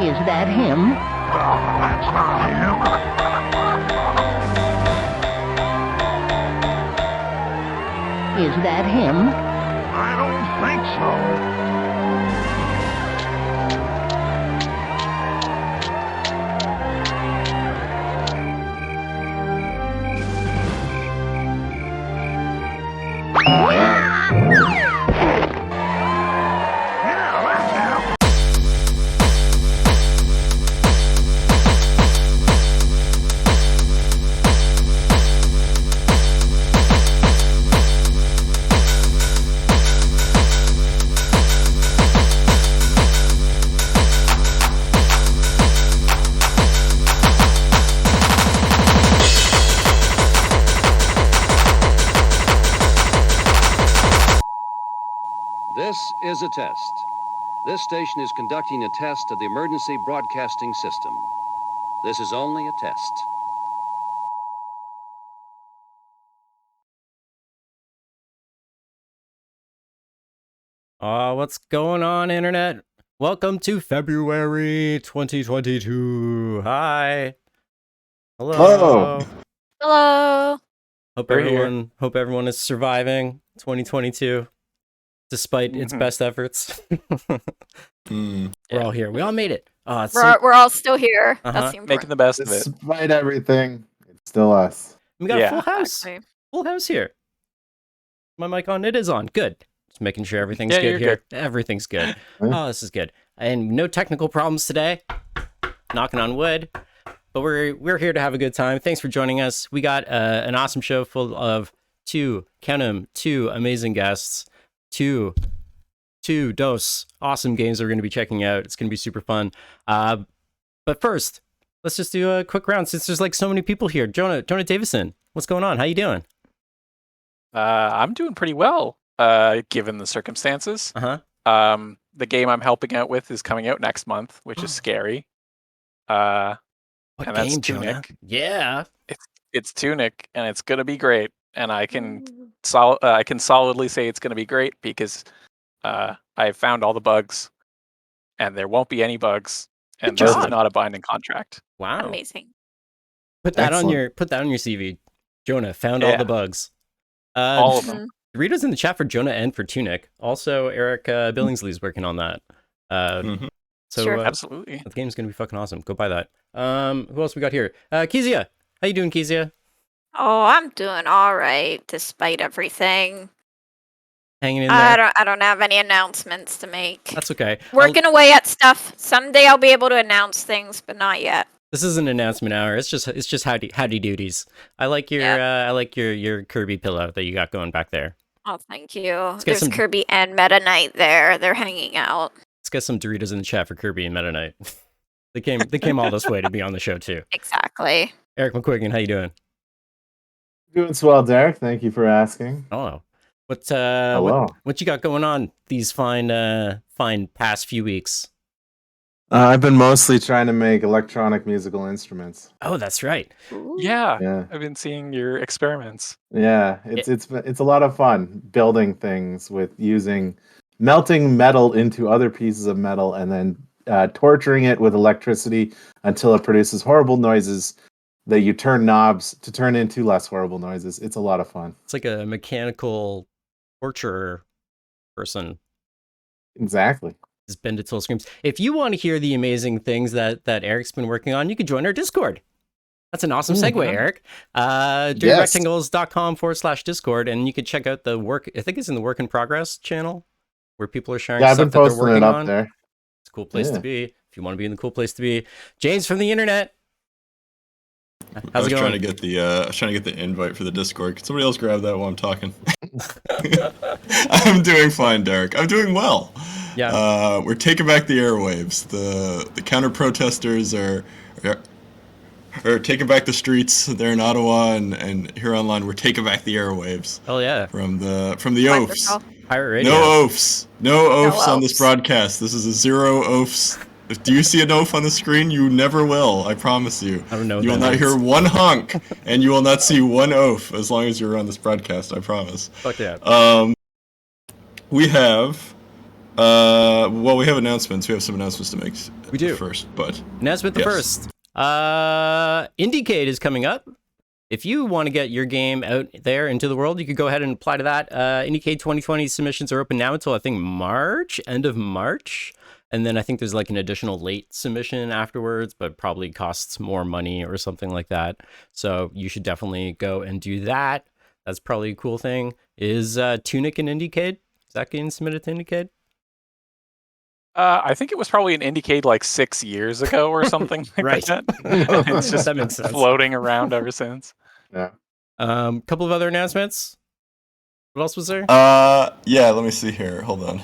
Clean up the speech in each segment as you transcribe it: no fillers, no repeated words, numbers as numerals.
Is that him? That's not him. Is that him? I don't think so. This is a test. This station is conducting a test of the emergency broadcasting system. This is only a test. What's going on, Internet? Welcome to February 2022. Hi. Hello. Hello. Hope We're here. everyone is surviving 2022 despite its best efforts. We're all here. We all made it. We're all still here. Uh-huh. That's the important. Making the best of it. Despite everything, it's still us. We got a Yeah. full house. Exactly. Full house here. My mic on? It is on. Good. Just making sure everything's Yeah, good you're here. Everything's good. Oh, this is good. And no technical problems today. Knocking on wood. But we're here to have a good time. Thanks for joining us. We got an awesome show full of two amazing guests, two awesome games that we're going to be checking out. It's going to be super fun. But first, let's just do a quick round since there's like so many people here. Jonah Davison, what's going on? How you doing? I'm doing pretty well, given the circumstances. Uh-huh. The game I'm helping out with is coming out next month, which is scary. What And that's game, Jonah? Tunic. Yeah. It's Tunic, and it's gonna be great. And I can solidly say it's gonna be great because I found all the bugs, and there won't be any bugs. And Good this is job. not a binding contract. Wow. Amazing. Put that on Excellent. your CV. Jonah found all Yeah. the bugs. All of them. Doritos in the chat for Jonah and for Tunic. Also, Eric Billingsley's working on that. So Sure. Absolutely. the game's gonna be fucking awesome. Go buy that. Who else we got here? Kezia. How you doing, Kezia? Oh, I'm doing all right despite everything. Hanging in there. I don't have any announcements to make. That's okay. Working away at stuff. Someday I'll be able to announce things, but not yet. This is an announcement hour. It's just howdy duties. I like your your Kirby pillow that you got going back there. Oh, thank you. get There's some- Kirby and Meta Knight there. They're hanging out. Let's get some Doritos in the chat for Kirby and Meta Knight. they came all this way to be on the show too. Exactly. Eric McQuiggan, how you doing? Doing swell, Derek. Thank you for asking. Oh, Hello. what you got going on these fine past few weeks? I've been mostly trying to make electronic musical instruments. Oh, that's right. Ooh. Yeah. Yeah, I've been seeing your experiments. yeah. It's a lot of fun building things with melting metal into other pieces of metal and then torturing it with electricity until it produces horrible noises that you turn knobs to turn into less horrible noises. It's a lot of fun. It's like a mechanical torturer person. Exactly. Just bend it till it screams. If you want to hear the amazing things that Eric's been working on, you can join our Discord. That's an awesome segue, Mhm. Eric. Yes. DirtyRectangles.com/Discord, and you can check out the work. I think it's in the work in progress channel where people are sharing Yeah, I've stuff been that they're posting working it up on. there. It's a cool place to Yeah. be if you want to be in the cool place to be. James from the internet. I How's was it trying going? to get the invite for the Discord. Can somebody else grab that while I'm talking? I'm doing fine, Derek. I'm doing well. Yeah. We're taking back the airwaves. The counter protesters are taking back the streets. They're in Ottawa and here online. We're taking back the airwaves Oh yeah. from the oafs. Wonderful. Pirate radio. No oafs. No oafs on this oafs. broadcast. This is a zero oafs. Do you see an oaf on the screen? You never will. I promise you. I don't know what You will that not means. hear one honk, and you will not see one oaf as long as you're on this broadcast. I promise. Fuck yeah. We have Well, we have announcements. We have some announcements to make. We do. First, but Announcement the Yes. first. Indiecade is coming up. If you want to get your game out there into the world, you could go ahead and apply to that. Indiecade 2020 submissions are open now until I think March, end of March. And then I think there's like an additional late submission afterwards, but probably costs more money or something like that. So you should definitely go and do that. That's probably a cool thing. Is Tunic an Indiecade? Is that getting submitted to Indiecade? I think it was probably an Indiecade like 6 years ago or something like Right. that. And it's just That makes sense. floating around ever since. Yeah. Couple of other announcements. What else was there? yeah. Let me see here. Hold on.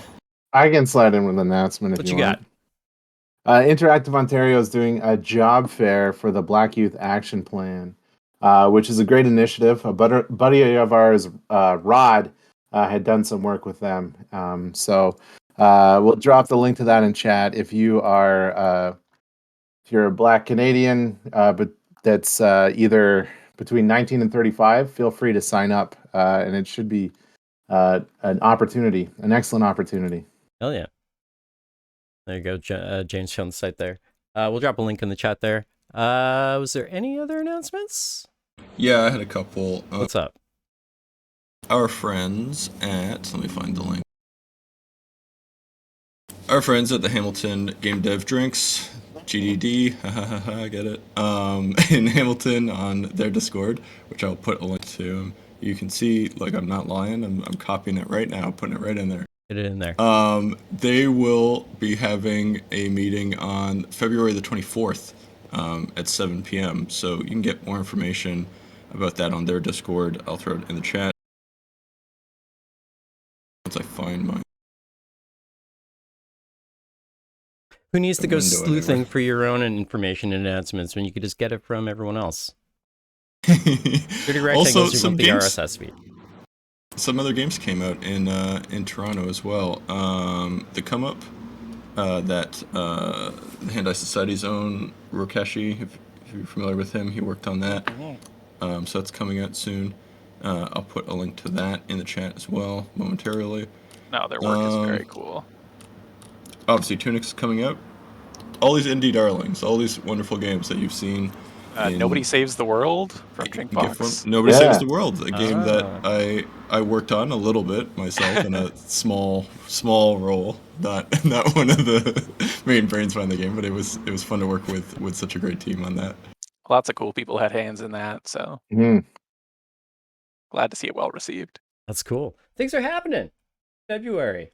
I can slide in with an announcement if What you you want. Interactive Ontario is doing a job fair for the Black Youth Action Plan, which is a great initiative. A buddy of ours, Rod, had done some work with them. So we'll drop the link to that in chat. If you are, if you're a Black Canadian, but that's either between 19 and 35, feel free to sign up, and it should be an opportunity, an excellent opportunity. Hell yeah. There you go. James showing the site there. We'll drop a link in the chat there. Was there any other announcements? Yeah, I had a couple. What's up? Our friends at, let me find the link. Our friends at the Hamilton Game Dev Drinks, GDD, I get it, in Hamilton on their Discord, which I'll put a link to. You can see, like, I'm not lying, I'm copying it right now, putting it right in there. Get it in there. They will be having a meeting on February the 24th at 7 p.m. So you can get more information about that on their Discord. I'll throw it in the chat once I find mine. Who needs to go window sleuthing anywhere. for your own information and announcements when you could just get it from everyone else? Dirty Also, Rectangles, you some want the games, RSS feed. some other games came out in Toronto as well. The Come Up, that the Hand-Eye Society's own Rokeshi, if you're familiar with him, he worked on that. So that's coming out soon. I'll put a link to that in the chat as well momentarily. No, their work is very cool. Obviously, Tunic's coming out. All these indie darlings, all these wonderful games that you've seen. Nobody Saves the World from Drinkbox. Nobody Yeah. Saves the World, a game that I worked on a little bit myself in a small role. Not one of the main brains behind the game, but it was fun to work with such a great team on that. Lots of cool people had hands in that, so Mhm. glad to see it well received. That's cool. Things are happening. February.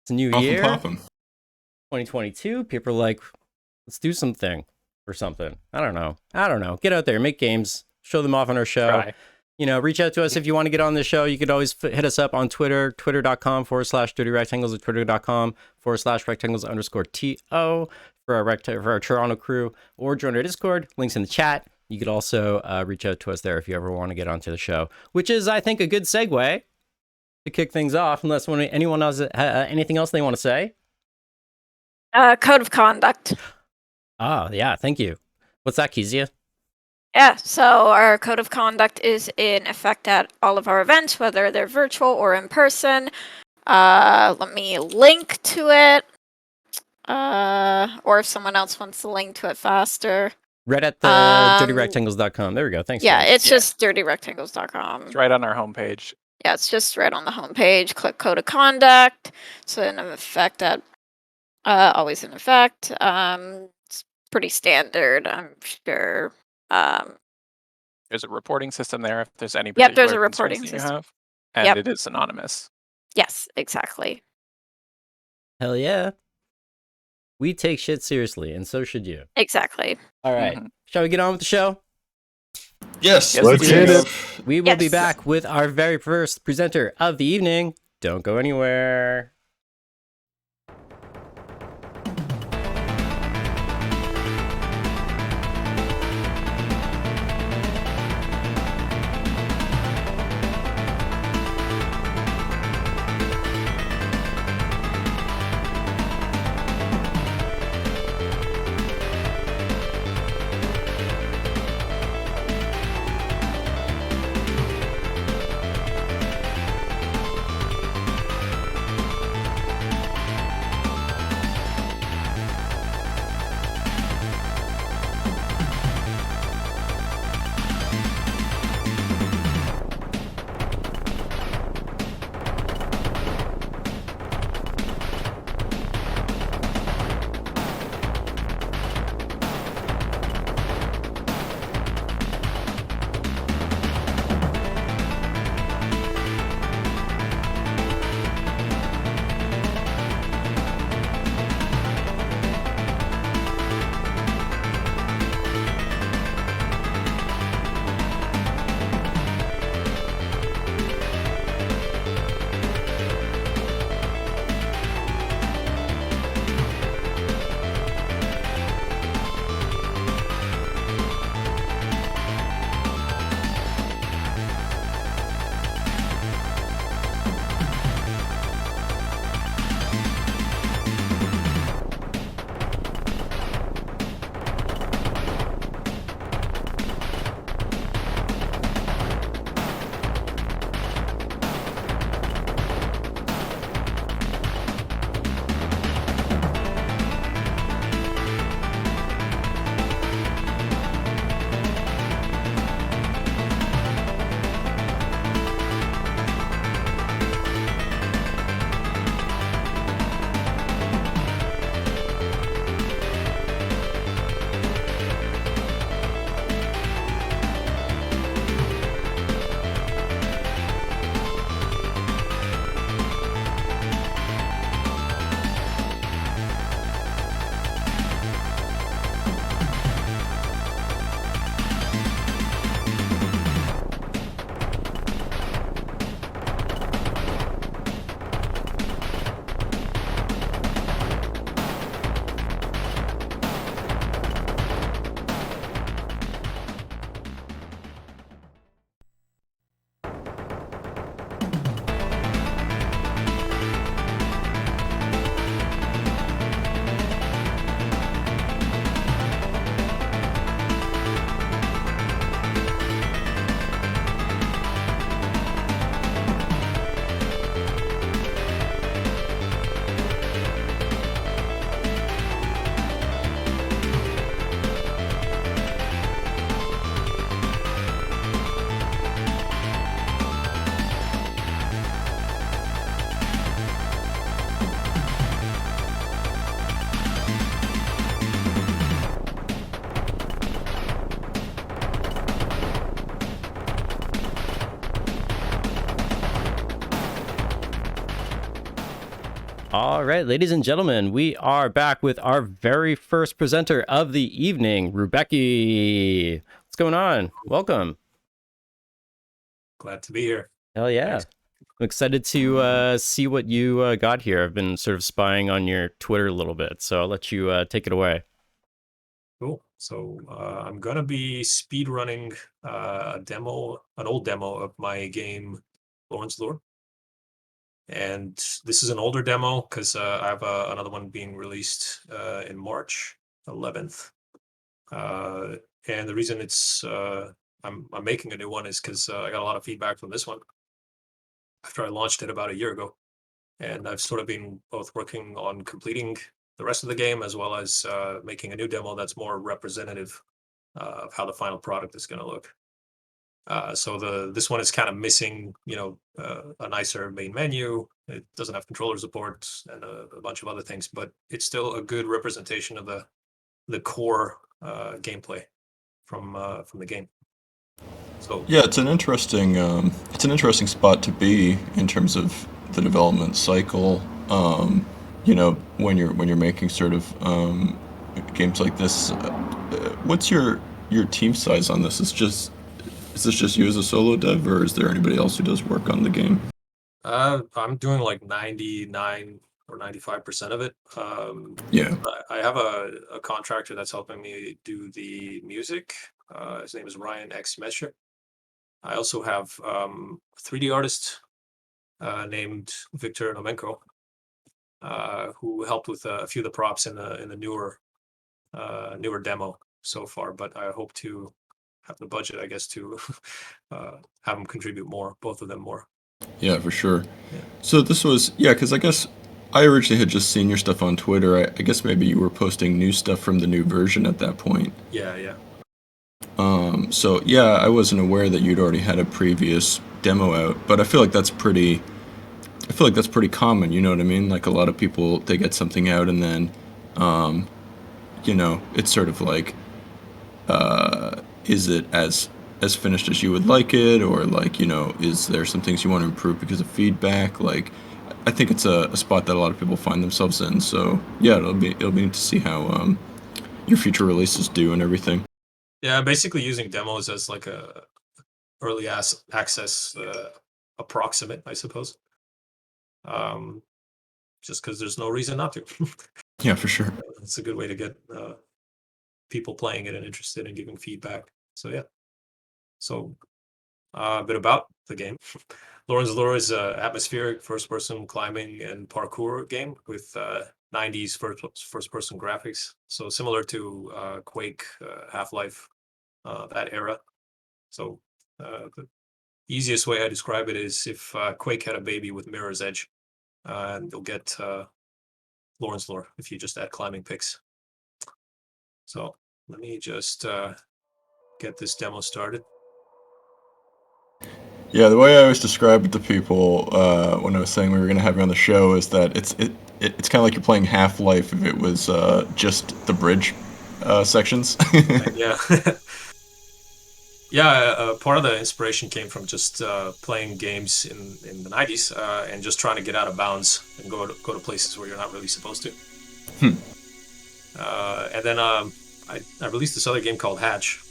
It's a new Off year. and poppin'. 2022. People are like, let's do something or something. I don't know. Get out there, make games, show them off on our show. Try. Reach out to us if you want to get on the show. You could always hit us up on Twitter, twitter.com/dirty rectangles or twitter.com/rectangles_TO for our Toronto crew, or join our Discord. Links in the chat. You could also reach out to us there if you ever want to get onto the show, which is, I think, a good segue to kick things off, unless anyone has anything else they want to say. Code of conduct. Oh, yeah, thank you. What's that, Kezia? Yeah, so our code of conduct is in effect at all of our events, whether they're virtual or in person. Let me link to it. Or if someone else wants to link to it faster. Right at the dirtyrectangles.com. There we go. Thanks. Yeah, guys. it's just dirtyrectangles.com. It's right on our homepage. Yeah, it's just right on the homepage. Click code of conduct. So in effect at always in effect. It's pretty standard, I'm sure. There's a reporting system there if there's any Yep, there's particular a reporting concerns that you system. have. And Yep. it is anonymous. Yes, exactly. Hell yeah. We take shit seriously, and so should you. Exactly. All right. Mhm. Shall we get on with the show? Yes, Yes, Let's hit it. We will be Yes. back with our very first presenter of the evening. Don't go anywhere. All right, ladies and gentlemen, we are back with our very first presenter of the evening, Rubeki. What's going on? Welcome. Glad to be here. Hell yeah. Thanks. I'm excited to see what you got here. I've been sort of spying on your Twitter a little bit, so I'll let you take it away. Cool. So I'm gonna be speedrunning an old demo of my game, Lawrence Lore. And this is an older demo because I have another one being released in March 11th. And the reason it's I'm making a new one is because I got a lot of feedback from this one after I launched it about a year ago. And I've sort of been both working on completing the rest of the game as well as making a new demo that's more representative of how the final product is going to look. So this one is kind of missing, a nicer main menu. It doesn't have controller support and a bunch of other things, but it's still a good representation of the core gameplay from the game. So Yeah, it's an interesting spot to be in terms of the development cycle. When you're making sort of games like this, what's your team size on this? Is this just you as a solo dev, or is there anybody else who does work on the game? I'm doing like 99 or 95% of it. Yeah. I have a contractor that's helping me do the music. His name is Ryan X Mesher. I also have 3D artist named Victor Nomenko, who helped with a few of the props in the newer demo so far. But I hope to have the budget, I guess, to have them contribute more, both of them more. Yeah, for sure. Yeah. So this was, because I guess I originally had just seen your stuff on Twitter. I guess maybe you were posting new stuff from the new version at that point. Yeah. So I wasn't aware that you'd already had a previous demo out, but I feel like that's pretty common, you know what I mean? Like a lot of people, they get something out and then, it's sort of like, is it as finished as you would like it, or like, is there some things you want to improve because of feedback? Like, I think it's a spot that a lot of people find themselves in. So yeah, it'll be neat to see how your future releases do and everything. Yeah, basically using demos as like a early access approximate, I suppose. Just because there's no reason not to. Yeah, for sure. It's a good way to get people playing it and interested in giving feedback. So yeah. So a bit about the game. Lawrence Lore is an atmospheric first-person climbing and parkour game with 90s first-person graphics. So similar to Quake, Half-Life, that era. So the easiest way I describe it is if Quake had a baby with Mirror's Edge, and you'll get Lawrence Lore if you just add climbing pics. So let me just get this demo started. Yeah, the way I always describe it to people when I was saying we were going to have you on the show is that it's kind of like you're playing Half-Life if it was just the bridge sections. Yeah. Part of the inspiration came from just playing games in the 90s and just trying to get out of bounds and go to places where you're not really supposed to. And then I released this other game called Hatch,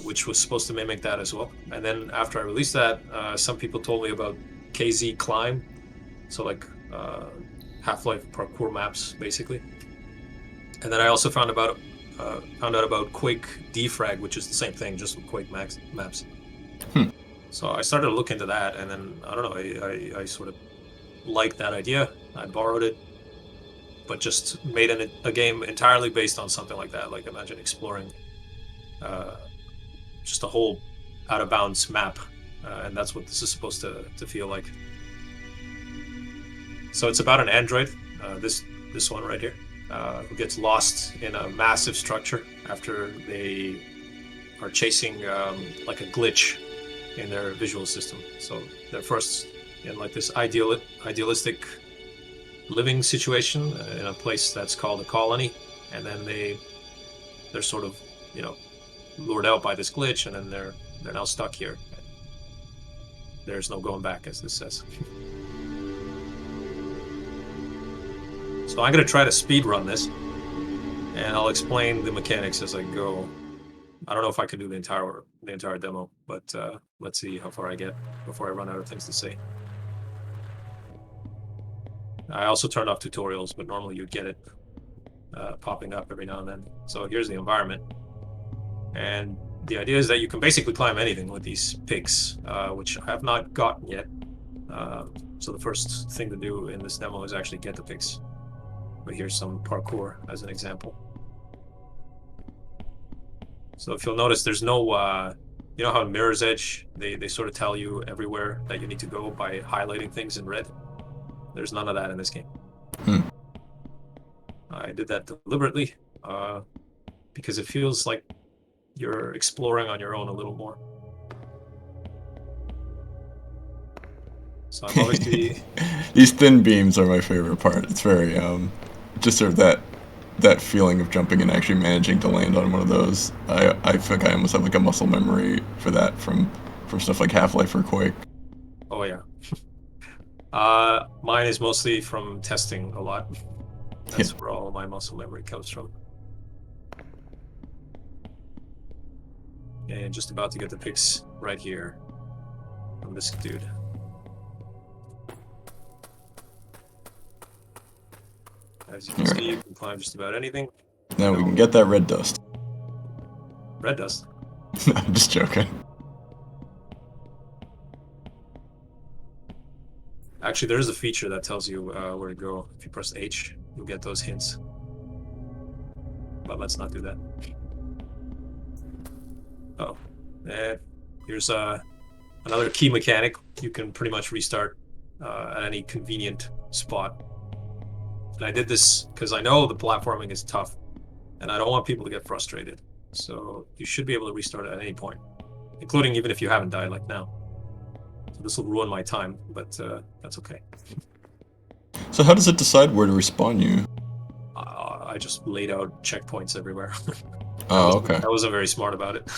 which was supposed to mimic that as well. And then after I released that, some people told me about KZ Climb, so like Half-Life parkour maps, basically. And then I also found out about Quake Defrag, which is the same thing, just with Quake maps. So I started to look into that, and then I don't know, I sort of liked that idea. I borrowed it, but just made a game entirely based on something like that. Like imagine exploring just a whole out of bounds map, and that's what this is supposed to feel like. So it's about an android, this one right here, who gets lost in a massive structure after they are chasing like a glitch in their visual system. So they're first in like this idealistic living situation in a place that's called a colony, and then they're sort of lured out by this glitch, and then they're now stuck here. There's no going back, as this says. So I'm going to try to speed run this, and I'll explain the mechanics as I go. I don't know if I can do the entire demo, but let's see how far I get before I run out of things to say. I also turned off tutorials, but normally you'd get it popping up every now and then. So here's the environment. And the idea is that you can basically climb anything with these pigs, which I have not gotten yet. So the first thing to do in this demo is actually get the pigs. But here's some parkour as an example. So if you'll notice, there's no, you know how in Mirror's Edge, they sort of tell you everywhere that you need to go by highlighting things in red? There's none of that in this game. I did that deliberately because it feels like you're exploring on your own a little more. So I'm obviously... These thin beams are my favorite part. It's very, just sort of that feeling of jumping and actually managing to land on one of those. I feel like I almost have like a muscle memory for that from stuff like Half-Life or Quake. Oh yeah. Mine is mostly from testing a lot. That's where all my muscle memory comes from. And just about to get the pics right here from this dude. As you can see, you can climb just about anything. Now we can get that red dust. Red dust? No, I'm just joking. Actually, there is a feature that tells you where to go. If you press H, you'll get those hints. But let's not do that. Oh, and here's another key mechanic. You can pretty much restart at any convenient spot. And I did this because I know the platforming is tough, and I don't want people to get frustrated. So you should be able to restart at any point, including even if you haven't died like now. So this will ruin my time, but that's okay. So how does it decide where to respawn you? I just laid out checkpoints everywhere. Oh, okay. I wasn't very smart about it.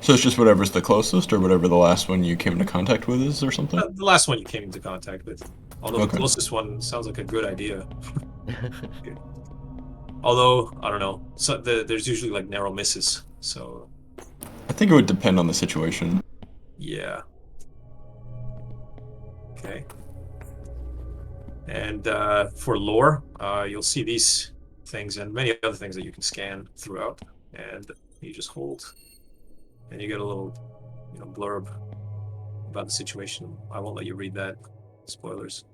So it's just whatever's the closest, or whatever the last one you came into contact with is, or something? The last one you came into contact with. Although the closest one sounds like a good idea. Although, I don't know. So there's usually like narrow misses, so... I think it would depend on the situation. Yeah. Okay. And for lore, you'll see these things and many other things that you can scan throughout. And you just hold, and you get a little, blurb about the situation. I won't let you read that. Spoilers.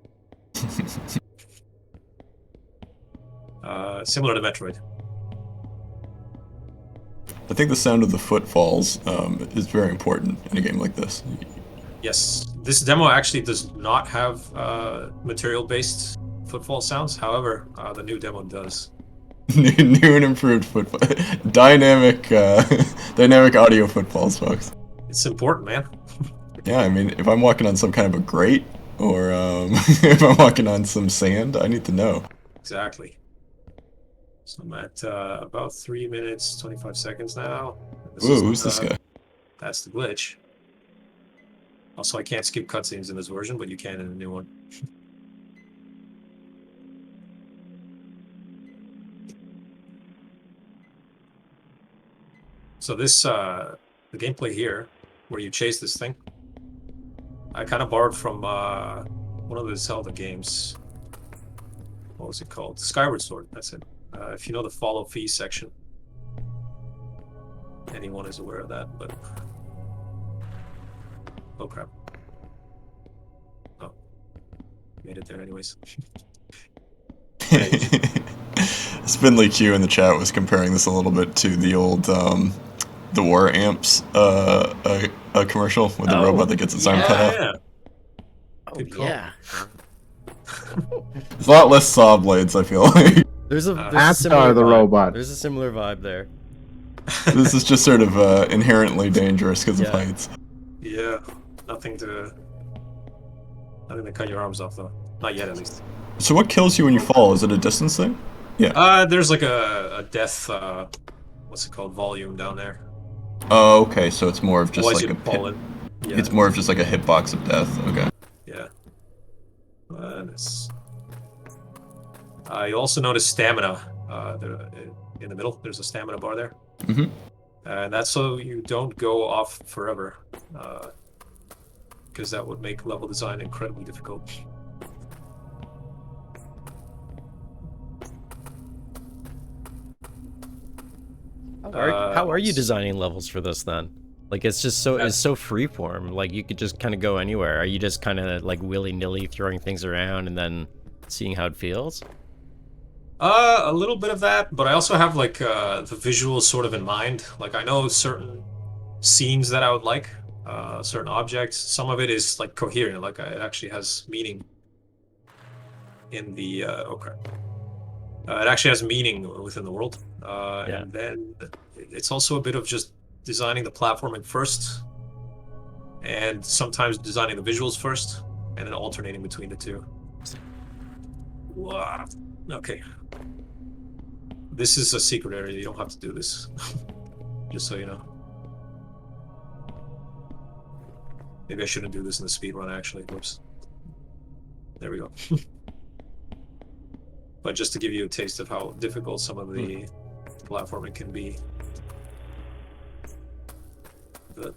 Similar to Metroid. I think the sound of the footfalls is very important in a game like this. Yes, this demo actually does not have material-based footfall sounds. However, the new demo does. New and improved footfall, dynamic audio footfalls, folks. It's important, man. Yeah, I mean, if I'm walking on some kind of a grate, or if I'm walking on some sand, I need to know. Exactly. So I'm at about 3 minutes, 25 seconds now. Ooh, who's this guy? That's the glitch. Also, I can't skip cutscenes in this version, but you can in the new one. So this, the gameplay here, where you chase this thing, I kind of borrowed from one of the Zelda games. What was it called? Skyward Sword, that's it. If you know the follow fee section. Anyone is aware of that, but... Oh crap. Oh. Made it there anyways. Spindly Q in the chat was comparing this a little bit to the old the War Amps a commercial with the robot that gets its arm cut off. Yeah. Oh, yeah. There's a lot less saw blades, I feel like. There's a Avatar similar the vibe. robot. There's a similar vibe there. This is just sort of inherently dangerous because of heights. Yeah. Nothing to cut your arms off though. Not yet, at least. So what kills you when you fall? Is it a distance thing? Yeah. There's like a death, what's it called, volume down there. Oh, okay. So it's more of just Otherwise like a you'd fall in. Yeah. It's more of just like a hitbox of death. Okay. Yeah. It's... You also notice stamina. In the middle, there's a stamina bar there. Mm-hmm. And that's so you don't go off forever, because that would make level design incredibly difficult. How are you designing levels for this then? Like it's just so it's so freeform. Like you could just kind of go anywhere. Are you just kind of like willy-nilly throwing things around and then seeing how it feels? A little bit of that, but I also have like the visuals sort of in mind. Like I know certain scenes that I would like, certain objects. Some of it is like coherent, like it actually has meaning in the it actually has meaning within the world. And then it's also a bit of just designing the platforming first, and sometimes designing the visuals first, and then alternating between the two. Wow. Okay. This is a secret area. You don't have to do this. Just so you know. Maybe I shouldn't do this in the speedrun, actually. Whoops. There we go. But just to give you a taste of how difficult some of the platforming can be. But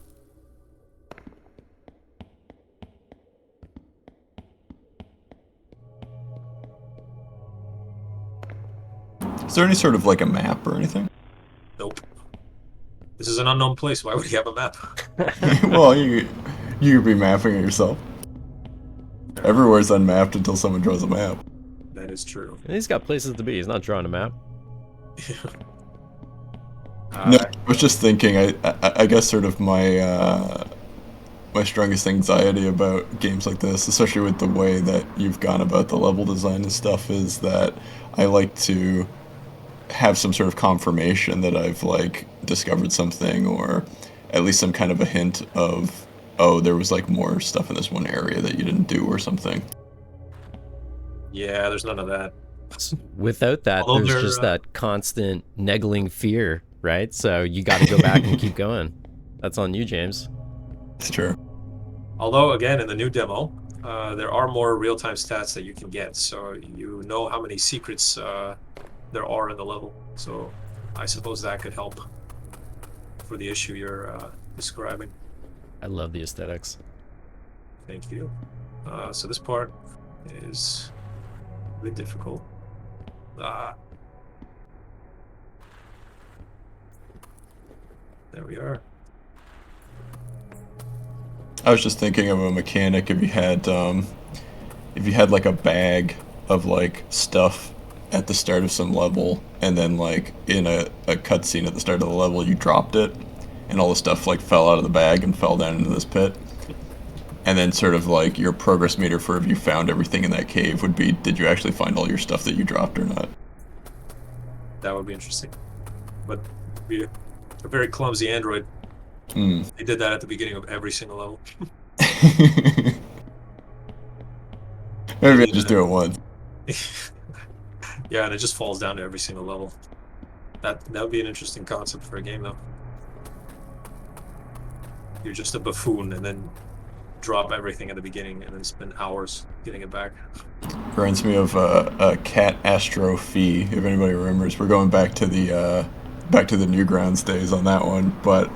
Is there any sort of like a map or anything? nope. This is an unknown place. Why would you have a map? Well, you could be mapping it yourself. Everywhere's unmapped until someone draws a map. That is true. And he's got places to be. He's not drawing a map. No, I was just thinking. I guess sort of my my strongest anxiety about games like this, especially with the way that you've gone about the level design and stuff, is that I like to have some sort of confirmation that I've like discovered something, or at least some kind of a hint of, oh, there was like more stuff in this one area that you didn't do or something. Yeah, there's none of that. Without that, Although there's just that constant niggling fear, right? So you got to go back and keep going. That's on you, James. It's true. Although, again, in the new demo, there are more real-time stats that you can get, so you know how many secrets there are in the level. So I suppose that could help for the issue you're describing. I love the aesthetics. Thank you. So this part is a bit difficult. There we are. I was just thinking of a mechanic if you had like a bag of like stuff at the start of some level, and then like in a cutscene at the start of the level you dropped it, and all the stuff like fell out of the bag and fell down into this pit. And then sort of like your progress meter for if you found everything in that cave would be, did you actually find all your stuff that you dropped or not? That would be interesting. But be a very clumsy android. Mm. They did that at the beginning of every single level. Maybe I just do it once. Yeah, and it just falls down to every single level. That would be an interesting concept for a game, though. You're just a buffoon, and then drop everything at the beginning, and then spend hours getting it back. Reminds me of a Cat Astro Phi, if anybody remembers. We're going back to the Newgrounds days on that one, but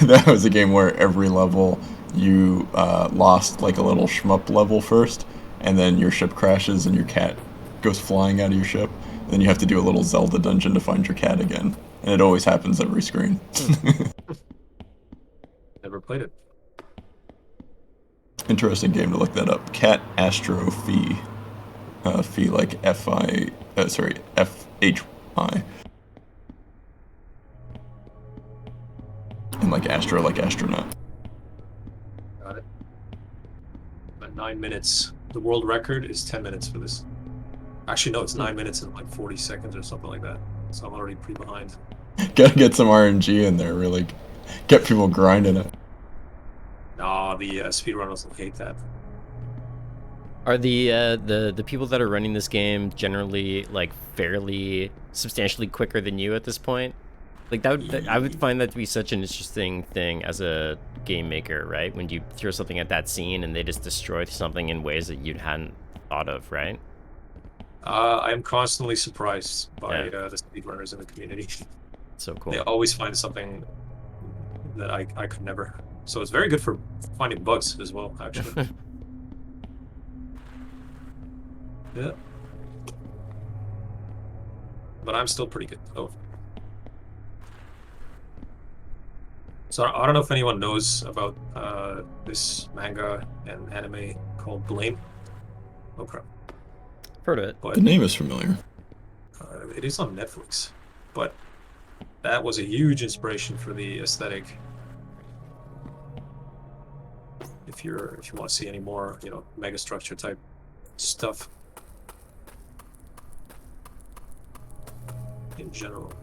that was a game where every level you lost like a little shmup level first, and then your ship crashes and your cat goes flying out of your ship. Then you have to do a little Zelda dungeon to find your cat again, and it always happens every screen. Never played it. Interesting game to look that up. Cat Astro Phi. Phi like F-I... F-H-I. And like Astro like astronaut. Got it. But 9 minutes. The world record is 10 minutes for this. Actually, no, it's 9 minutes and like 40 seconds or something like that. So I'm already pretty behind. Gotta get some RNG in there, really. Get people grinding it. Nah, the speedrunners will hate that. Are the people that are running this game generally like fairly substantially quicker than you at this point? Like I would find that to be such an interesting thing as a game maker, right? When you throw something at that scene and they just destroy something in ways that you hadn't thought of, right? I am constantly surprised by Yeah. the speedrunners in the community. So cool. They always find something that I could never. So it's very good for finding bugs as well, actually. Yeah. But I'm still pretty good. Oh. So I don't know if anyone knows about this manga and anime called Blame. Oh crap. Heard of it. The name is familiar. It is on Netflix, but that was a huge inspiration for the aesthetic. If you want to see any more, mega structure type stuff in general.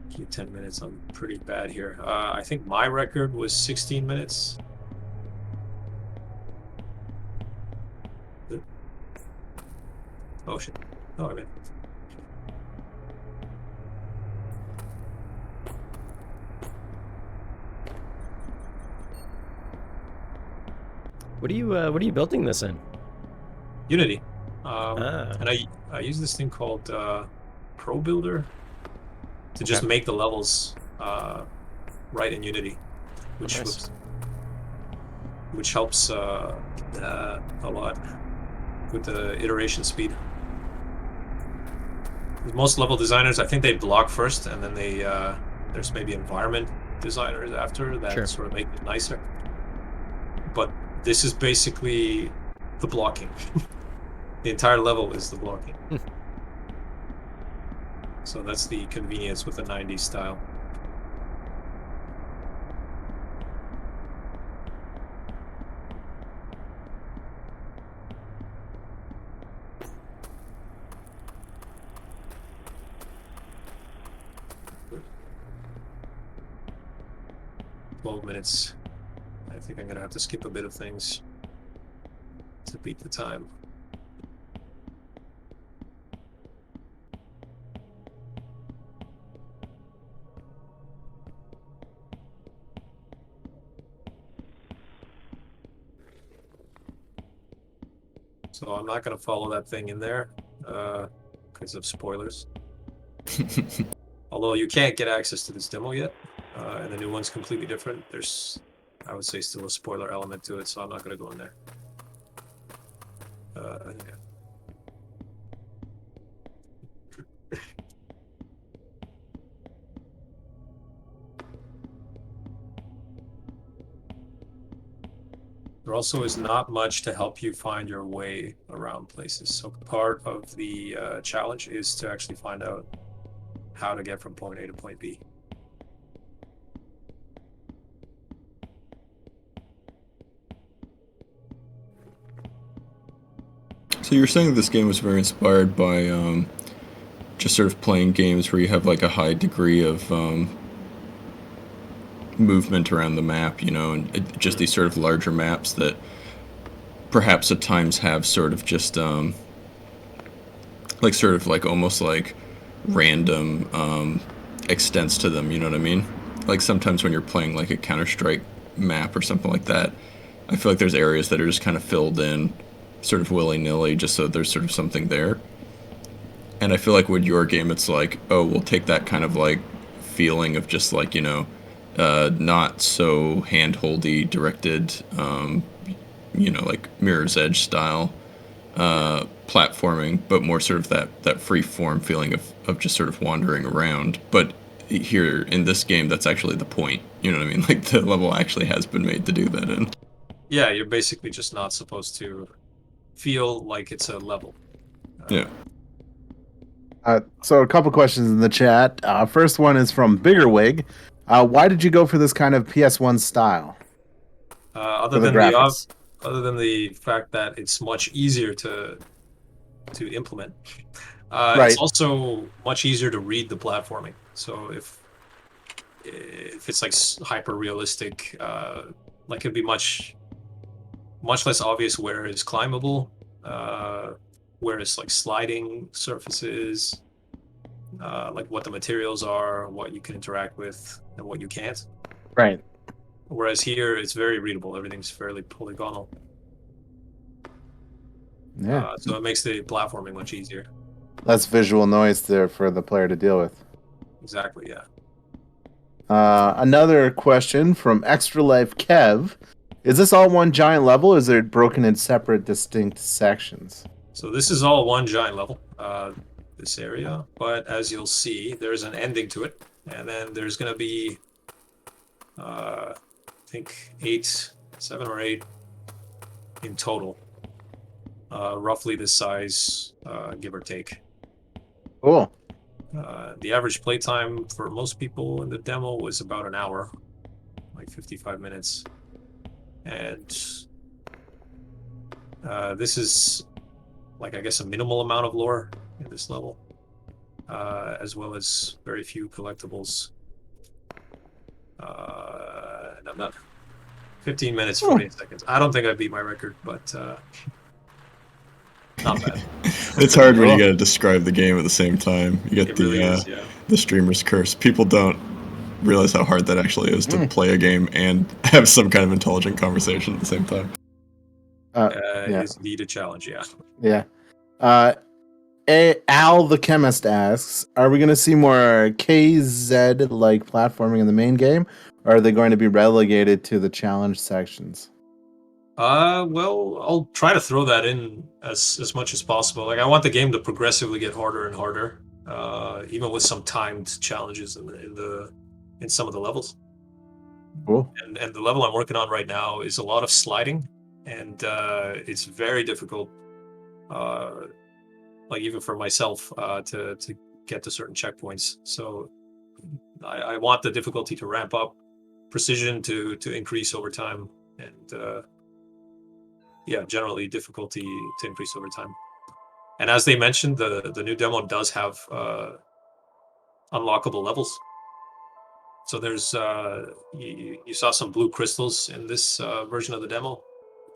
Give me 10 minutes. I'm pretty bad here. I think my record was 16 minutes. Oh shit. Oh, I mean. What are you building this in? Unity. And I use this thing called Pro Builder to just make the levels right in Unity, which Nice. helps a lot with the iteration speed. Most level designers, I think they block first, and then they there's maybe environment designers after that sort of make it nicer. But this is basically the blocking. The entire level is the blocking. So that's the convenience with the 90s style. Minutes. I think I'm gonna have to skip a bit of things to beat the time. So I'm not gonna follow that thing in there because of spoilers. Although you can't get access to this demo yet. And the new one's completely different. There's, I would say, still a spoiler element to it, so I'm not going to go in there. Yeah. There also is not much to help you find your way around places. So part of the challenge is to actually find out how to get from point A to point B. So you're saying this game was very inspired by just sort of playing games where you have like a high degree of movement around the map, and just these sort of larger maps that perhaps at times have sort of just almost like random extents to them, you know what I mean? Like sometimes when you're playing like a Counter-Strike map or something like that, I feel like there's areas that are just kind of filled in sort of willy-nilly just so there's sort of something there. And I feel like with your game it's like, oh, we'll take that kind of like feeling of just like, not so hand-holdy directed, like Mirror's Edge style platforming, but more sort of that free-form feeling of just sort of wandering around. But here in this game, that's actually the point. You know what I mean? Like the level actually has been made to do that in. Yeah, you're basically just not supposed to feel like it's a level. Yeah. So a couple questions in the chat. First one is from Biggerwig. Why did you go for this kind of PS1 style? Other than the fact that it's much easier to implement, Right. It's also much easier to read the platforming. So if it's like hyper realistic, like it'd be much less obvious where is climbable, where is like sliding surfaces, like what the materials are, what you can interact with, and what you can't. Right. Whereas here, it's very readable. Everything's fairly polygonal. Yeah. So it makes the platforming much easier. Less visual noise there for the player to deal with. Exactly, yeah. Another question from Extra Life Kev. Is this all one giant level, or is it broken in separate, distinct sections? So this is all one giant level, this area. But as you'll see, there's an ending to it. And then there's going to be, I think, 7 or 8 in total. Roughly this size, give or take. Cool. The average playtime for most people in the demo was about an hour, like 55 minutes. And this is, like, I guess, a minimal amount of lore in this level, as well as very few collectibles. And I'm not 15 minutes, 48 seconds. I don't think I beat my record, but not bad. It's hard when you gotta describe the game at the same time. You get It really is, yeah. the streamer's curse. People don't realize how hard that actually is to play a game and have some kind of intelligent conversation at the same time. Yeah. Is indeed a challenge, yeah. Yeah. Al the Chemist asks, are we going to see more KZ-like platforming in the main game, or are they going to be relegated to the challenge sections? Well, I'll try to throw that in as much as possible. Like, I want the game to progressively get harder and harder, even with some timed challenges in some of the levels. Cool. And the level I'm working on right now is a lot of sliding, and it's very difficult, like even for myself, to get to certain checkpoints. So I want the difficulty to ramp up, precision to increase over time, and generally difficulty to increase over time. And as they mentioned, the new demo does have unlockable levels. So there's you saw some blue crystals in this version of the demo.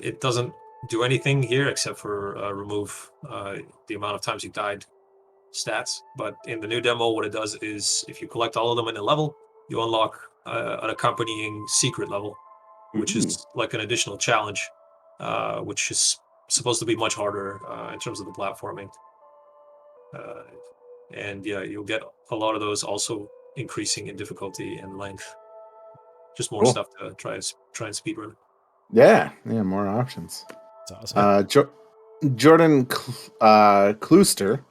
It doesn't do anything here except for remove the amount of times you died stats. But in the new demo, what it does is if you collect all of them in a level, you unlock an accompanying secret level, which is like an additional challenge, which is supposed to be much harder in terms of the platforming. And yeah, you'll get a lot of those also increasing in difficulty and length. Just more stuff to try and speedrun. Yeah, more options. That's awesome. Jordan Klooster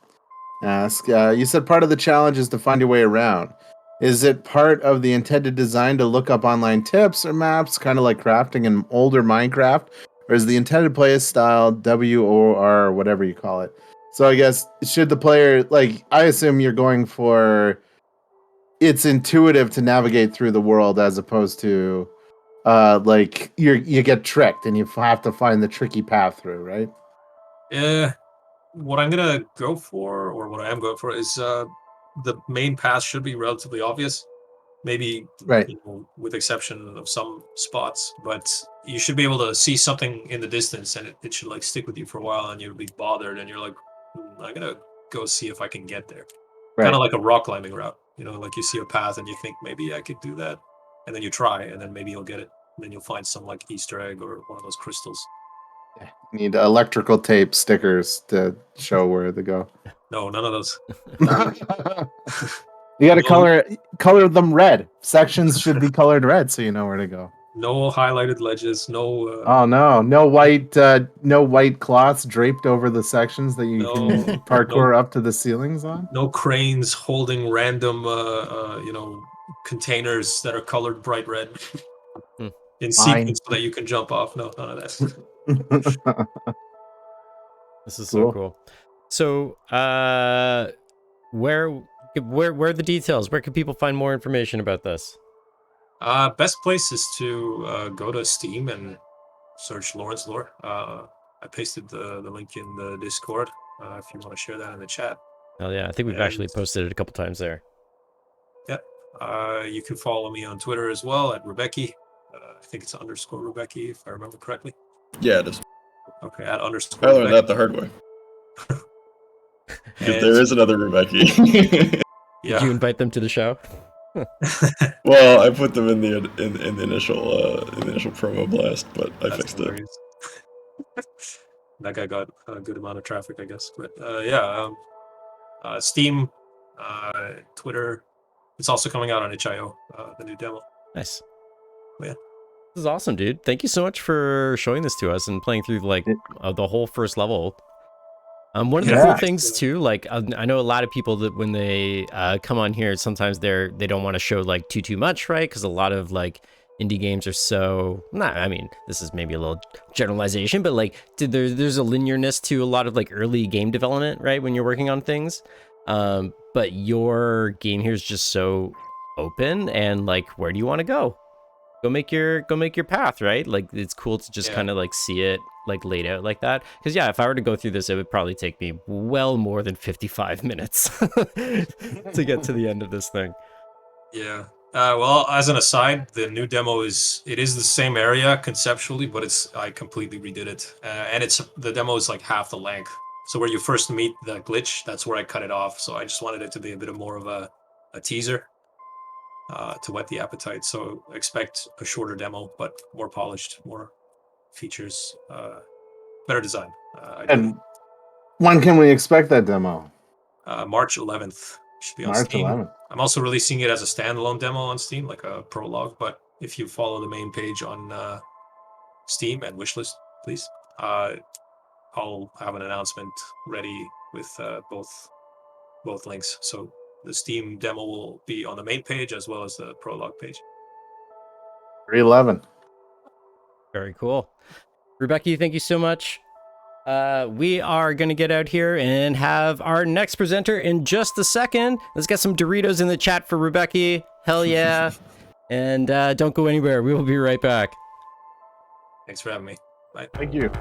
asks, you said part of the challenge is to find your way around. Is it part of the intended design to look up online tips or maps, kind of like crafting in older Minecraft? Or is the intended play style WOR or whatever you call it? So I guess, should the player, like, I assume you're going for it's intuitive to navigate through the world as opposed to like you get tricked and you have to find the tricky path through, right? What I'm gonna go for, or what I am going for, is the main path should be relatively obvious. Maybe, right, with exception of some spots, but you should be able to see something in the distance, and it should like stick with you for a while, and you'll be bothered, and you're like, I'm gonna go see if I can get there. Right. Kind of like a rock climbing route, like you see a path and you think maybe I could do that, and then you try, and then maybe you'll get it, and then you'll find some like Easter egg or one of those crystals. Yeah, you need electrical tape stickers to show where to go. No, none of those. You got to color them red. Sections should be colored red so you know where to go. No highlighted ledges. No. Oh no! No white cloths draped over the sections that you can parkour up to the ceilings on. No cranes holding random, containers that are colored bright red in sequence so that you can jump off. No, none of that. This is so cool. So, where are the details? Where can people find more information about this? Best place is to go to Steam and search Lawrence Lore. I pasted the link in the Discord if you want to share that in the chat. Oh yeah, I think we've actually posted it a couple times there. Yeah. You can follow me on Twitter as well at Rebecki. I think it's _Rebecki if I remember correctly. Yeah, it is. Okay, at _ I learned that the hard way. Because there is another Rebecki. Yeah. Did you invite them to the show? Well, I put them in the in the initial promo blast, but I That's fixed hilarious. That guy got a good amount of traffic, I guess. But yeah, Steam, Twitter. It's also coming out on itch.io, the new demo. Nice. Yeah. This is awesome, dude. Thank you so much for showing this to us and playing through like the whole first level. One of the Yeah. cool things too, like I know a lot of people that when they come on here, sometimes they don't want to show like too much, right? Because a lot of like indie games are so I mean, this is maybe a little generalization, but like there's a linearness to a lot of like early game development, right? When you're working on things, but your game here is just so open and like, where do you want to go? Go make your path, right? Like it's cool to just kind of like see it like laid out like that. Because yeah, if I were to go through this, it would probably take me well more than 55 minutes to get to the end of this thing. Yeah. Well, as an aside, the new demo is the same area conceptually, but I completely redid it, and the demo is like half the length. So where you first meet the glitch, that's where I cut it off. So I just wanted it to be a bit more of a teaser. To whet the appetite, so expect a shorter demo, but more polished, more features, better design. And when can we expect that demo? March 11th should be on March Steam. 11th. I'm also releasing it as a standalone demo on Steam, like a prologue. But if you follow the main page on Steam and wishlist, please, I'll have an announcement ready with both links. So the Steam demo will be on the main page as well as the prologue page. 311. Very cool. Rebecca, thank you so much. We are going to get out here and have our next presenter in just a second. Let's get some Doritos in the chat for Rebecca. Hell yeah. And don't go anywhere. We will be right back. Thanks for having me. Bye. Thank you.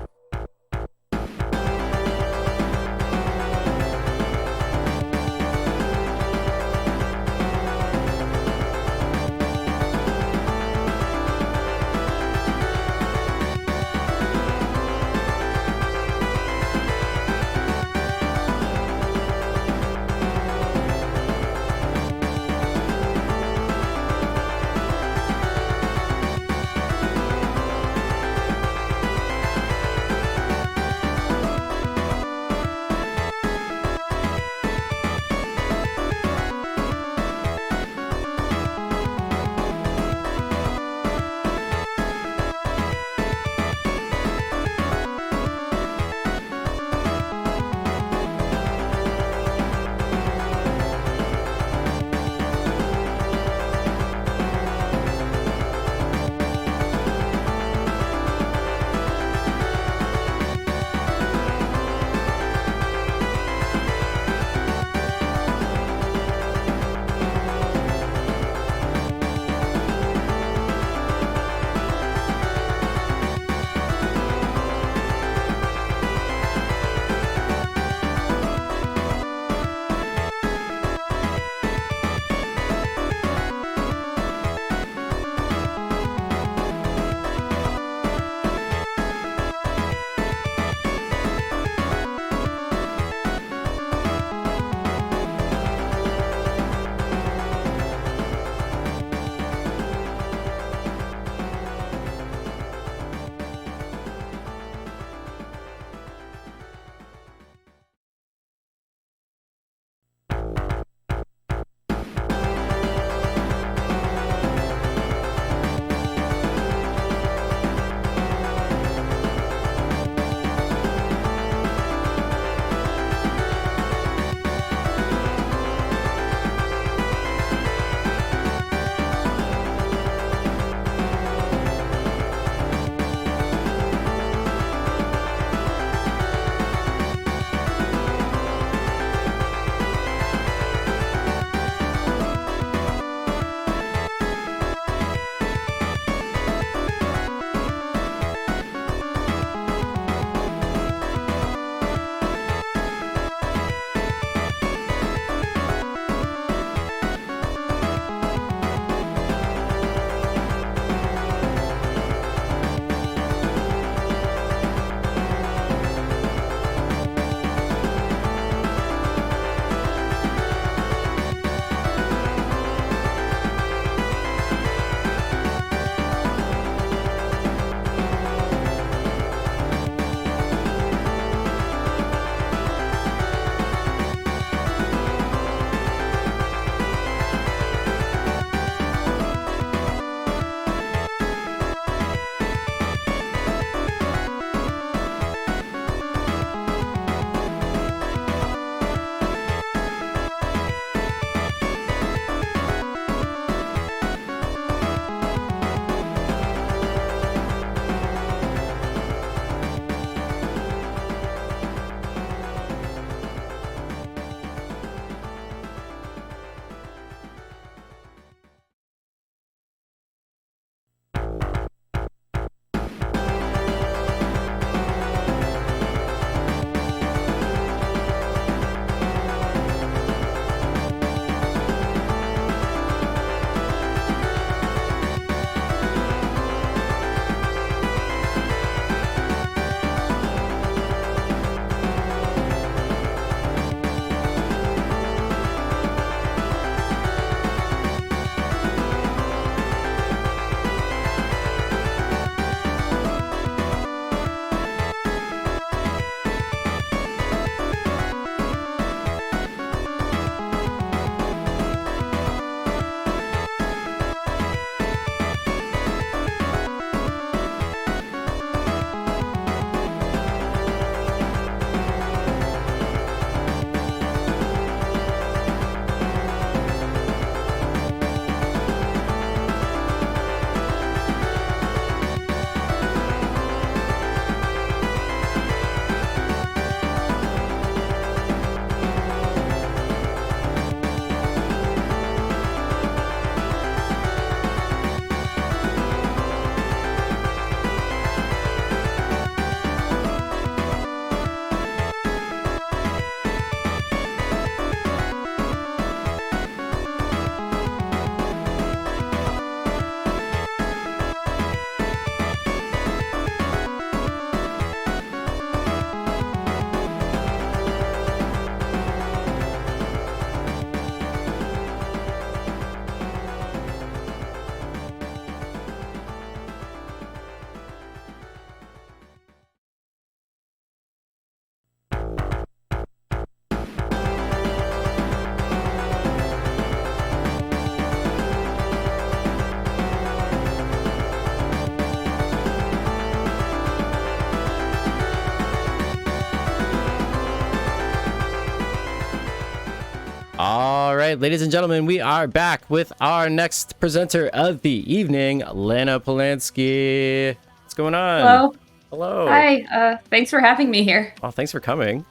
All right, ladies and gentlemen, we are back with our next presenter of the evening, Lana Polanski. What's going on? Hello. Hello. Hi. Thanks for having me here. Oh, thanks for coming.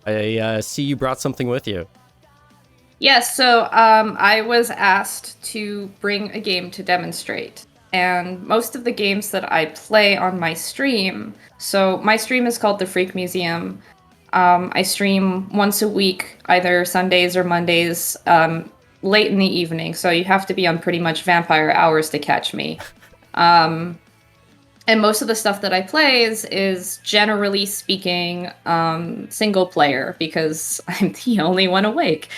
I see you brought something with you. Yes, so I was asked to bring a game to demonstrate. And most of the games that I play on my stream, so my stream is called The Freak Museum. I stream once a week, either Sundays or Mondays, late in the evening. So you have to be on pretty much vampire hours to catch me. And most of the stuff that I play is generally speaking single player because I'm the only one awake.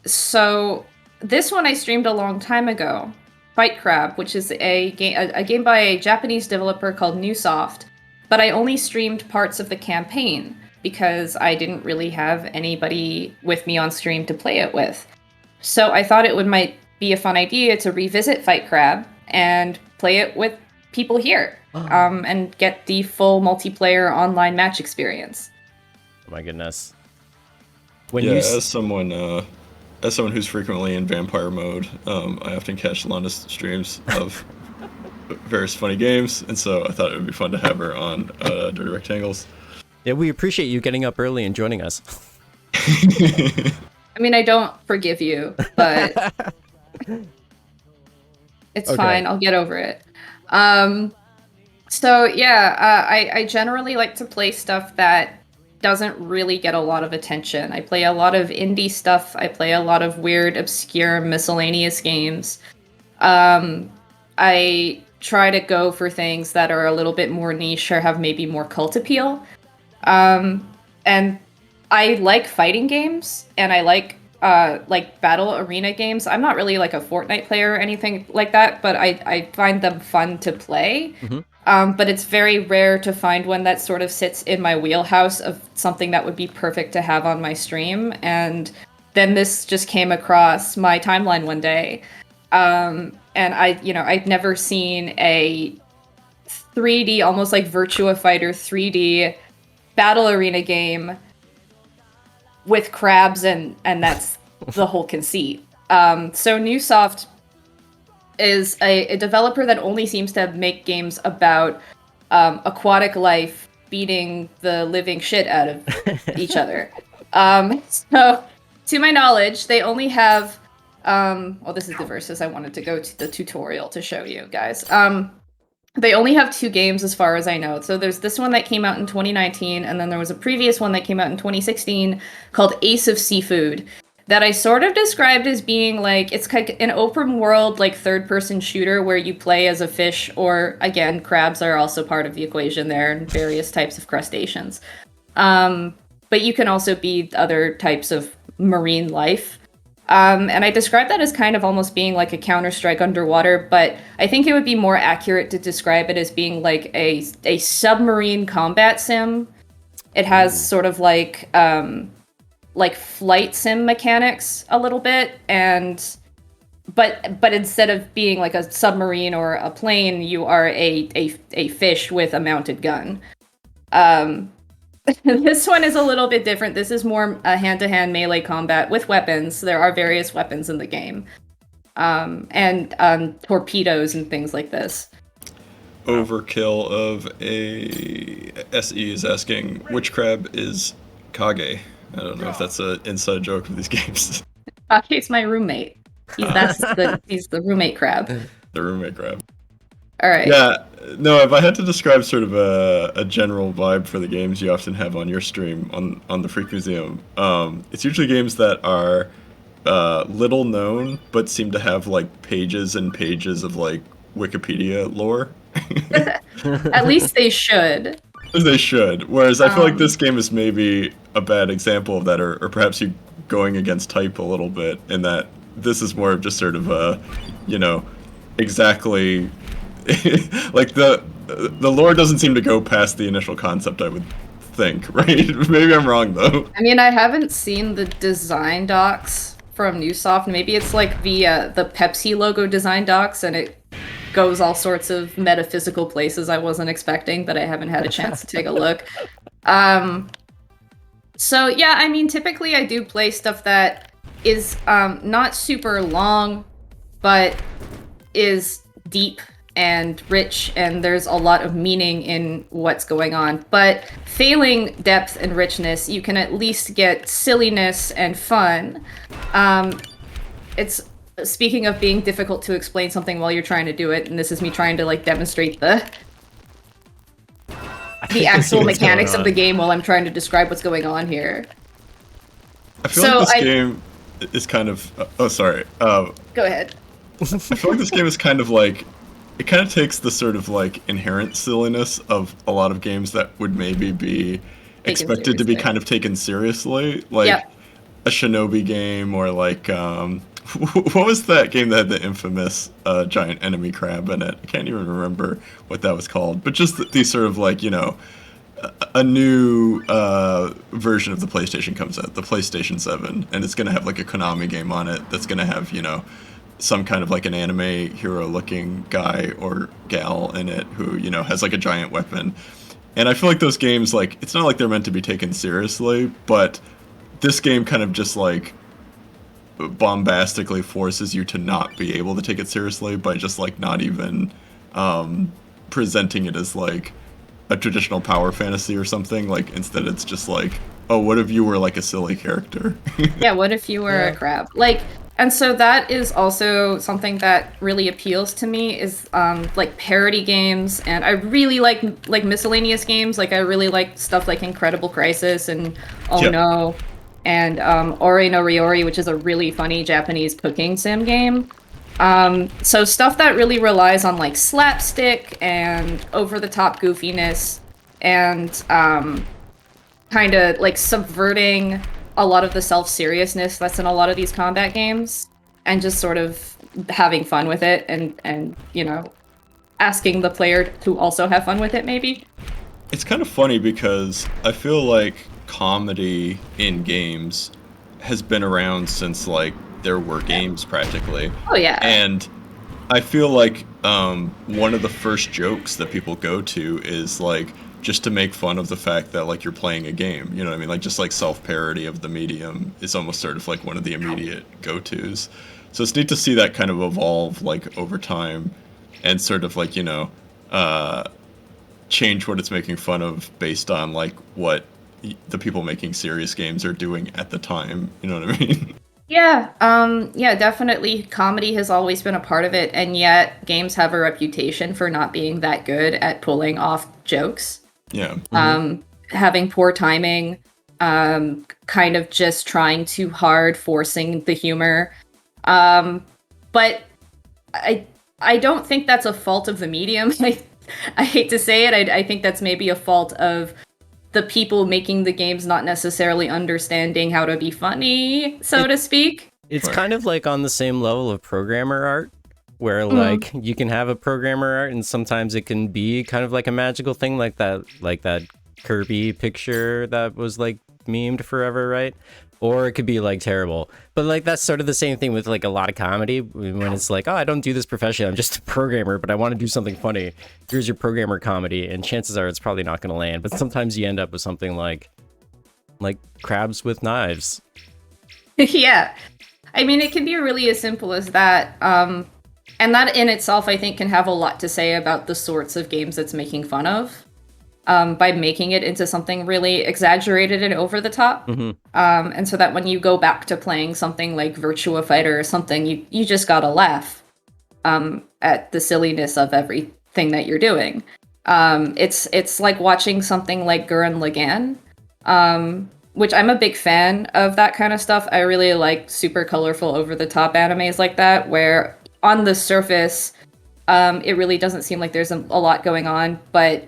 So this one I streamed a long time ago, Fight Crab, which is a game by a Japanese developer called Newsoft. But I only streamed parts of the campaign because I didn't really have anybody with me on stream to play it with. So I thought might be a fun idea to revisit Fight Crab and play it with people here, and get the full multiplayer online match experience. Oh my goodness. As someone who's frequently in vampire mode, I often catch Lana's streams of various funny games, and so I thought it would be fun to have her on Dirty Rectangles. Yeah, we appreciate you getting up early and joining us. I mean, I don't forgive you, but it's fine. I'll get over it. I generally like to play stuff that doesn't really get a lot of attention. I play a lot of indie stuff. I play a lot of weird, obscure, miscellaneous games. I try to go for things that are a little bit more niche or have maybe more cult appeal. And I like fighting games, and I like battle arena games. I'm not really like a Fortnite player or anything like that, but I find them fun to play. Mm-hmm. But it's very rare to find one that sort of sits in my wheelhouse of something that would be perfect to have on my stream. And then this just came across my timeline one day. And I'd never seen a 3D, almost like Virtua Fighter 3D battle arena game with crabs, and that's the whole conceit. So Newsoft is a developer that only seems to make games about aquatic life beating the living shit out of each other. So to my knowledge, they only have this is the versus. I wanted to go to the tutorial to show you guys. They only have 2 games as far as I know. So there's this one that came out in 2019, and then there was a previous one that came out in 2016 called Ace of Seafood that I sort of described as being like, it's like an open world, like third-person shooter where you play as a fish, or again, crabs are also part of the equation there, and various types of crustaceans. But you can also be other types of marine life. And I describe that as kind of almost being like a Counter-Strike underwater, but I think it would be more accurate to describe it as being like a submarine combat sim. It has sort of like flight sim mechanics a little bit, but instead of being like a submarine or a plane, you are a fish with a mounted gun. This one is a little bit different. This is more a hand-to-hand melee combat with weapons. There are various weapons in the game. And torpedoes and things like this. Overkill of a SE is asking, which crab is Kage? I don't know if that's an inside joke of these games. Kage's my roommate. He's the roommate crab. The roommate crab. All right. Yeah, no, if I had to describe sort of a general vibe for the games you often have on your stream on the Freak Museum, it's usually games that are little known, but seem to have like pages and pages of like Wikipedia lore. At least they should. They should. Whereas I feel like this game is maybe a bad example of that, or perhaps you going against type a little bit, in that this is more of just sort of exactly like the lore doesn't seem to go past the initial concept, I would think, right? Maybe I'm wrong though. I mean, I haven't seen the design docs from Newsoft. Maybe it's like the Pepsi logo design docs, and it goes all sorts of metaphysical places I wasn't expecting, but I haven't had a chance to take a look. So yeah, I mean, typically I do play stuff that is not super long, but is deep and rich, and there's a lot of meaning in what's going on. But failing depth and richness, you can at least get silliness and fun. It's speaking of being difficult to explain something while you're trying to do it, and this is me trying to like demonstrate the actual mechanics of the game while I'm trying to describe what's going on here. I feel like this game is kind of. Oh, sorry. Go ahead. I feel like this game is kind of like. It kind of takes the sort of like inherent silliness of a lot of games that would maybe be expected to be kind of taken seriously, like a Shinobi game or like what was that game that had the infamous giant enemy crab in it? I can't even remember what that was called, but just these sort of like, you know, a new version of the PlayStation comes out, the PlayStation 7, and it's going to have like a Konami game on it that's going to have, you know, some kind of like an anime hero looking guy or gal in it who, you know, has like a giant weapon. And I feel like those games, like, it's not like they're meant to be taken seriously, but this game kind of just like bombastically forces you to not be able to take it seriously by just like not even presenting it as like a traditional power fantasy or something. Like instead it's just like, oh, what if you were like a silly character? Yeah, what if you were a crab? Like, and so that is also something that really appeals to me is like parody games, and I really like miscellaneous games. Like I really like stuff like Incredible Crisis and Oh No, and Ori no Ryori, which is a really funny Japanese cooking sim game. So stuff that really relies on like slapstick and over-the-top goofiness and kind of like subverting a lot of the self-seriousness that's in a lot of these combat games, and just sort of having fun with it and you know, asking the player to also have fun with it, maybe. It's kind of funny because I feel like comedy in games has been around since like there were games practically. Oh yeah. And I feel like one of the first jokes that people go to is like just to make fun of the fact that like you're playing a game, you know what I mean? Like just like self-parody of the medium is almost sort of like one of the immediate go-tos. So it's neat to see that kind of evolve like over time and sort of like, you know, change what it's making fun of based on like what the people making serious games are doing at the time, you know what I mean? Yeah, yeah, definitely comedy has always been a part of it, and yet games have a reputation for not being that good at pulling off jokes. Yeah. Having poor timing, kind of just trying too hard, forcing the humor. But I don't think that's a fault of the medium. I hate to say it, I think that's maybe a fault of the people making the games not necessarily understanding how to be funny, so to speak. It's kind of like on the same level of programmer art, where like you can have a programmer art and sometimes it can be kind of like a magical thing, like that Kirby picture that was like memed forever, right? Or it could be like terrible. But like that's sort of the same thing with like a lot of comedy when it's like, oh, I don't do this professionally, I'm just a programmer, but I want to do something funny. Here's your programmer comedy, and chances are it's probably not going to land. But sometimes you end up with something like crabs with knives. Yeah. I mean, it can be really as simple as that. And that in itself, I think, can have a lot to say about the sorts of games it's making fun of. By making it into something really exaggerated and over the top. And so that when you go back to playing something like Virtua Fighter or something, you just gotta laugh at the silliness of everything that you're doing. It's like watching something like Gurren Lagann, which I'm a big fan of that kind of stuff. I really like super colorful, over the top animes like that, where on the surface, it really doesn't seem like there's a lot going on, but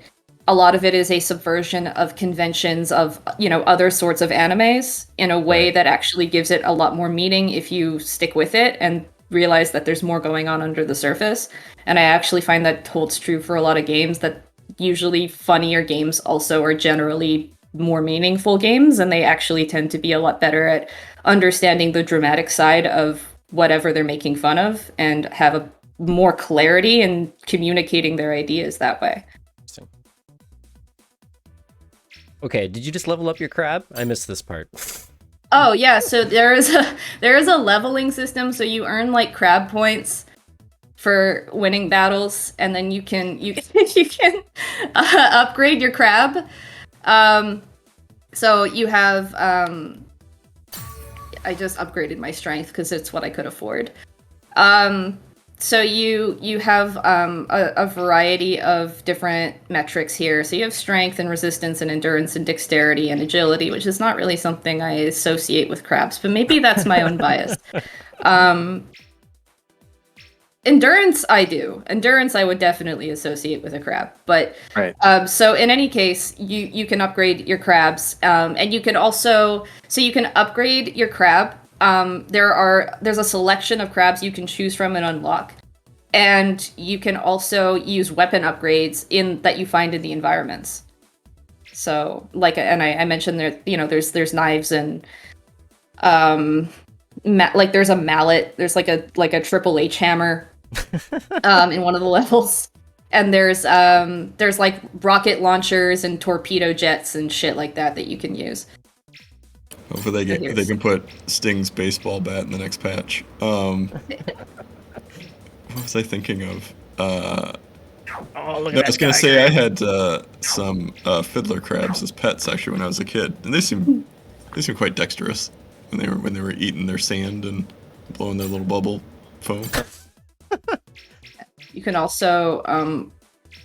a lot of it is a subversion of conventions of, you know, other sorts of animes in a way that actually gives it a lot more meaning if you stick with it and realize that there's more going on under the surface. And I actually find that holds true for a lot of games, that usually funnier games also are generally more meaningful games, and they actually tend to be a lot better at understanding the dramatic side of whatever they're making fun of and have a more clarity in communicating their ideas that way. Okay, did you just level up your crab? I missed this part. Oh yeah, so there is a leveling system, so you earn like crab points for winning battles, and then you can upgrade your crab. So you have I just upgraded my strength because it's what I could afford. So you have a variety of different metrics here. So you have strength and resistance and endurance and dexterity and agility, which is not really something I associate with crabs, but maybe that's my own bias. Endurance, I do. Endurance, I would definitely associate with a crab. But Right. So in any case, you can upgrade your crabs, and you can also you can upgrade your crab. There's a selection of crabs you can choose from and unlock, and you can also use weapon upgrades that you find in the environments. So I mentioned there's knives and there's a mallet. There's like a Triple H hammer in one of the levels, and there's like rocket launchers and torpedo jets and shit like that you can use. Hopefully they can put Sting's baseball bat in the next patch. What was I thinking of? Oh, look I at was that gonna guy. say I had some fiddler crabs as pets actually when I was a kid, and they seem quite dexterous when they were eating their sand and blowing their little bubble foam. You can also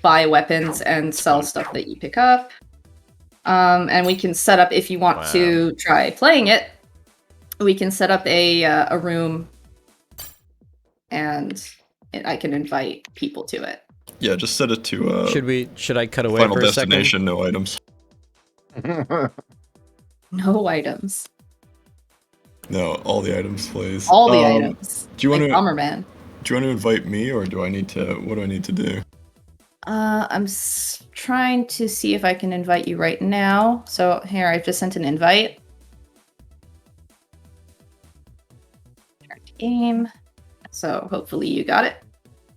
buy weapons and sell stuff that you pick up. And we can set up, if you want to try playing it, we can set up a room, and I can invite people to it. Yeah, just set it to Should I cut away Final for a Destination, second? no items. No items. No, all the items, please. All the items. Do you want like to Bomberman. Do you want to invite me, or do I need to? What do I need to do? I'm trying to see if I can invite you right now. So here, I've just sent an invite. Game. So hopefully you got it.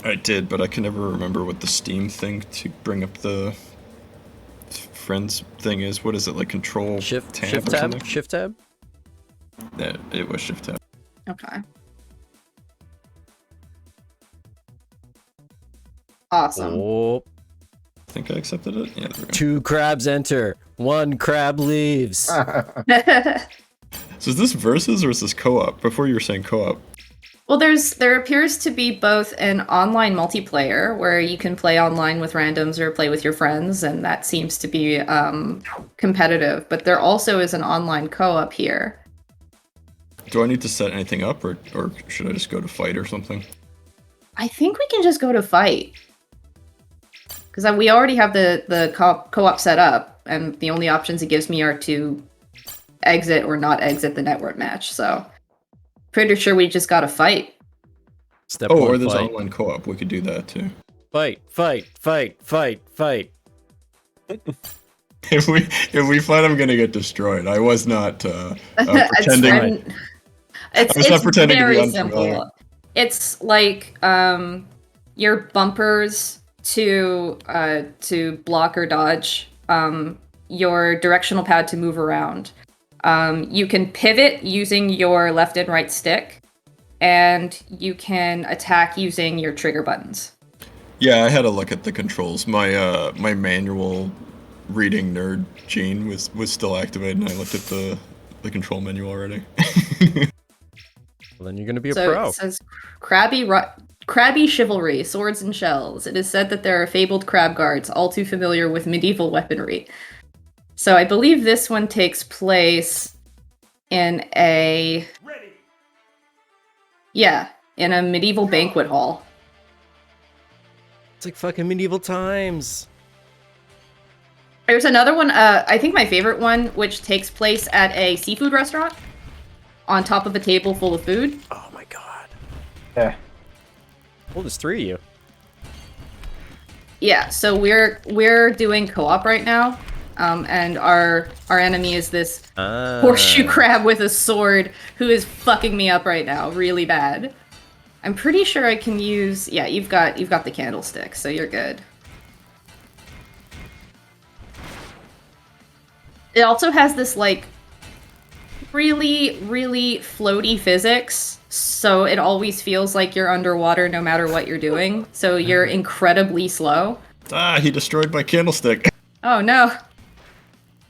I did, but I can never remember what the Steam thing to bring up the friends thing is. What is it, like Control Shift tab or something? Shift tab? Yeah, it was Shift tab. Okay. Awesome. Oh, I think I accepted it. Yeah, there we go. 2 crabs enter, 1 crab leaves. So is this versus or is this co-op? Before you were saying co-op. Well, there appears to be both an online multiplayer where you can play online with randoms or play with your friends, and that seems to be competitive. But there also is an online co-op here. Do I need to set anything up, or should I just go to fight or something? I think we can just go to fight. Because we already have the co-op set up, and the only options it gives me are to exit or not exit the network match. So, pretty sure we just gotta fight. Step Oh, 1, or there's fight. online co-op. We could do that too. Fight, fight, fight, fight, fight. If we fight, I'm gonna get destroyed. I was not pretending. It's I was not pretending to be very unfamiliar. simple. It's like your bumpers to block or dodge, your directional pad to move around. You can pivot using your left and right stick, and you can attack using your trigger buttons. Yeah, I had a look at the controls. My my manual reading nerd gene was still activated, and I looked at the control menu already. Well, then you're gonna be a So pro. it says crabby chivalry, swords and shells. It is said that there are fabled crab guards, all too familiar with medieval weaponry. So I believe this one takes place in a medieval banquet hall. It's like fucking medieval times. There's another one, I think my favorite one, which takes place at a seafood restaurant on top of a table full of food. Oh my god. Yeah. Well, there's 3 of you. Yeah, so we're doing co-op right now, and our enemy is this horseshoe crab with a sword who is fucking me up right now, really bad. I'm pretty sure I can use. Yeah, you've got the candlestick, so you're good. it also has this like really, really floaty physics, so it always feels like you're underwater no matter what you're doing. So you're incredibly slow. Ah, he destroyed my candlestick. Oh no.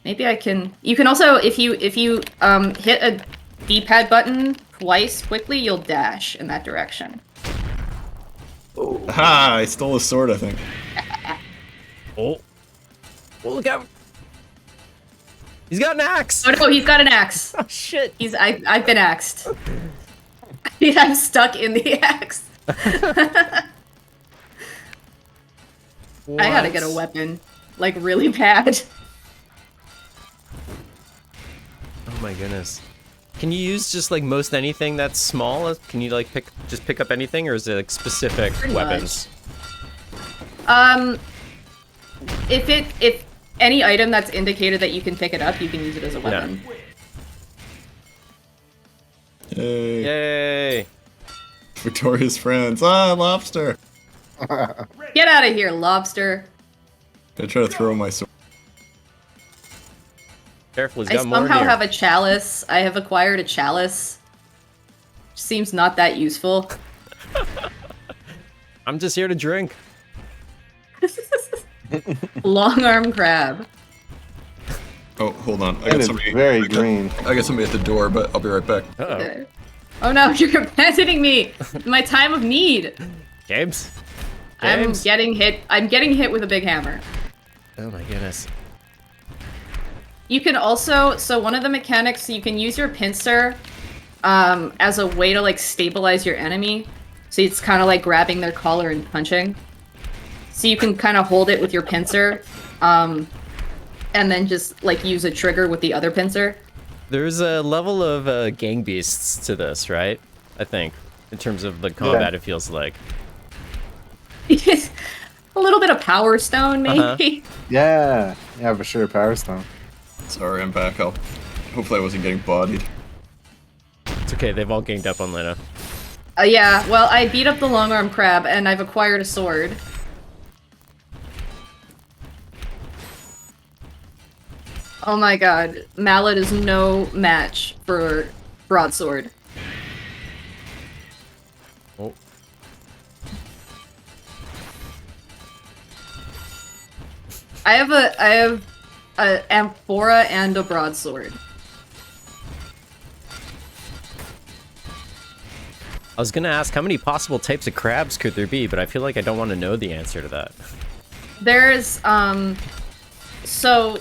Maybe I can. You can also, if you hit a D-pad button twice quickly, you'll dash in that direction. Ha! I stole his sword, I think. Oh, look out! He's got an axe. Oh no, he's got an axe. Oh shit! I've been axed. I'm stuck in the axe. I gotta get a weapon, like really bad. Oh my goodness. Can you use just like most anything that's small? Can you like pick up anything, or is it like specific Pretty weapons? If any item that's indicated that you can pick it up, you can use it as a weapon. Yay. Yay! Victoria's friends. Ah, lobster. Get out of here, lobster. I try to throw my sword. Careful, he's I got more somehow here. have a chalice. I have acquired a chalice. Seems not that useful. I'm just here to drink. Long arm crab. Oh, hold on. I That got is somebody. very green. I got somebody at the door, but I'll be right back. Uh-oh. Oh no, you're abandoning me! In my time of need! James? I'm James? getting hit with a big hammer. Oh my goodness. You can also, so one of the mechanics, you can use your pincer as a way to like stabilize your enemy. So it's kind of like grabbing their collar and punching. So you can kind of hold it with your pincer, and then just like use a trigger with the other pincer. There's a level of gang beasts to this, right? I think, in terms of the combat, it feels like. A little bit of Power Stone, maybe. Yeah, for sure, Power Stone. Sorry, I'm back. Hopefully I wasn't getting bodied. It's okay, they've all ganged up on Lena. Yeah, well, I beat up the long arm crab, and I've acquired a sword. Oh my god, Mallet is no match for broadsword. Oh. I have a amphora and a broadsword. I was gonna ask how many possible types of crabs could there be, but I feel like I don't want to know the answer to that. There's, so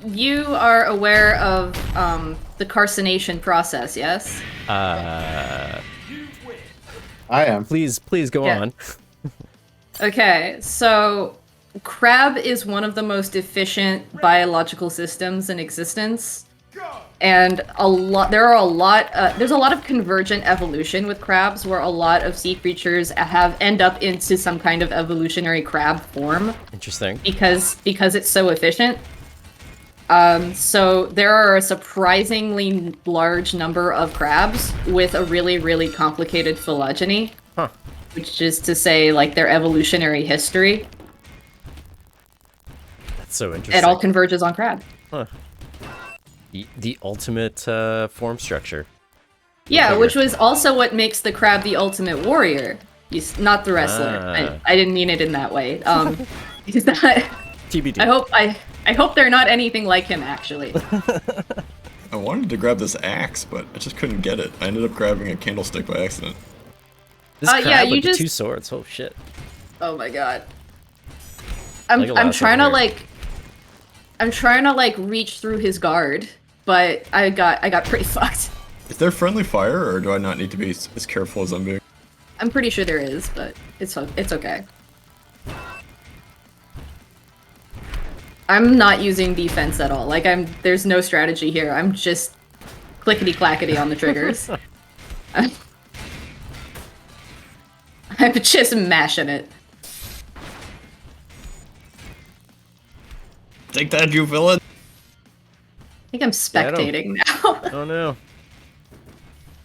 you are aware of, the carcination process, yes? I am. Please go Yeah. on. Okay, so crab is one of the most efficient biological systems in existence. And there's a lot of convergent evolution with crabs, where a lot of sea creatures end up into some kind of evolutionary crab form Interesting. because it's so efficient. So there are a surprisingly large number of crabs with a really, really complicated phylogeny. Huh. Which is to say, like, their evolutionary history. That's so interesting. It all converges on crab. Huh. The ultimate form structure. Yeah, Figure. which was also what makes the crab the ultimate warrior. He's not the wrestler. Ah. I didn't mean it in that way. He's not. TBD. I hope they're not anything like him, actually. I wanted to grab this axe, but I just couldn't get it. I ended up grabbing a candlestick by accident. This crab yeah, with you the just- 2 swords. Oh shit. Oh my god. Like a lot I'm of trying to something like. I'm trying to like reach through his guard, but I got pretty fucked. Is there friendly fire, or do I not need to be as careful as I'm being? I'm pretty sure there is, but it's okay. I'm not using defense at all. Like there's no strategy here. I'm just clickety clackety on the triggers. I'm just mashing it. Take that, you villain! I think I'm spectating now. Oh no.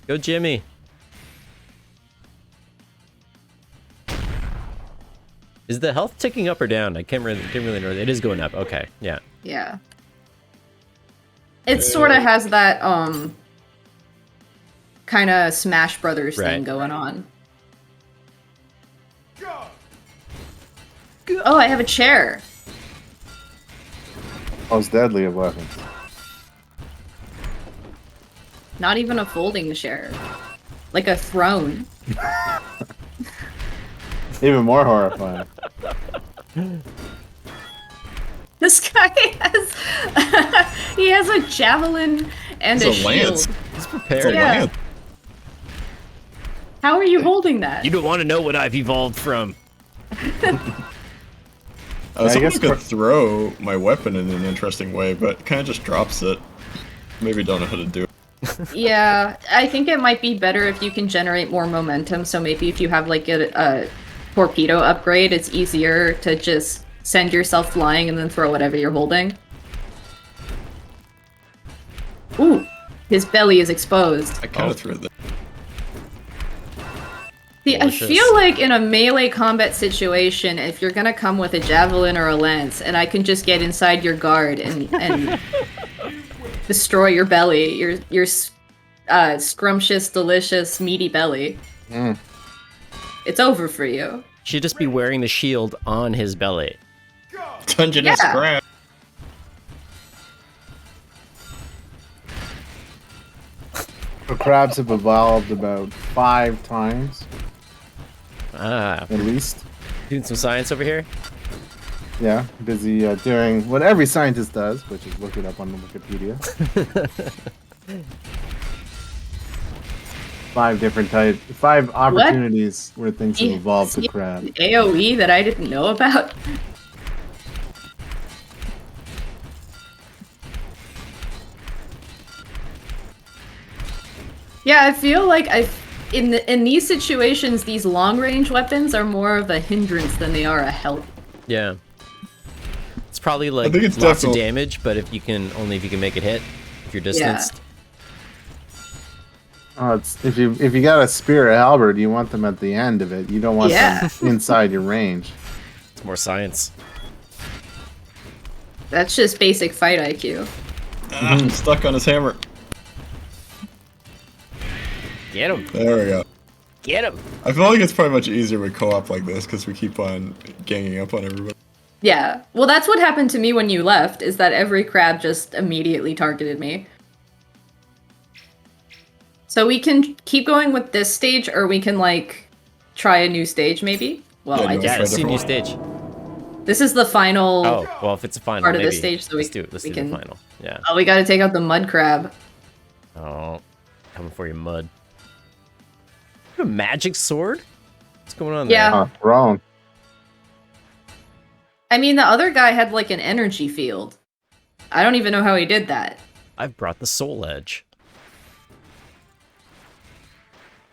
Go Jimmy. Is the health ticking up or down? I didn't really know. It is going up. Okay, yeah. Yeah. It sort of has that kind of Smash Brothers thing Right. going on. Oh, I have a chair. Most deadly of weapons. Not even a folding chair. Like a throne. Even more horrifying. This guy has he has a javelin and It's a a lance. shield. He's It's a prepared. Yeah. lance. How are you holding that? You don't want to know what I've evolved from. I was I hoping guess I could throw my weapon in an interesting way, but kind of just drops it. Maybe don't know how to do it. Yeah, I think it might be better if you can generate more momentum. So maybe if you have like a torpedo upgrade, it's easier to just send yourself flying and then throw whatever you're holding. Ooh, his belly is exposed. I kind of threw it there. See, I Delicious. feel like in a melee combat situation, if you're gonna come with a javelin or a lance, and I can just get inside your guard and destroy your belly, your scrumptious, delicious, meaty belly, it's over for you. Should just be wearing the shield on his belly. Dungeness Yeah. crab. The crabs have evolved about 5 times, Ah, at least. doing some science over here. Yeah, busy doing what every scientist does, which is look it up on Wikipedia. 5 different types, 5 opportunities where things have Yeah, evolved see, to crab. AoE that I didn't know about. Yeah, I feel like in these situations, these long range weapons are more of a hindrance than they are a help. Yeah. It's probably like think it's lots of definitely- damage, but if you can make it hit, if you're distanced. Oh, it's if you got a spear or halberd, you want them at the end of it. You don't want Yeah. them inside your range. It's more science. That's just basic fight IQ. Ah, I'm stuck on his hammer. Get him. There we go. Get him. I feel like it's probably much easier with co-op like this because we keep on ganging up on everybody. Yeah. Well, that's what happened to me when you left, is that every crab just immediately targeted me. So we can keep going with this stage, or we can, like, try a new stage, maybe? Well, Yeah, I do you Yeah, Try let's see a new different stage. This is the final... Oh, well, if it's a final, Part of maybe. this stage, so let's we- do it. Let's we do can- the final. Yeah. Oh, we gotta take out the mud crab. Oh, coming for you, mud. A magic sword? What's going on there? Yeah. Oh, wrong. I mean, the other guy had, like, an energy field. I don't even know how he did that. I've brought the soul edge.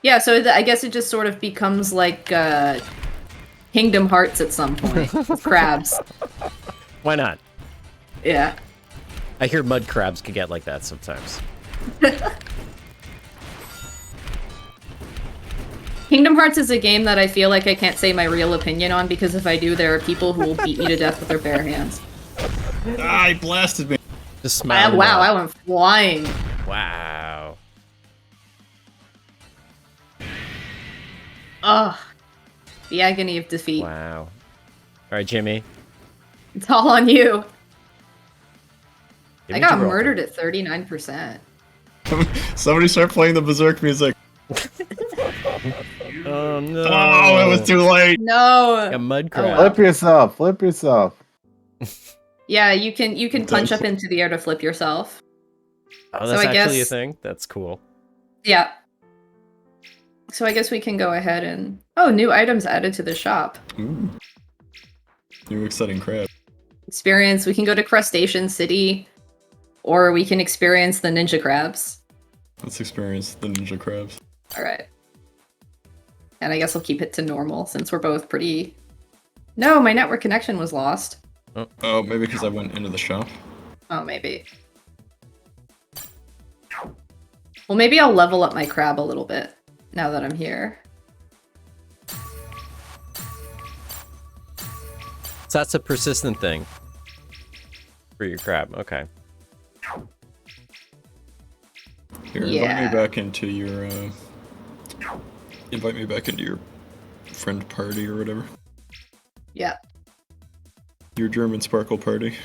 Yeah, so I guess it just sort of becomes like Kingdom Hearts at some point. With crabs. Why not? Yeah. I hear mud crabs could get like that sometimes. Kingdom Hearts is a game that I feel like I can't say my real opinion on, because if I do, there are people who will beat me to death with their bare hands. Ah, he blasted me. Just smile. Wow, I went flying. Wow. Ugh. The agony of defeat. Wow. All right, Jimmy. It's all on you. give I me got Gibraltar. murdered at 39%. Somebody start playing the Berserk music. Oh no. Oh, it was too late. No. A mud Oh, crab. well. Flip yourself. Flip yourself. Yeah, you can punch up into the air to flip yourself. Oh, So that's I actually a guess- thing. That's cool. Yeah. So I guess we can go ahead and... Oh, new items added to the shop. Ooh. New exciting crab. Experience, we can go to Crustacean City, or we can experience the ninja crabs. Let's experience the ninja crabs. Alright. And I guess I'll keep it to normal, since we're both pretty... No, my network connection was lost. Oh, maybe because I went into the shop. Oh, maybe. Well, maybe I'll level up my crab a little bit, now that I'm here. So that's a persistent thing for your crab. Okay. Here, Yeah. invite me back into your friend party or whatever. Yeah. Your German sparkle party.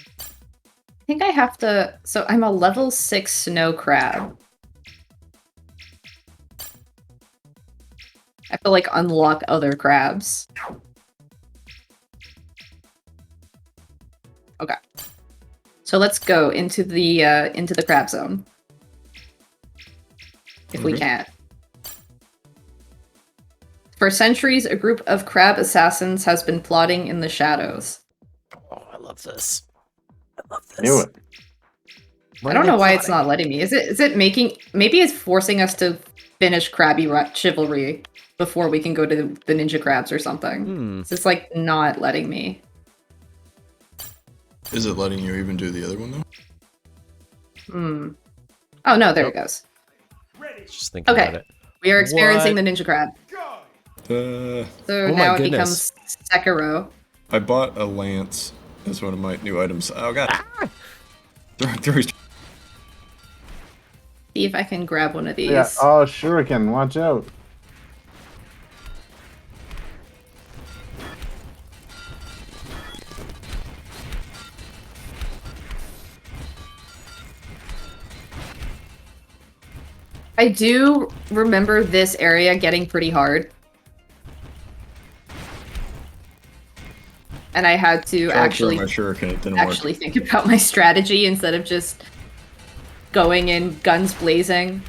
I think I have to. So I'm a level 6 snow crab. I have to like unlock other crabs. Okay. So let's go into the crab zone. If we Okay. can. For centuries, a group of crab assassins has been plotting in the shadows. Oh, I love this. I love this. Knew it. I don't know why it's not letting me. Is it making? Maybe it's forcing us to finish Krabby Chivalry before we can go to the Ninja Crabs or something. Hmm. It's just like not letting me. Is it letting you even do the other one though? Hmm. Oh no, there it goes. Just thinking Okay. about it. We are experiencing What? the Ninja Crab. Uh, So Oh my now it goodness. becomes Sekiro. I bought a lance as one of my new items. Oh god. There's See if I can grab one of these. Yeah. Oh, shuriken! Watch out. I do remember this area getting pretty hard. And I had to actually my shuriken. It didn't actually think about my strategy instead of just going in guns blazing.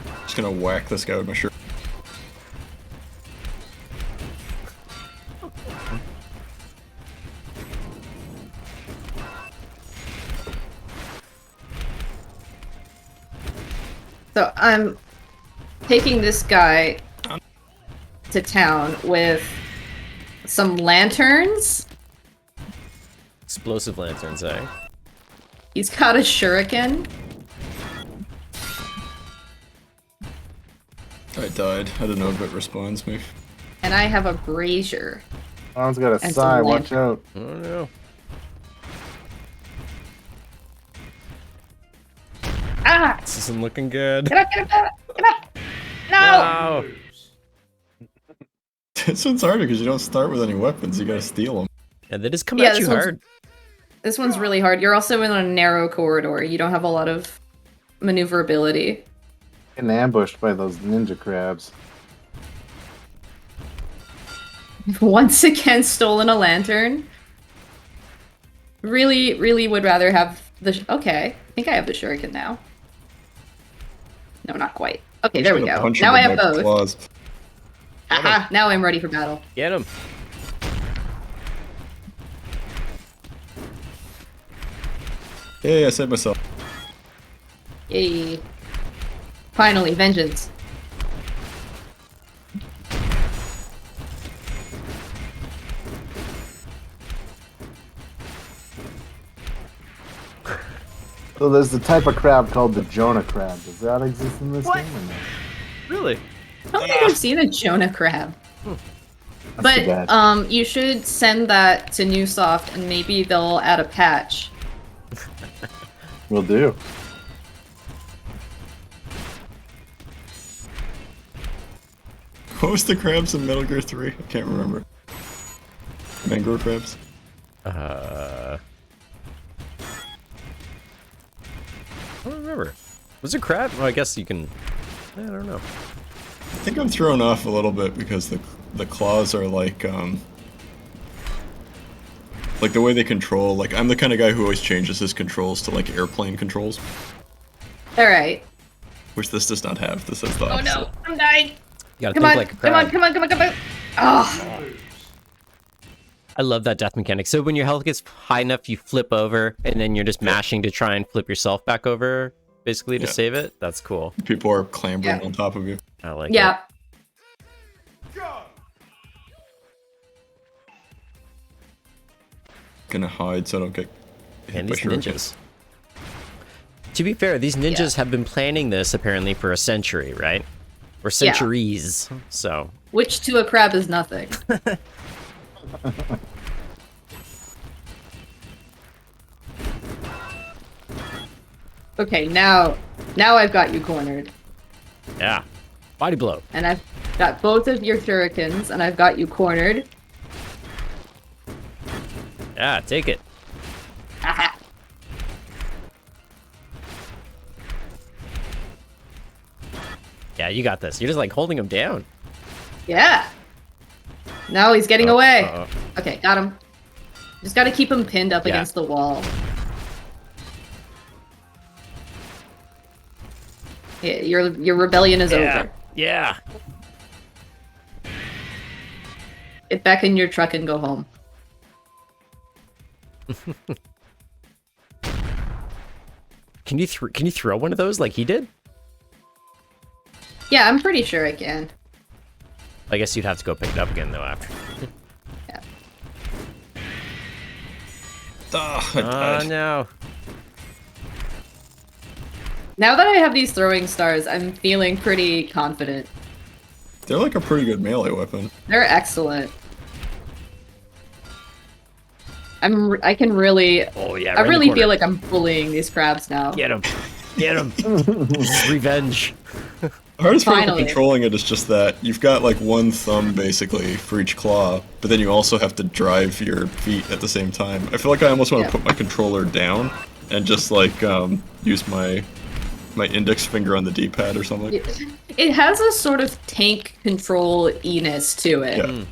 work. Just gonna whack this guy with my shuriken. So I'm taking this guy to town with some lanterns. Explosive lanterns, eh? He's got a shuriken. I died. I don't know if it responds me. And I have a brazier. Someone's got a And sigh. some Watch out. I don't know. Ah! This isn't looking good. Get up, get up, get up! Get up! No! No! This one's harder because you don't start with any weapons. You gotta steal them. Yeah, they just come Yeah, at you this one's- hard. This one's really hard. You're also in a narrow corridor. You don't have a lot of maneuverability. Getting ambushed by those ninja crabs. Once again, stolen a lantern. Really, really would rather have the. Okay, I think I have the shuriken now. No, not quite. Okay, I'm there just we gonna go. punch him Now I with have my both. claws. Haha, now I'm ready for battle. Get him. Hey, I saved myself. Yay. Finally, vengeance. So there's the type of crab called the Jonah crab. Does that exist in this game or no? Really? I don't think I've seen a Jonah crab. That's too But bad. you should send that to Newsoft and maybe they'll add a patch. Will do. What was the crabs in Metal Gear 3? I can't remember. Mangrove crabs? I don't remember. Was it crab? Well, I guess you can. I don't know. I think I'm thrown off a little bit because the claws are like the way they control. Like I'm the kind of guy who always changes his controls to like airplane controls, Alright. which this does not have. This has the Oh opposite. no, I'm dying. You gotta Come think on, like a come on, crab. come on, come on, come on. Oh, I love that death mechanic. So when your health gets high enough, you flip over, and then you're just mashing to try and flip yourself back over, basically to Yeah. save it. That's cool. People are clambering Yeah. on top of you. I like it. yeah. Gonna hide so I don't get hit And by these shuriken. ninjas. To be fair, these ninjas have been planning this apparently for a century, right? or centuries. So, which to a crab is nothing. Okay, now I've got you cornered. Yeah. Body blow. And I've got both of your shurikens, and I've got you cornered. Yeah, take it. Aha. Yeah, you got this. You're just like holding him down. Yeah. No, he's getting away. Uh-oh. Okay, got him. Just gotta keep him pinned up Yeah. against the wall. Yeah, your rebellion is over. Yeah. Get back in your truck and go home. Can you throw one of those like he did? Yeah, I'm pretty sure I can. I guess you'd have to go pick it up again though after. Yeah. Ah, I Oh died. no. Now that I have these throwing stars, I'm feeling pretty confident. They're like a pretty good melee weapon. They're excellent. I can really Oh yeah. I right in the really corner. feel like I'm bullying these crabs now. Get him. Get him. Revenge. The hardest part of Finally. controlling it is just that you've got like one thumb basically for each claw, but then you also have to drive your feet at the same time. I feel like I almost want to Yeah. put my controller down and just like use my index finger on the D-pad or something. It has a sort of tank control-iness to it. Yeah.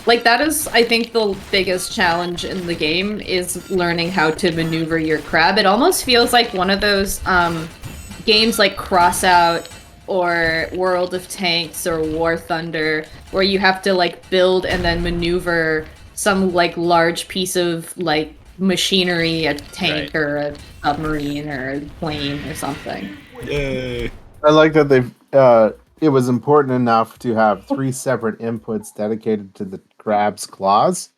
Like, that is, I think, the biggest challenge in the game, is learning how to maneuver your crab. It almost feels like one of those games like Crossout or World of Tanks or War Thunder, where you have to, like, build and then maneuver some, like, large piece of, like, machinery, a tank Right. or a submarine or a plane or something. Yay! I like that they've. It was important enough to have 3 separate inputs dedicated to the crab's claws,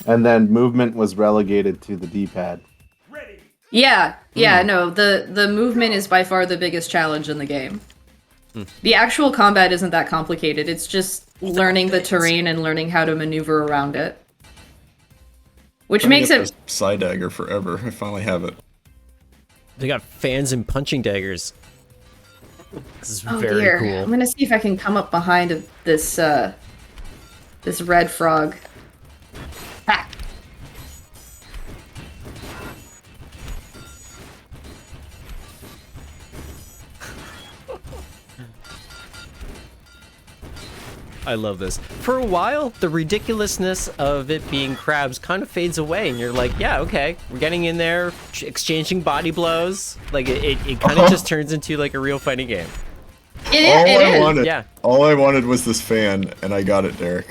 and then movement was relegated to the D-pad. Yeah, no, the movement is by far the biggest challenge in the game. The actual combat isn't that complicated, it's just learning the terrain and learning how to maneuver around it. Which makes it... Side dagger forever. I finally have it. They got fans and punching daggers. This is Oh very dear, cool. I'm gonna see if I can come up behind this, this red frog. Ha! I love this. For a while, the ridiculousness of it being crabs kind of fades away, and you're like, yeah, okay, we're getting in there, exchanging body blows. Like, it kind of just turns into, like, a real fighting game. All I wanted was this fan, and I got it, Derek.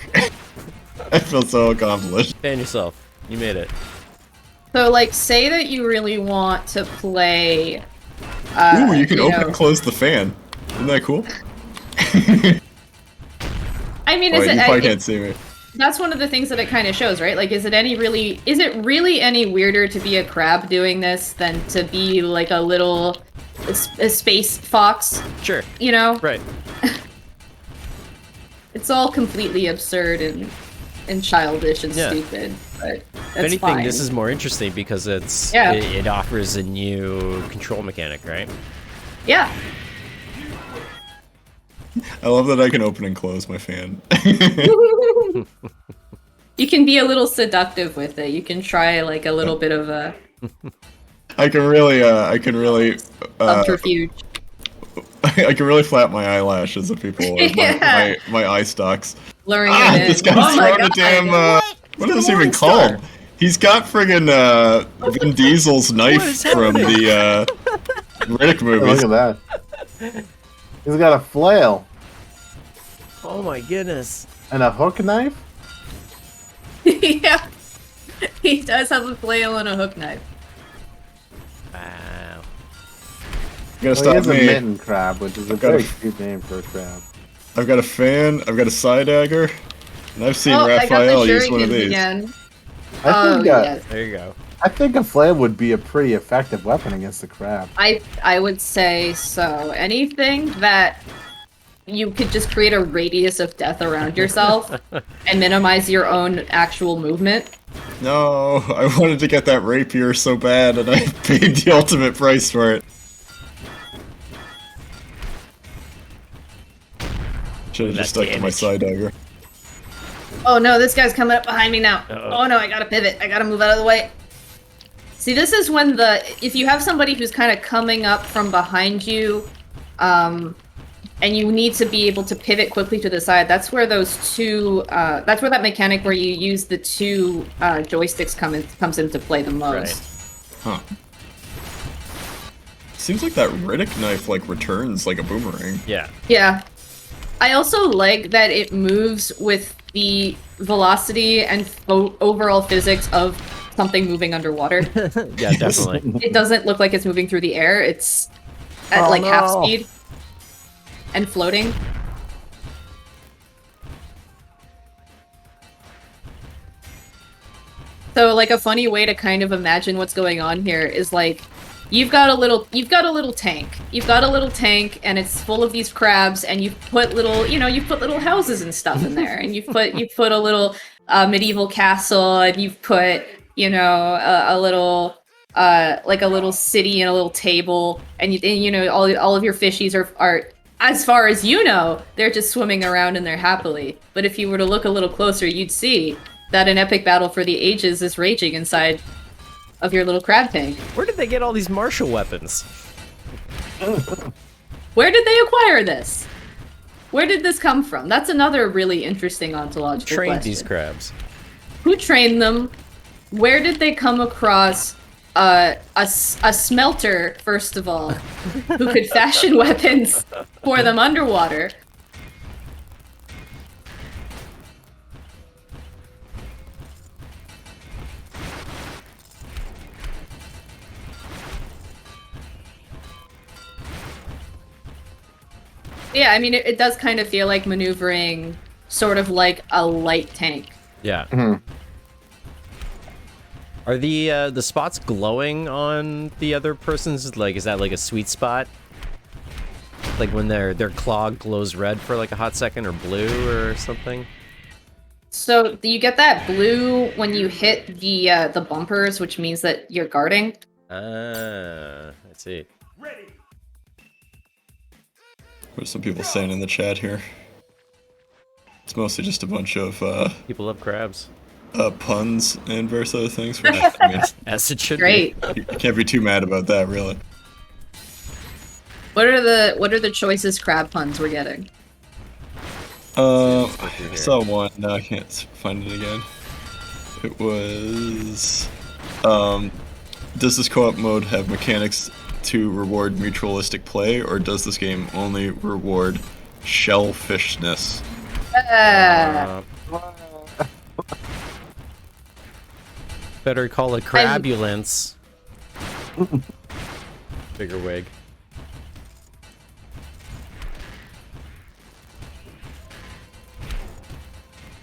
I feel so accomplished. Fan yourself. You made it. So, like, say that you really want to play... Ooh, you can open know- and close the fan. Isn't that cool? I mean, Wait, is it... you probably can't see me. That's one of the things that it kind of shows, right? Like, is it really any weirder to be a crab doing this than to be like a space fox? Sure. You know? Right. It's all completely absurd and childish and Yeah. stupid, but If that's anything, fine. this is more interesting because Yeah. it offers a new control mechanic, right? Yeah. I love that I can open and close my fan. You can be a little seductive with it. You can try like a little bit of a I can really subterfuge. I can really flap my eyelashes at people with Yeah. my eye stalks. Luring them in. This guy's Oh my throwing a God. damn what is this even called? He's got friggin' Vin Diesel's knife from the Riddick Oh, movies. look at that. He's got a flail Oh my goodness. and a hook knife. Yeah. He does have a flail and a hook knife. Wow. You gotta Well, he stop is a me. mitten crab, which is a I've got a- very cute name for a crab. I've got a fan, I've got a side dagger, and I've seen Oh, I got the Raphael use one of shurikens these. again. I think Oh, yes. There you go. I think a flail would be a pretty effective weapon against the crab. I would say so. Anything that you could just create a radius of death around yourself and minimize your own actual movement. No, I wanted to get that rapier so bad, and I paid the ultimate price for it. Should have just stuck to my side dagger. Oh no, this guy's coming up behind me now. Oh no, I gotta pivot. I gotta move out of the way. See, this is when if you have somebody who's kind of coming up from behind you, and you need to be able to pivot quickly to the side, that's where those two, that's where that mechanic where you use the two joysticks comes into play the most. Right. Huh. Seems like that Riddick knife like returns like a boomerang. Yeah. Yeah. I also like that it moves with the velocity and overall physics of something moving underwater. Yeah, definitely. It doesn't look like it's moving through the air. It's at like half speed and floating. So like a funny way to kind of imagine what's going on here is like you've got a little tank. You've got a little tank and it's full of these crabs and you've put little, you've put little houses and stuff in there and you've put a little medieval castle and you've put, a little like a little city and a little table and all of your fishies are as far as they're just swimming around in there happily. But if you were to look a little closer, you'd see that an epic battle for the ages is raging inside of your little crab tank. Where did they get all these martial weapons? Where did they acquire this? Where did this come from? That's another really interesting ontological Trained question. these crabs. Who trained them? Where did they come across a smelter, first of all, who could fashion weapons for them underwater? Yeah, I mean, it does kind of feel like maneuvering sort of like a light tank. Yeah. Mhm. Are the spots glowing on the other person's? Like, is that like a sweet spot? Like when their claw glows red for like a hot second, or blue, or something? So you get that blue when you hit the bumpers, which means that you're guarding. I see. What are some people saying in the chat here? It's mostly just a bunch of People love crabs. Puns and various other things. Which, I mean, As it should Great. you can't be too mad about that, really. What are the choicest crab puns we're getting? I saw one. No, I can't find it again. It was. Does this co-op mode have mechanics to reward mutualistic play, or does this game only reward shellfishness? Better call it crabulence. Bigger wig.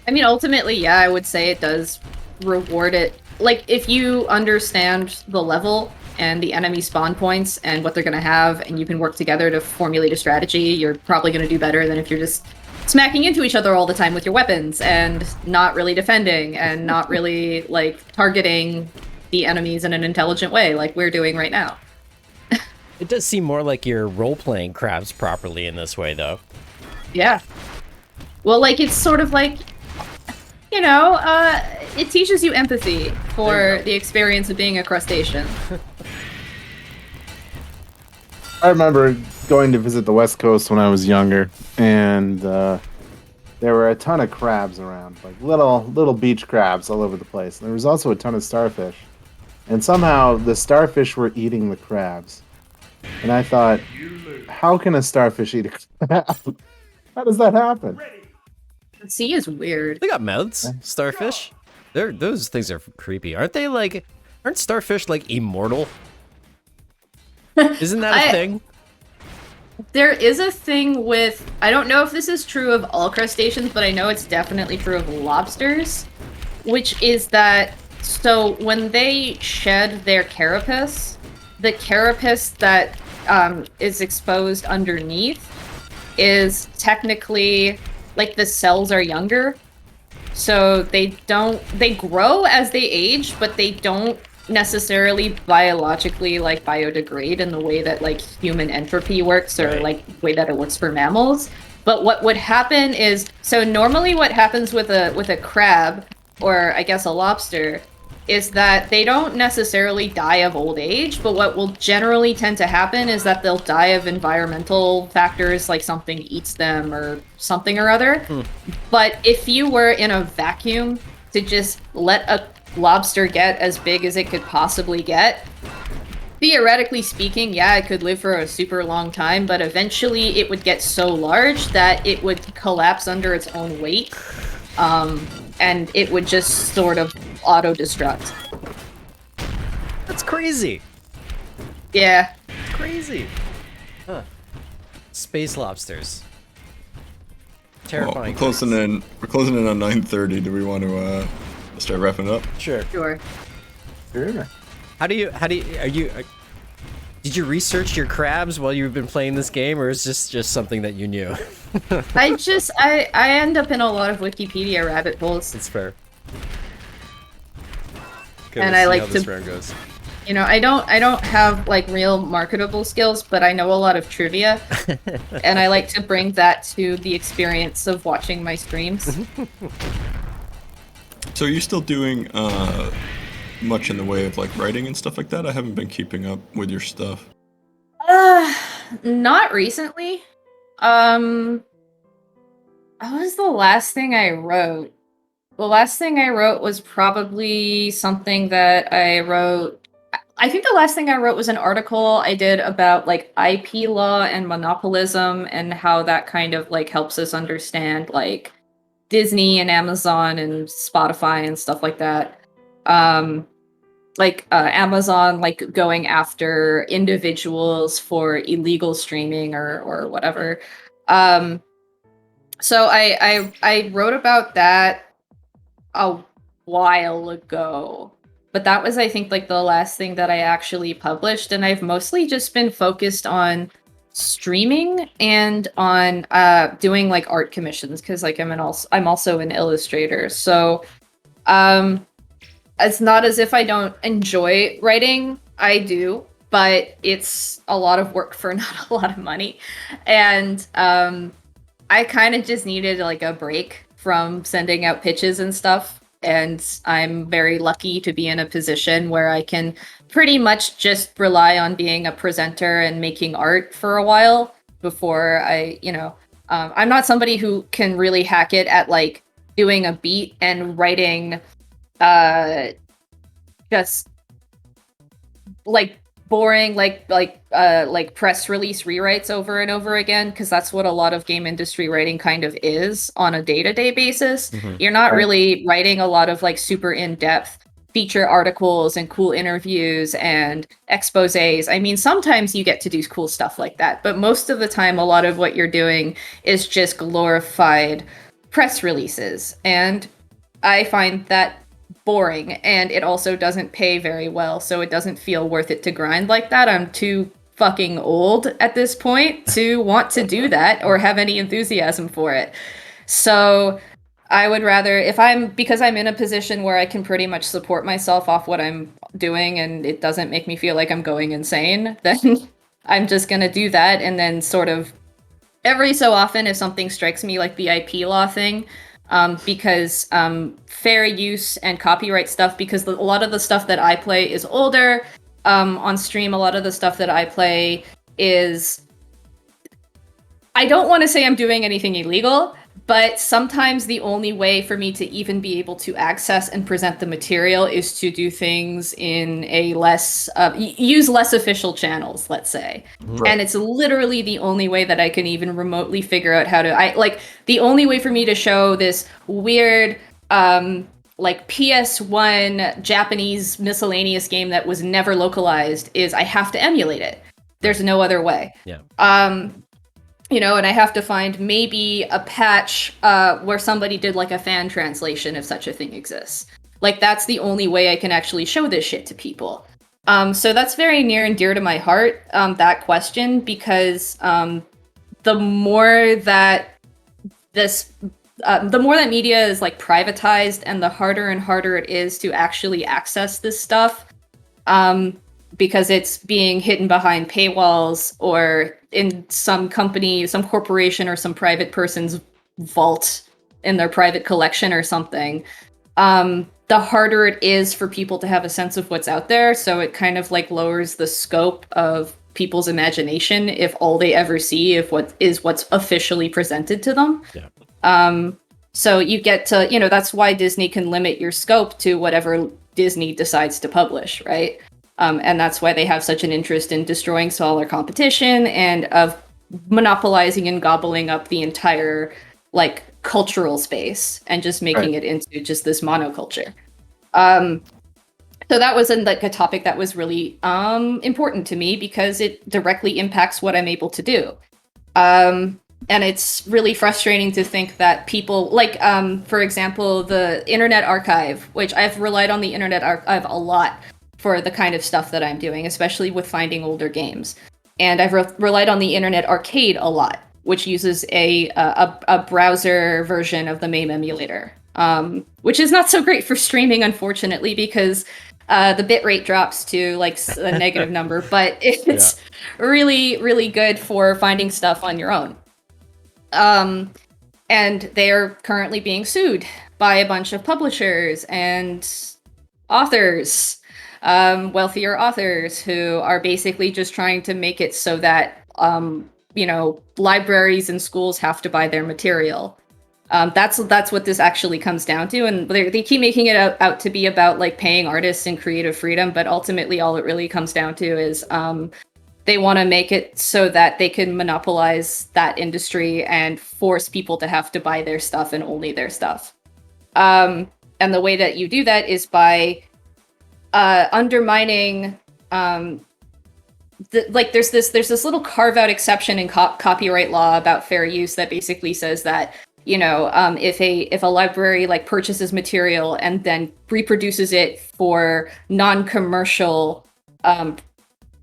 I mean, ultimately, yeah, I would say it does reward it. Like, if you understand the level and the enemy spawn points and what they're going to have, and you can work together to formulate a strategy, you're probably going to do better than if you're just smacking into each other all the time with your weapons and not really defending and not really, like, targeting the enemies in an intelligent way like we're doing right now. It does seem more like you're role-playing crabs properly in this way, though. Yeah. Well, like, it's sort of like, it teaches you empathy for the experience of being a crustacean. I remember going to visit the West Coast when I was younger, and there were a ton of crabs around, like little beach crabs all over the place. And there was also a ton of starfish, and somehow the starfish were eating the crabs. And I thought, how can a starfish eat a crab? How does that happen? The sea is weird. They got mouths, starfish. Those things are creepy. Aren't starfish like immortal? Isn't that a thing? There is a thing with, I don't know if this is true of all crustaceans, but I know it's definitely true of lobsters, which is that So when they shed their carapace, the carapace that is exposed underneath is technically like the cells are younger. So they grow as they age, but they don't necessarily biologically like biodegrade in the way that like human entropy works, or like the way that it works for mammals. But what would happen is, so normally what happens with a crab, or I guess a lobster, is that they don't necessarily die of old age, but what will generally tend to happen is that they'll die of environmental factors, like something eats them or something or other. But if you were in a vacuum to just let a lobster get as big as it could possibly get, theoretically speaking, yeah, it could live for a super long time, but eventually it would get so large that it would collapse under its own weight. And it would just sort of auto-destruct. That's crazy. Yeah. Crazy. Huh. Space lobsters. Well, Terrifying. we're closing in on 9:30. Do we want to start wrapping up? Sure. Sure. Sure. Did you research your crabs while you've been playing this game, or is this just something that you knew? I end up in a lot of Wikipedia rabbit holes. It's fair. Okay, And let's I see like how this to- round goes. You know, I don't have like real marketable skills, but I know a lot of trivia, and I like to bring that to the experience of watching my streams. So are you still doing much in the way of like writing and stuff like that? I haven't been keeping up with your stuff. Not recently. What was the last thing I wrote? The last thing I wrote was probably something that I wrote. I think the last thing I wrote was an article I did about like IP law and monopolism and how that kind of like helps us understand like Disney and Amazon and Spotify and stuff like that. Amazon like going after individuals for illegal streaming or whatever. So I wrote about that a while ago, but that was, I think, like the last thing that I actually published, and I've mostly just been focused on streaming and on doing like art commissions, because like I'm also an illustrator. So it's not as if I don't enjoy writing. I do, but it's a lot of work for not a lot of money. And I kind of just needed like a break from sending out pitches and stuff. And I'm very lucky to be in a position where I can pretty much just rely on being a presenter and making art for a while before I'm not somebody who can really hack it at like doing a beat and writing just like boring like press release rewrites over and over again, because that's what a lot of game industry writing kind of is on a day-to-day basis. You're not really writing a lot of like super in-depth feature articles and cool interviews and exposés. I mean, sometimes you get to do cool stuff like that, but most of the time a lot of what you're doing is just glorified press releases, and I find that boring, and it also doesn't pay very well, so it doesn't feel worth it to grind like that. I'm too fucking old at this point to want to do that or have any enthusiasm for it. So I would rather, because I'm in a position where I can pretty much support myself off what I'm doing and it doesn't make me feel like I'm going insane, then I'm just gonna do that. And then sort of every so often, if something strikes me like the IP law thing, because fair use and copyright stuff, because a lot of the stuff that I play is older. On stream, a lot of the stuff that I play is, I don't want to say I'm doing anything illegal, but sometimes the only way for me to even be able to access and present the material is to do things in a use less official channels, let's say. Right. And it's literally the only way that I can even remotely figure out how to, the only way for me to show this weird, like PS1 Japanese miscellaneous game that was never localized is I have to emulate it. There's no other way. Yeah. And I have to find maybe a patch where somebody did like a fan translation, if such a thing exists. Like, that's the only way I can actually show this shit to people. So that's very near and dear to my heart, that question, because the more that media is like privatized, and the harder and harder it is to actually access this stuff, because it's being hidden behind paywalls or in some company, some corporation, or some private person's vault in their private collection or something. The harder it is for people to have a sense of what's out there. So it kind of like lowers the scope of people's imagination if all they ever see is what's officially presented to them. Yeah. So you get to, that's why Disney can limit your scope to whatever Disney decides to publish, right? And that's why they have such an interest in destroying smaller competition and of monopolizing and gobbling up the entire like cultural space and just making it into just this monoculture. So that was a topic that was really important to me because it directly impacts what I'm able to do. And it's really frustrating to think that people like, for example, the Internet Archive, which I've relied on the Internet Archive a lot for the kind of stuff that I'm doing, especially with finding older games. And I've relied on the Internet Arcade a lot, which uses a browser version of the MAME emulator, which is not so great for streaming, unfortunately, because the bitrate drops to like a negative number, but it's really, really good for finding stuff on your own. And they are currently being sued by a bunch of publishers and authors, wealthier authors who are basically just trying to make it so that libraries and schools have to buy their material. That's what this actually comes down to, and they keep making it out to be about like paying artists and creative freedom, but ultimately all it really comes down to is they want to make it so that they can monopolize that industry and force people to have to buy their stuff and only their stuff. And the way that you do that is by undermining there's this little carve-out exception in copyright law about fair use that basically says that if a library like purchases material and then reproduces it for non-commercial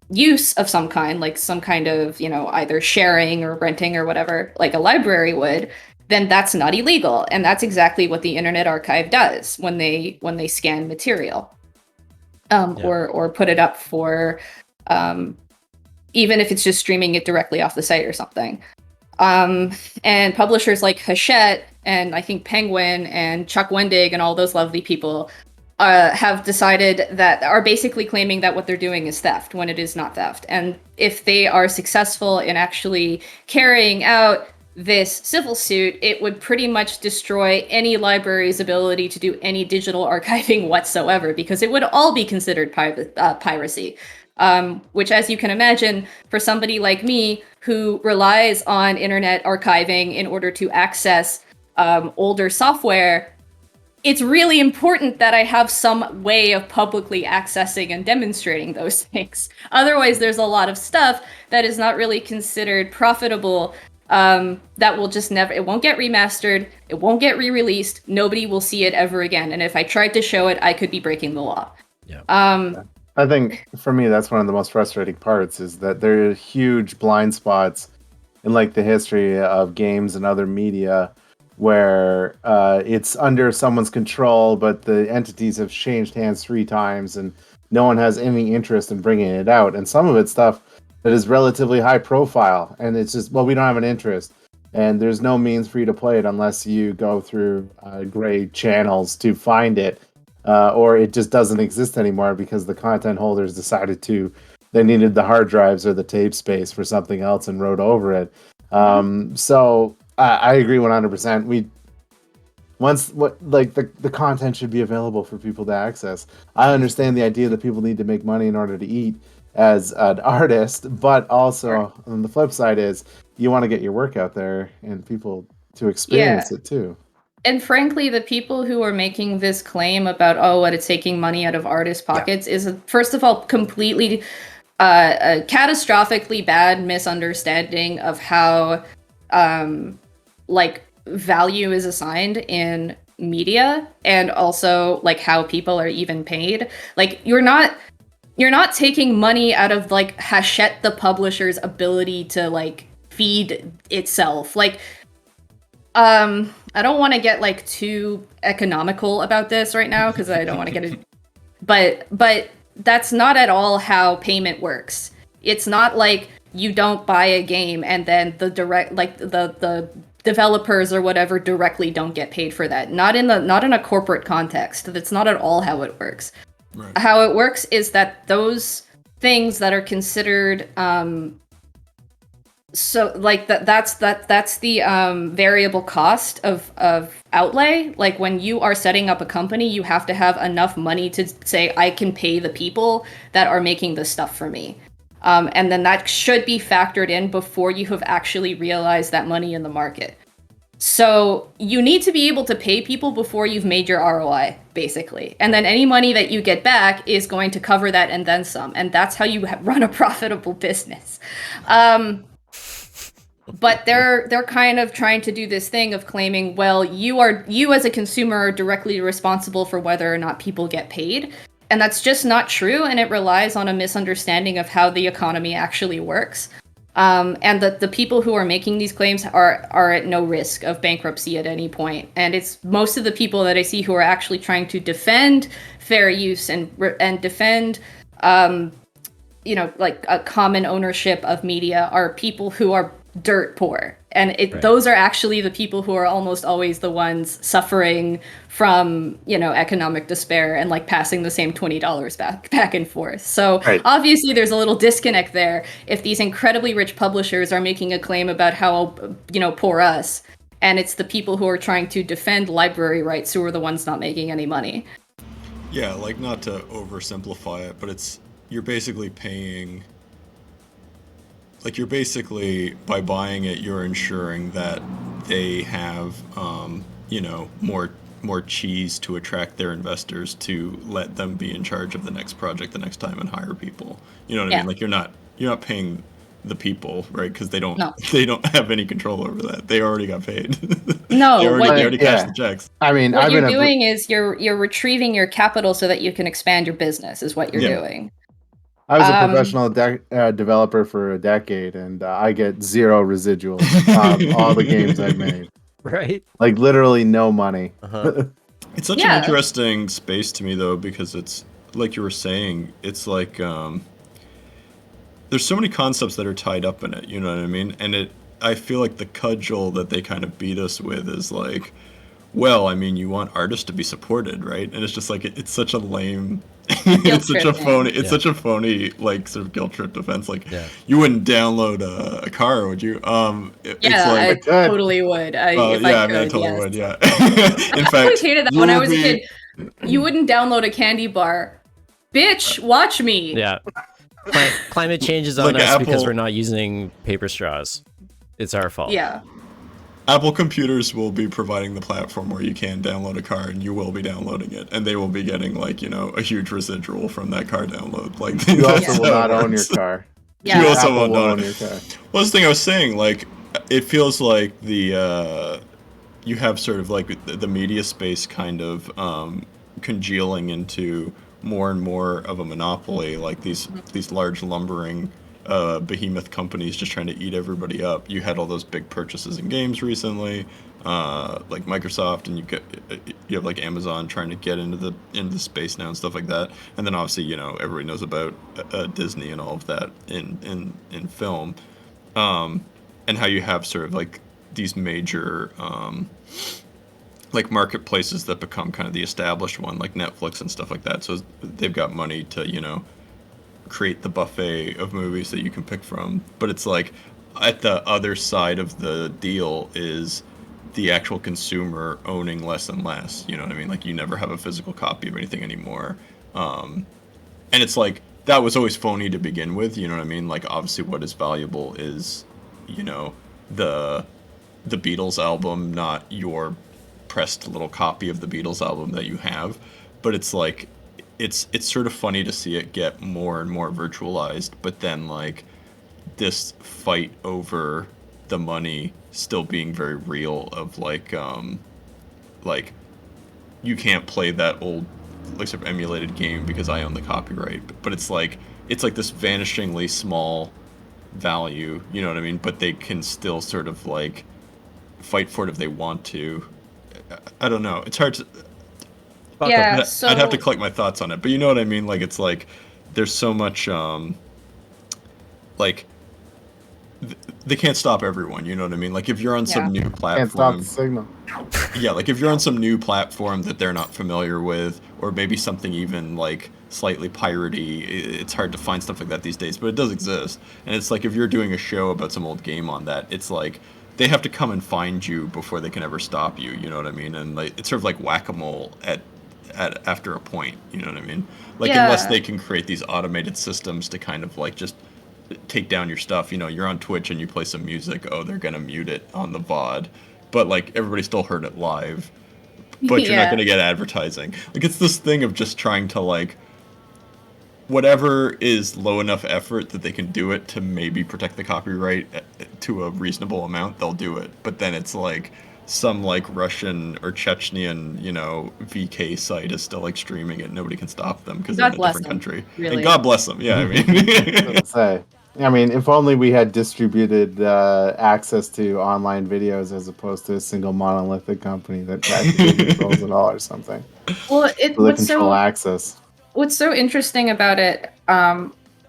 use of some kind, like some kind of either sharing or renting or whatever, like a library would, then that's not illegal. And that's exactly what the Internet Archive does when they scan material, or put it up for even if it's just streaming it directly off the site or something. And publishers like Hachette and I think Penguin and Chuck Wendig and all those lovely people have decided that are basically claiming that what they're doing is theft when it is not theft. And if they are successful in actually carrying out this civil suit, it would pretty much destroy any library's ability to do any digital archiving whatsoever, because it would all be considered piracy. Which, as you can imagine, for somebody like me who relies on internet archiving in order to access older software, it's really important that I have some way of publicly accessing and demonstrating those things. Otherwise, there's a lot of stuff that is not really considered profitable, that will just never, it won't get remastered, it won't get re-released, nobody will see it ever again. And if I tried to show it, I could be breaking the law. I think for me, that's one of the most frustrating parts, is that there are huge blind spots in like the history of games and other media where it's under someone's control, but the entities have changed hands 3 times and no one has any interest in bringing it out. And some of it's stuff that is relatively high profile, and it's just, well, we don't have an interest. And there's no means for you to play it unless you go through gray channels to find it. Or it just doesn't exist anymore because the content holders decided they needed the hard drives or the tape space for something else and wrote over it. So I agree 100%. The content should be available for people to access. I understand the idea that people need to make money in order to eat as an artist, but also on the flip side is you want to get your work out there and people to experience it too. And frankly, the people who are making this claim about, what it's taking money out of artists' pockets is, first of all, completely a catastrophically bad misunderstanding of how value is assigned in media and also like how people are even paid. Like you're not taking money out of like Hachette the publisher's ability to like feed itself. Like I don't want to get like too economical about this right now because I don't want to get it. But that's not at all how payment works. It's not like you don't buy a game and then the developers or whatever directly don't get paid for that. Not in a corporate context. That's not at all how it works. Right. How it works is that those things that are considered so like that's the variable cost of outlay. Like when you are setting up a company, you have to have enough money to say I can pay the people that are making this stuff for me. And then that should be factored in before you have actually realized that money in the market. So you need to be able to pay people before you've made your ROI, basically. And then any money that you get back is going to cover that and then some. And that's how you run a profitable business. But they're kind of trying to do this thing of claiming, well, you as a consumer are directly responsible for whether or not people get paid. And that's just not true, and it relies on a misunderstanding of how the economy actually works. And the people who are making these claims are at no risk of bankruptcy at any point. And it's most of the people that I see who are actually trying to defend fair use and defend, like a common ownership of media are people who are dirt poor. And those are actually the people who are almost always the ones suffering from, economic despair and like passing the same $20 back and forth. So obviously there's a little disconnect there if these incredibly rich publishers are making a claim about how, poor us, and it's the people who are trying to defend library rights who are the ones not making any money. Yeah, like not to oversimplify it, but you're basically paying... Like you're basically, by buying it, you're ensuring that they have, more cheese to attract their investors to let them be in charge of the next project the next time and hire people. You know what I mean? Like you're not paying the people, right? Because they don't have any control over that. They already got paid. No, they already cashed the checks. I mean, what you're doing is you're retrieving your capital so that you can expand your business. Is what you're doing. I was a professional developer for a decade, and I get zero residuals on all the games I've made. Right. Like, literally no money. It's such an interesting space to me, though, because it's, like you were saying, it's like, there's so many concepts that are tied up in it, you know what I mean? And I feel like the cudgel that they kind of beat us with is like, well, I mean, you want artists to be supported, right? And it's just like, it's such a lame... it's such a phony like sort of guilt trip defense. Like you wouldn't download a car, would you? I totally would. I totally would. Yeah. In fact, I always hated that when I was a kid. You wouldn't download a candy bar, bitch. Watch me. Yeah. Climate change is on us because we're not using paper straws. It's our fault. Yeah. Apple computers will be providing the platform where you can download a car, and you will be downloading it, and they will be getting like a huge residual from that car download. Like you also will not own your car. Yeah. You also won't own your car. Well, this thing I was saying, like it feels like you have sort of like the media space kind of congealing into more and more of a monopoly, like these large lumbering behemoth companies just trying to eat everybody up. You had all those big purchases in games recently, like Microsoft, and you have like Amazon trying to get into the space now and stuff like that. And then obviously everybody knows about Disney and all of that in film, and how you have sort of like these major like marketplaces that become kind of the established one, like Netflix and stuff like that. So they've got money to create the buffet of movies that you can pick from. But it's like at the other side of the deal is the actual consumer owning less and less. You know what I mean? Like you never have a physical copy of anything anymore. And it's like that was always phony to begin with. You know what I mean? Like obviously what is valuable is the Beatles album, not your pressed little copy of the Beatles album that you have. But it's like it's sort of funny to see it get more and more virtualized, but then like this fight over the money still being very real of like you can't play that old like sort of emulated game because I own the copyright. But it's like this vanishingly small value, you know what I mean? But they can still sort of like fight for it if they want to. I don't know. It's hard to. Yeah, I'd have to collect my thoughts on it, but you know what I mean. Like it's like there's so much like they can't stop everyone. You know what I mean? Like if you're on some new platform, Can't stop the signal. Yeah, like if you're on some new platform that they're not familiar with, or maybe something even like slightly piratey, it's hard to find stuff like that these days, but it does exist. And it's like if you're doing a show about some old game on that, it's like they have to come and find you before they can ever stop you. You know what I mean? And like it's sort of like whack-a-mole at after a point. You know what I mean? Like unless they can create these automated systems to kind of like just take down your stuff. You know, you're on Twitch and you play some music. Oh, they're gonna mute it on the VOD, but like everybody still heard it live. But you're not gonna get advertising. Like it's this thing of just trying to like whatever is low enough effort that they can do it to maybe protect the copyright to a reasonable amount, they'll do it. But then it's like some like Russian or Chechnyan, you know, VK site is still like streaming it. Nobody can stop them because they're in a different country. Really. And God bless them. Yeah, I mean. I mean, if only we had distributed access to online videos as opposed to a single monolithic company that practically controls it all or something. Well, So they control access. What's so interesting about it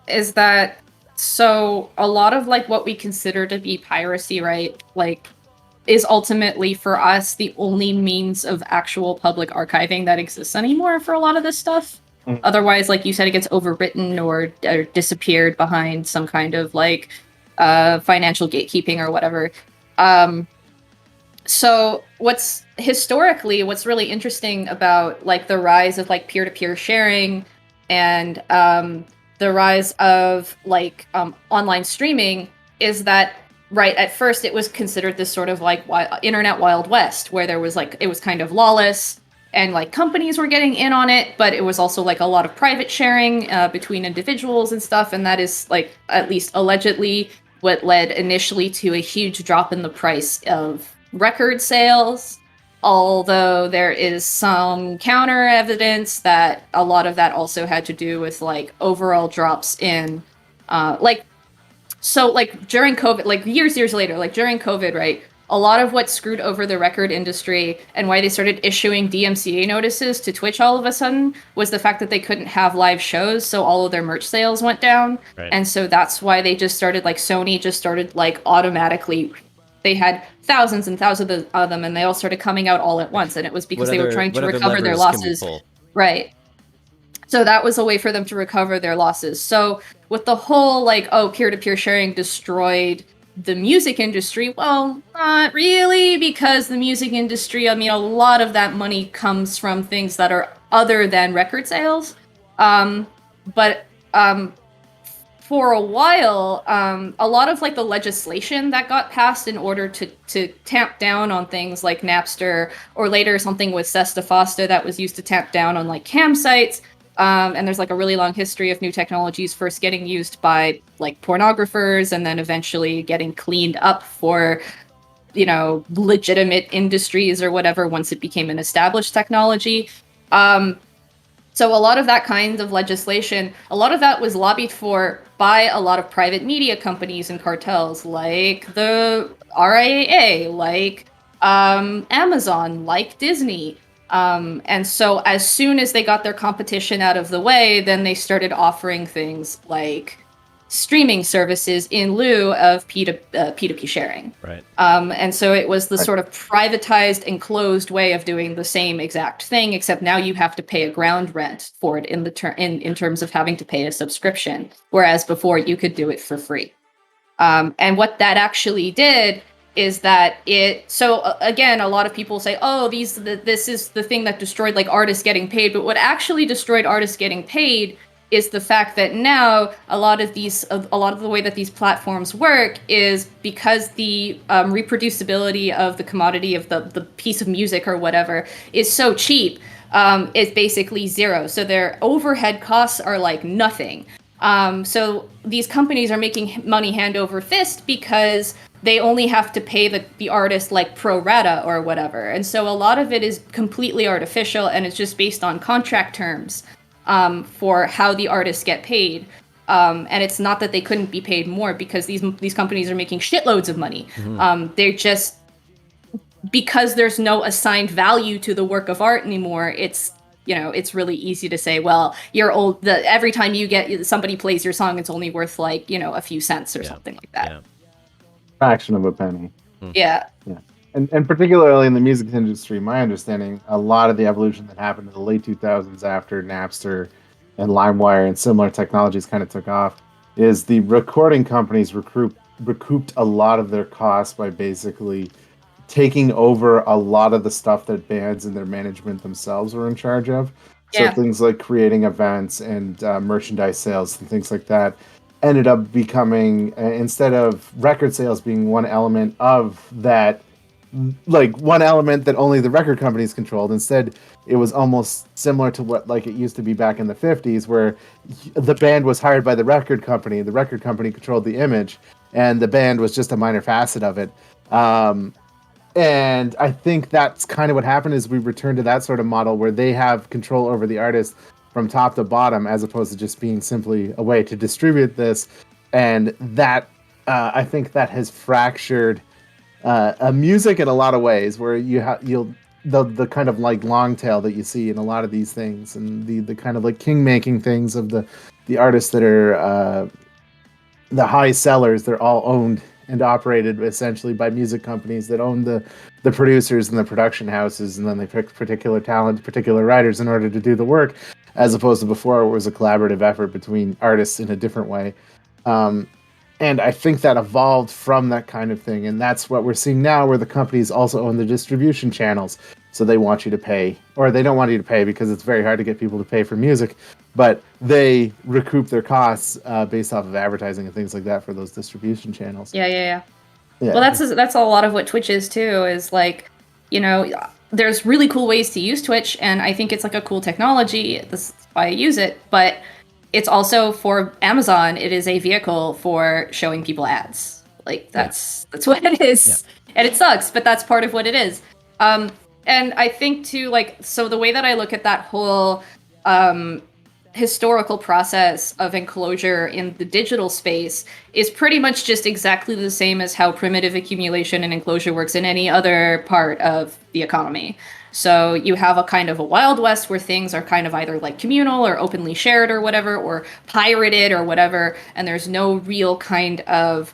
is that so a lot of like what we consider to be piracy, right? Like is ultimately for us the only means of actual public archiving that exists anymore for a lot of this stuff. Otherwise, like you said, it gets overwritten or disappeared behind some kind of like financial gatekeeping or whatever. So what's really interesting about like the rise of like peer-to-peer sharing and the rise of like online streaming is that right at first it was considered this sort of like internet Wild West where there was like it was kind of lawless. And like companies were getting in on it, but it was also like a lot of private sharing between individuals and stuff. And that is like at least allegedly what led initially to a huge drop in the price of record sales. Although there is some counter evidence that a lot of that also had to do with like overall drops in during COVID, like years later, like during COVID, right? A lot of what screwed over the record industry and why they started issuing DMCA notices to Twitch all of a sudden was the fact that they couldn't have live shows, so all of their merch sales went down. Right. And so that's why they just started, like Sony just started like automatically, they had thousands and thousands of them and they all started coming out all at once. And it was because they were trying to recover their losses. Right. So that was a way for them to recover their losses. So with the whole like, oh, peer-to-peer sharing destroyed the music industry, well, not really, because the music industry, I mean, a lot of that money comes from things that are other than record sales. But for a while, a lot of like the legislation that got passed in order to tamp down on things like Napster, or later something with Sesta Fosta that was used to tamp down on like cam sites. And there's like a really long history of new technologies first getting used by like pornographers and then eventually getting cleaned up for, you know, legitimate industries or whatever once it became an established technology. So a lot of that kind of legislation, a lot of that was lobbied for by a lot of private media companies and cartels like the RIAA, like Amazon, like Disney. And so as soon as they got their competition out of the way, then they started offering things like streaming services in lieu of P2P sharing. Right. And so it was the sort of privatized, enclosed way of doing the same exact thing, except now you have to pay a ground rent for it in terms of having to pay a subscription, whereas before you could do it for free. And what that actually did is that again, a lot of people say, oh, this is the thing that destroyed like artists getting paid. But what actually destroyed artists getting paid is the fact that now a lot of the way that these platforms work is because the reproducibility of the commodity of the piece of music or whatever is so cheap, it's basically zero. So their overhead costs are like nothing. So these companies are making money hand over fist because they only have to pay the artist like pro rata or whatever. And so a lot of it is completely artificial, and it's just based on contract terms for how the artists get paid. And it's not that they couldn't be paid more, because these companies are making shitloads of money. They're just, because there's no assigned value to the work of art anymore, it's really easy to say, well, every time somebody plays your song, it's only worth like, a few cents or something like that. Yeah. Fraction of a penny. Yeah. And particularly in the music industry, my understanding, a lot of the evolution that happened in the late 2000s after Napster and LimeWire and similar technologies kind of took off, is the recording companies recouped a lot of their costs by basically taking over a lot of the stuff that bands and their management themselves were in charge of. So things like creating events and merchandise sales and things like that ended up becoming, instead of record sales being one element of that, like one element that only the record companies controlled, instead it was almost similar to what like it used to be back in the 50s, where the band was hired by the record company controlled the image, and the band was just a minor facet of it. And I think that's kind of what happened, is we returned to that sort of model where they have control over the artist from top to bottom, as opposed to just being simply a way to distribute this. And that, I think that has fractured music in a lot of ways, where the kind of like long tail that you see in a lot of these things, and the kind of like king making things of the artists that are the high sellers, they're all owned and operated essentially by music companies that own the producers and the production houses, and then they pick particular talent, particular writers in order to do the work, as opposed to before it was a collaborative effort between artists in a different way. And I think that evolved from that kind of thing, and that's what we're seeing now, where the companies also own the distribution channels. So they want you to pay, or they don't want you to pay because it's very hard to get people to pay for music, but they recoup their costs based off of advertising and things like that for those distribution channels. Yeah. Well, that's a lot of what Twitch is too, is like, there's really cool ways to use Twitch, and I think it's like a cool technology. This is why I use it, but it's also, for Amazon, it is a vehicle for showing people ads. Like that's what it is. And it sucks, but that's part of what it is. And I think too, like, so the way that I look at that whole historical process of enclosure in the digital space is pretty much just exactly the same as how primitive accumulation and enclosure works in any other part of the economy. So you have a kind of a Wild West where things are kind of either like communal or openly shared or whatever, or pirated or whatever, and there's no real kind of,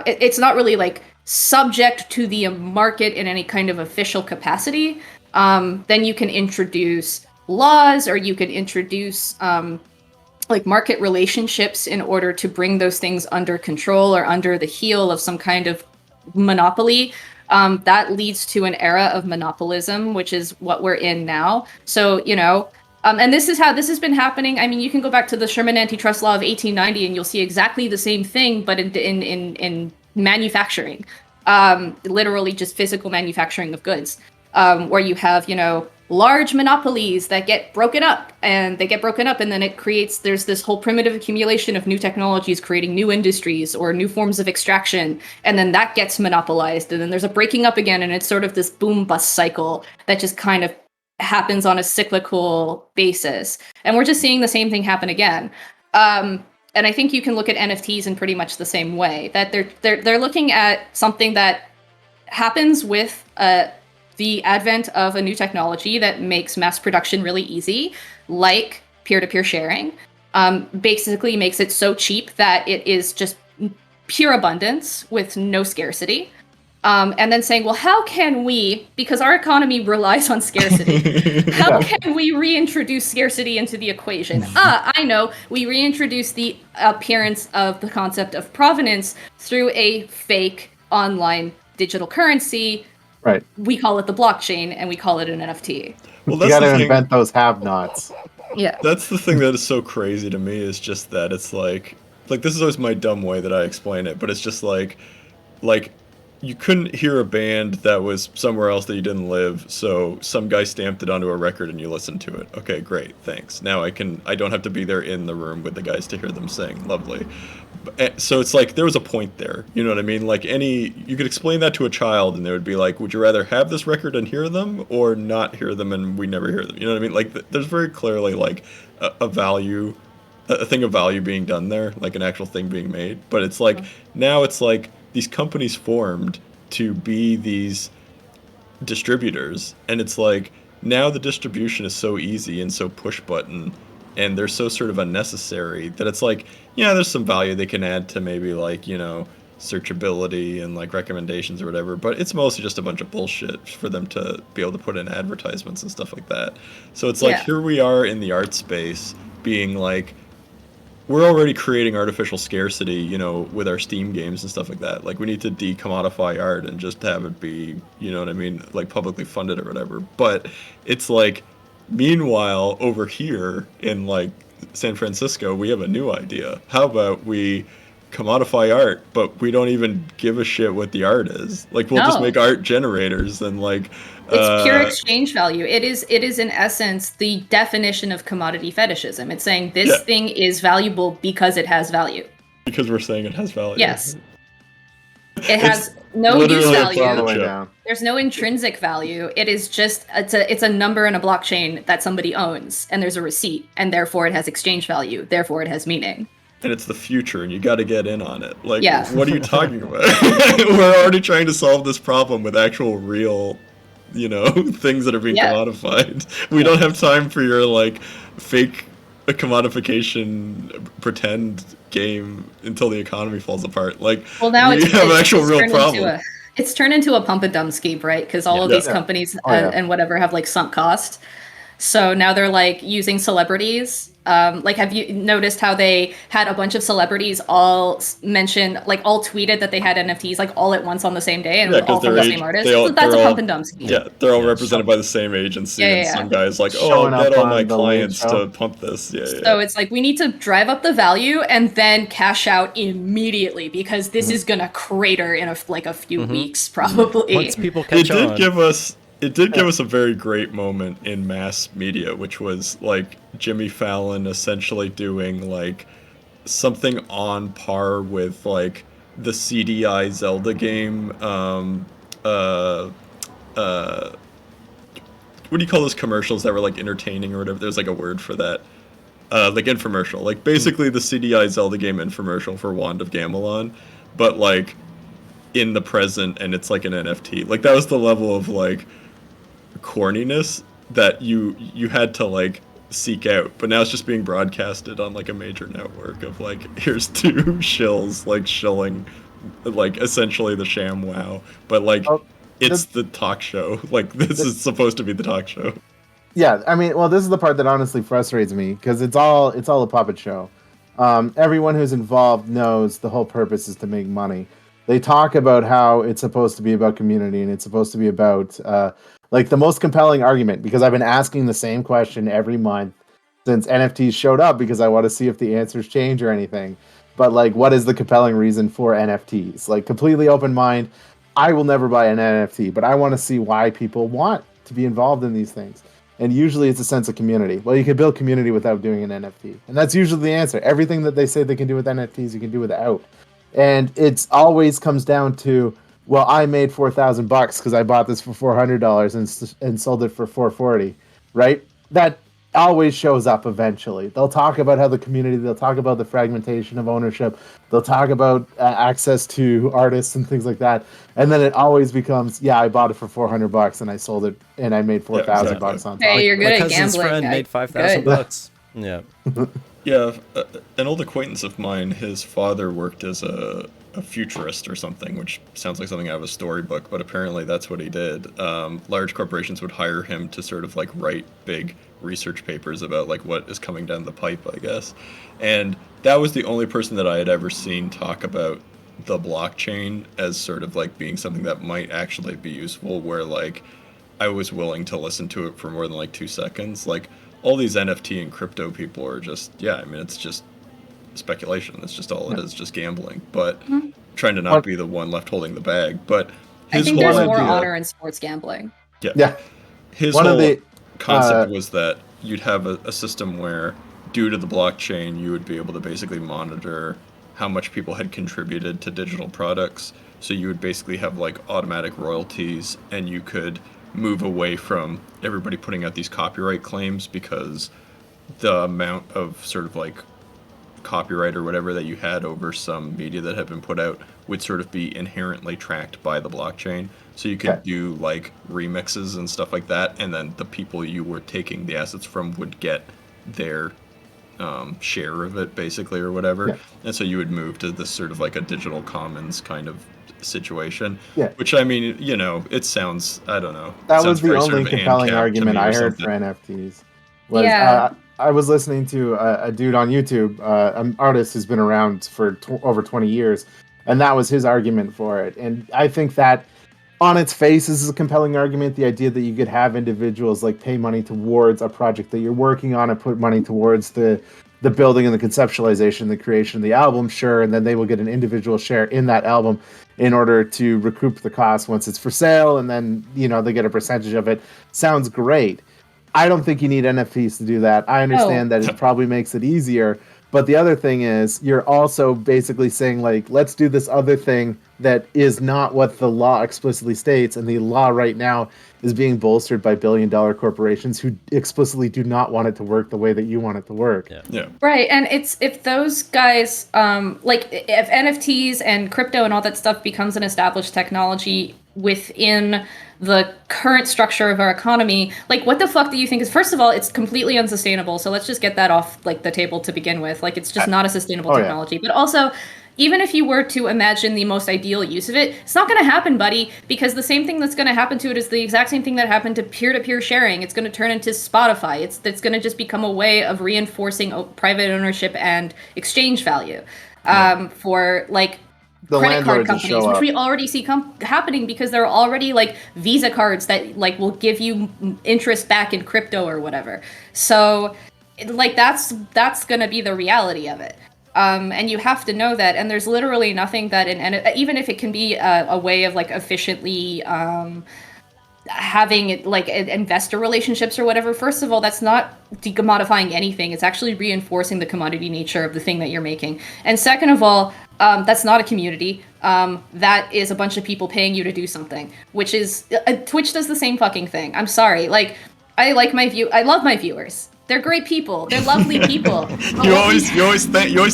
it's not really like subject to the market in any kind of official capacity. Then you can introduce laws, or you can introduce like market relationships in order to bring those things under control or under the heel of some kind of monopoly. That leads to an era of monopolism, which is what we're in now. So, and this is how this has been happening. I mean, you can go back to the Sherman Antitrust Law of 1890 and you'll see exactly the same thing, but in manufacturing, literally just physical manufacturing of goods, where you have, large monopolies that get broken up, and then there's this whole primitive accumulation of new technologies creating new industries or new forms of extraction, and then that gets monopolized, and then there's a breaking up again, and it's sort of this boom bust cycle that just kind of happens on a cyclical basis. And we're just seeing the same thing happen again. And I think you can look at NFTs in pretty much the same way, that they're looking at something that happens with the advent of a new technology that makes mass production really easy, like peer-to-peer sharing. Basically makes it so cheap that it is just pure abundance with no scarcity. And then saying, well, how can we, because our economy relies on scarcity, how can we reintroduce scarcity into the equation? I know, we reintroduce the appearance of the concept of provenance through a fake online digital currency. Right. We call it the blockchain, and we call it an NFT. Well, You that's gotta the thing. invent those have-nots. Yeah. That's the thing that is so crazy to me, is just that it's like this is always my dumb way that I explain it, but it's just like you couldn't hear a band that was somewhere else that you didn't live, so some guy stamped it onto a record and you listened to it. Okay, great, thanks. Now I don't have to be there in the room with the guys to hear them sing. Lovely. So it's like there was a point there. You know what I mean? Like you could explain that to a child and they would be like, would you rather have this record and hear them or not hear them and we never hear them? You know what I mean? Like there's very clearly like a value, a thing of value being done there, like an actual thing being made. But it's like now it's like these companies formed to be these distributors, and it's like now the distribution is so easy and so push button, and they're so sort of unnecessary that it's like, yeah, there's some value they can add to maybe like, you know, searchability and like recommendations or whatever, but it's mostly just a bunch of bullshit for them to be able to put in advertisements and stuff like that. So it's like here we are in the art space being like, we're already creating artificial scarcity, you know, with our Steam games and stuff like that. Like, we need to decommodify art and just have it be, you know what I mean, like publicly funded or whatever. But it's like, meanwhile, over here in like San Francisco, we have a new idea. How about we commodify art, but we don't even give a shit what the art is? Like, we'll just make art generators and like. It's pure exchange value. It is in essence the definition of commodity fetishism. It's saying this thing is valuable because it has value. Because we're saying it has value. Yes. It has no use value. There's no intrinsic value. It is just it's a number in a blockchain that somebody owns, and there's a receipt, and therefore it has exchange value. Therefore it has meaning. And it's the future, and you got to get in on it. Like, what are you talking about? We're already trying to solve this problem with actual real, you know, things that are being commodified. We don't have time for your like fake commodification pretend game until the economy falls apart. Like, well, now we have an actual real problem. It's turned into a pump and dump scheme, right? Because all of these companies and whatever have like sunk cost. So now they're like using celebrities. Like, have you noticed how they had a bunch of celebrities all mention, like all tweeted that they had NFTs like all at once on the same day, and all from the same artist? That's a pump and dump scheme. Yeah, they're all represented by the same agency, and some guys like, oh, I'll get all my clients to pump this. So it's like, we need to drive up the value and then cash out immediately, because this is gonna crater in a few weeks, probably. Once people catch on. It did give us a very great moment in mass media, which was like Jimmy Fallon essentially doing like something on par with like the CDI Zelda game. What do you call those commercials that were like entertaining or whatever? There's like a word for that. Like infomercial. Like basically the CDI Zelda game infomercial for Wand of Gamelon, but like in the present, and it's like an NFT. Like, that was the level of like corniness that you had to like seek out, but now it's just being broadcasted on like a major network of like, here's two shills like shilling like essentially the sham wow, but like it's the talk show. Like, this is supposed to be the talk show. Yeah, I mean, well, this is the part that honestly frustrates me, because it's all a puppet show. Everyone who's involved knows the whole purpose is to make money. They talk about how it's supposed to be about community, and it's supposed to be about like the most compelling argument, because I've been asking the same question every month since NFTs showed up, because I want to see if the answers change or anything. But like, what is the compelling reason for NFTs? Like, completely open mind. I will never buy an NFT, but I want to see why people want to be involved in these things. And usually it's a sense of community. Well, you can build community without doing an NFT. And that's usually the answer. Everything that they say they can do with NFTs, you can do without. And it's always comes down to, well, I made $4,000 because I bought this for $400 and sold it for $440, right? That always shows up eventually. They'll talk about how the community, they'll talk about the fragmentation of ownership, they'll talk about access to artists and things like that, and then it always becomes, yeah, I bought it for $400 and I sold it and I made $4,000 on top. Hey, you're good at gambling. My cousin's friend made $5,000. Yeah. Yeah, an old acquaintance of mine, his father worked as a futurist or something, which sounds like something out of a storybook, but apparently that's what he did. Large corporations would hire him to sort of like write big research papers about like what is coming down the pipe, I guess. And that was the only person that I had ever seen talk about the blockchain as sort of like being something that might actually be useful, where like I was willing to listen to it for more than like 2 seconds. Like, all these NFT and crypto people are just, yeah, I mean, it's just speculation. That's just all it is, just gambling. But trying to not be the one left holding the bag. But I his think whole there's more idea, honor in sports gambling. Yeah. his One of whole the, concept was that you'd have a system where, due to the blockchain, you would be able to basically monitor how much people had contributed to digital products. So you would basically have like automatic royalties, and you could move away from everybody putting out these copyright claims, because the amount of sort of like copyright or whatever that you had over some media that had been put out would sort of be inherently tracked by the blockchain. So you could do like remixes and stuff like that, and then the people you were taking the assets from would get their share of it, basically, or whatever. Yeah. And so you would move to this sort of like a digital commons kind of situation. Yeah. Which, I mean, you know, it sounds, I don't know. That sounds was the very sort only of compelling ANCAP to argument me I or heard something. for NFTs. Was, Yeah. I was listening to a dude on YouTube, an artist who's been around for over 20 years, and that was his argument for it. And I think that on its face is a compelling argument. The idea that you could have individuals like pay money towards a project that you're working on and put money towards the building and the conceptualization, the creation of the album, sure, and then they will get an individual share in that album in order to recoup the cost once it's for sale, and then, you know, they get a percentage of it. Sounds great. I don't think you need NFTs to do that. I understand that it probably makes it easier, but the other thing is you're also basically saying, like, let's do this other thing that is not what the law explicitly states, and the law right now is being bolstered by billion-dollar corporations who explicitly do not want it to work the way that you want it to work. Yeah. Right, and it's if those guys, like if NFTs and crypto and all that stuff becomes an established technology within the current structure of our economy, like what the fuck do you think is, first of all, it's completely unsustainable, so let's just get that off like the table to begin with. Like it's just not a sustainable technology. But also, even if you were to imagine the most ideal use of it, it's not going to happen, buddy, because the same thing that's going to happen to it is the exact same thing that happened to peer-to-peer sharing. It's going to turn into Spotify. It's going to just become a way of reinforcing private ownership and exchange value for like The credit card landlords will companies, show which up. we already see happening because there are already like Visa cards that like will give you interest back in crypto or whatever. So like that's going to be the reality of it. And you have to know that, and there's literally nothing that even if it can be a way of like efficiently having it like investor relationships or whatever, first of all, that's not decommodifying anything. It's actually reinforcing the commodity nature of the thing that you're making. And second of all, that's not a community. That is a bunch of people paying you to do something, which is Twitch does the same fucking thing. I'm sorry. Like I love my viewers. They're great people. They're lovely people. You always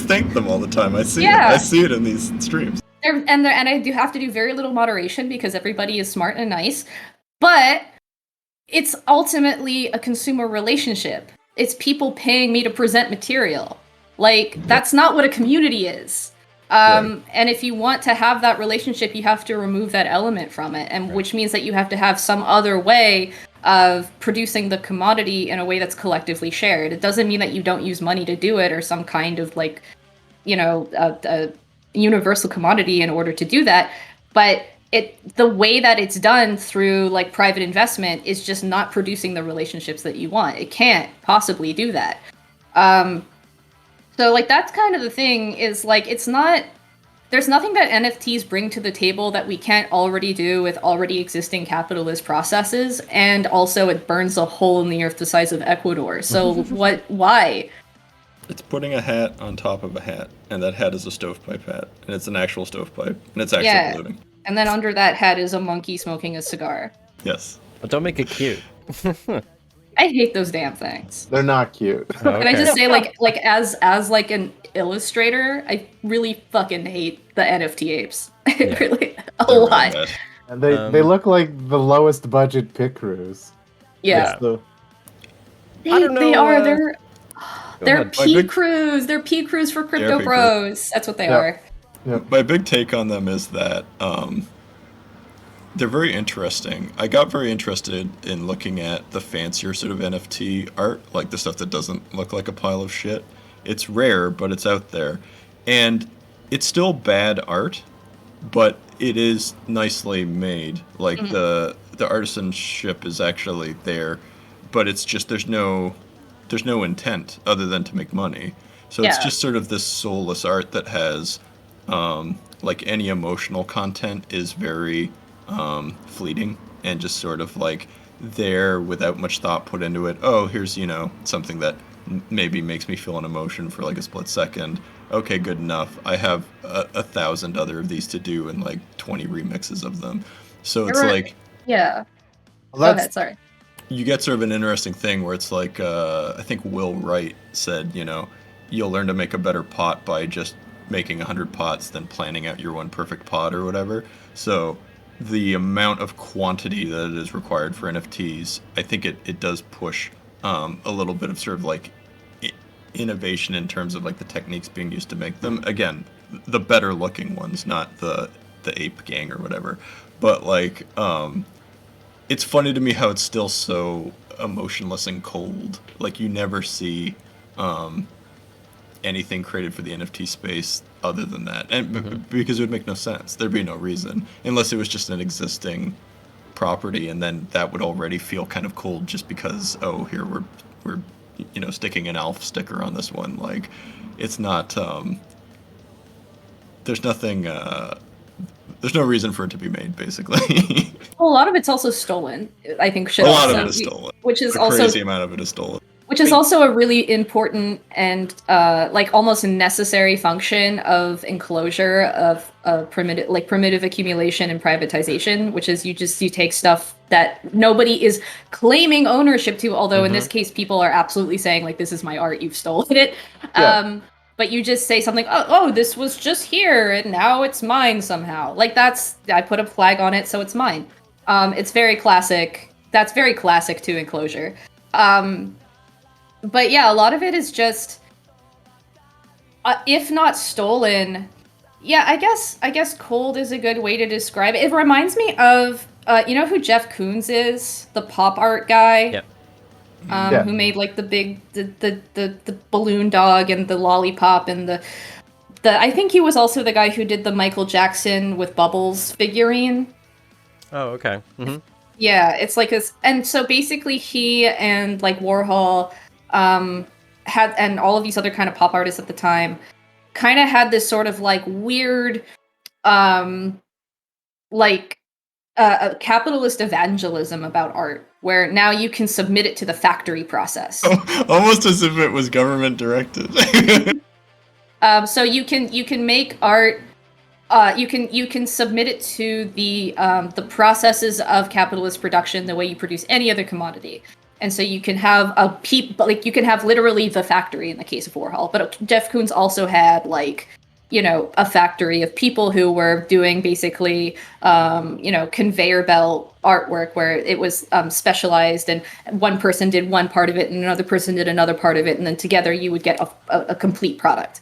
thank them all the time. I see it. I see it in these streams. And I do have to do very little moderation because everybody is smart and nice. But it's ultimately a consumer relationship. It's people paying me to present material. Like that's not what a community is. And if you want to have that relationship, you have to remove that element from it, and which means that you have to have some other way of producing the commodity in a way that's collectively shared. It doesn't mean that you don't use money to do it or some kind of like, you know, a universal commodity in order to do that. But the way that it's done through like private investment is just not producing the relationships that you want. It can't possibly do that. So like that's kind of the thing is like there's nothing that NFTs bring to the table that we can't already do with already existing capitalist processes, and also it burns a hole in the earth the size of Ecuador. So why? It's putting a hat on top of a hat, and that hat is a stovepipe hat, and it's an actual stovepipe, and it's actually polluting. And then under that hat is a monkey smoking a cigar. Yes. But don't make it cute. I hate those damn things. They're not cute. Okay. Can I just say, like as like an illustrator, I really fucking hate the NFT apes. Really a lot. And they look like the lowest budget pit crews. Yeah. I don't know, They are. They're ahead. P crews. They're P crews for crypto P bros. That's what they are. My big take on them is that they're very interesting. I got very interested in looking at the fancier sort of NFT art, like the stuff that doesn't look like a pile of shit. It's rare, but it's out there. And it's still bad art, but it is nicely made. Like the artisanship is actually there, but it's just there's no intent other than to make money. So it's just sort of this soulless art that has like any emotional content is very fleeting and just sort of like there without much thought put into it. Oh, here's, something that maybe makes me feel an emotion for like a split second. Okay, good enough. I have 1,000 other of these to do and like 20 remixes of them. So it's like, yeah. Well, Go ahead, sorry. you get sort of an interesting thing where it's like, I think Will Wright said, you'll learn to make a better pot by just making 100 pots than planning out your one perfect pot or whatever. So the amount of quantity that is required for NFTs, I think it does push a little bit of sort of like innovation in terms of like the techniques being used to make them. Again, the better looking ones, not the ape gang or whatever. But like, it's funny to me how it's still so emotionless and cold. Like you never see anything created for the NFT space other than that, and because it would make no sense. There'd be no reason unless it was just an existing property, and then that would already feel kind of cold just because here we're sticking an Alf sticker on this one. Like it's not there's nothing there's no reason for it to be made, basically. Well, a lot of it's also stolen. I think a lot of it is stolen. Which is a also crazy amount of it is stolen. Which is also a really important and like almost a necessary function of enclosure of primitive accumulation and privatization, which is you take stuff that nobody is claiming ownership to, although in this case people are absolutely saying like, this is my art, you've stolen it. Yeah. But you just say something, oh, this was just here and now it's mine somehow. Like I put a flag on it, so it's mine. It's very classic. That's very classic to enclosure. But yeah, a lot of it is just, if not stolen, yeah, I guess cold is a good way to describe it. It reminds me of, you know who Jeff Koons is? The pop art guy? Yep. Who made like the big, the balloon dog and the lollipop and the I think he was also the guy who did the Michael Jackson with Bubbles figurine. Oh, okay. Mm-hmm. Yeah, it's like this, and so basically he and like Warhol, had, and all of these other kind of pop artists at the time, kind of had this sort of like weird, like a capitalist evangelism about art, where now you can submit it to the factory process. Almost as if it was government directed. So you can make art. You can submit it to the processes of capitalist production the way you produce any other commodity, and so you can have you can have literally the factory in the case of Warhol. But Jeff Koons also had like, a factory of people who were doing basically conveyor belt artwork where it was specialized, and one person did one part of it and another person did another part of it, and then together you would get a complete product.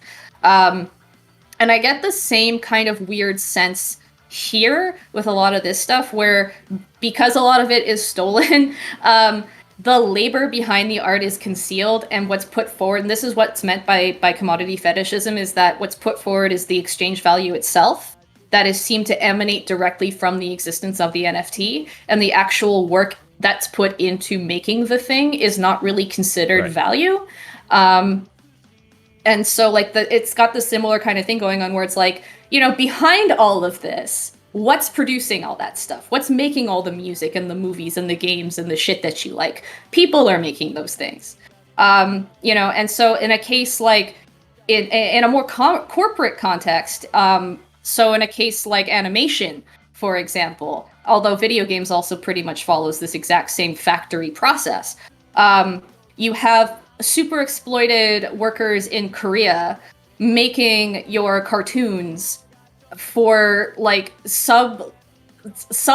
And I get the same kind of weird sense here with a lot of this stuff, where because a lot of it is stolen, the labor behind the art is concealed, and what's put forward, and this is what's meant by commodity fetishism, is that what's put forward is the exchange value itself that is seemed to emanate directly from the existence of the NFT, and the actual work that's put into making the thing is not really considered value. And so like it's got the similar kind of thing going on where it's like, behind all of this, what's producing all that stuff? What's making all the music and the movies and the games and the shit that you like? People are making those things. And so in a case like in a more corporate context, so in a case like animation, for example, although video games also pretty much follows this exact same factory process, you have super exploited workers in Korea making your cartoons for like sub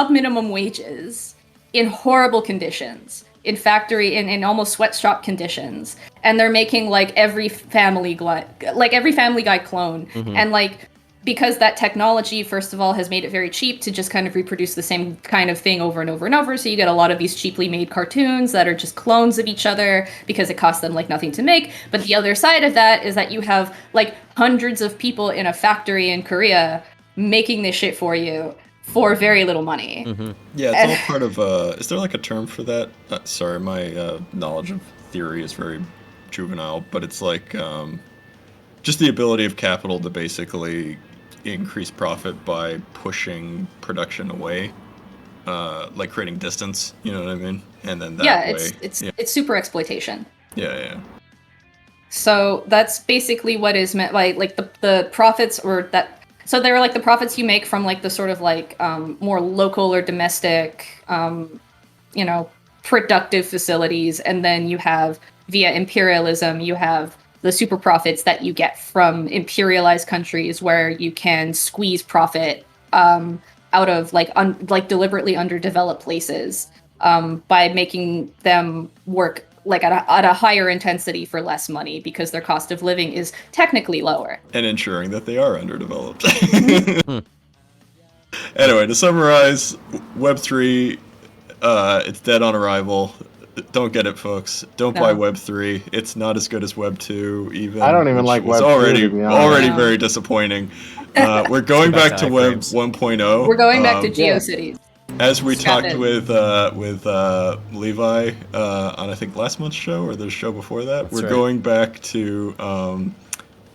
minimum wages in horrible conditions, in factory in almost sweatshop conditions, and they're making like every Family Guy clone. And like, because that technology, first of all, has made it very cheap to just kind of reproduce the same kind of thing over and over and over. So you get a lot of these cheaply made cartoons that are just clones of each other because it costs them like nothing to make. But the other side of that is that you have like hundreds of people in a factory in Korea making this shit for you for very little money. Yeah, it's all part of, is there like a term for that? Sorry, my knowledge of theory is very juvenile, but it's like just the ability of capital to basically increase profit by pushing production away, like creating distance. You know what I mean? And then that way, it's super exploitation. Yeah. So that's basically what is meant by like the profits or that. So they're like the profits you make from like the sort of like more local or domestic, productive facilities, and then you have via imperialism, you have the super profits that you get from imperialized countries where you can squeeze profit out of like deliberately underdeveloped places by making them work like at a higher intensity for less money because their cost of living is technically lower. And ensuring that they are underdeveloped. Anyway, to summarize, Web3, it's dead on arrival. Don't get it, folks. Don't buy Web3. It's not as good as Web2, even. I don't even like Web2, already very disleveraging. We're going back to Web 1.0. We're going back to GeoCities. As we talked with Levi on I think last month's show or the show before that, we're going back to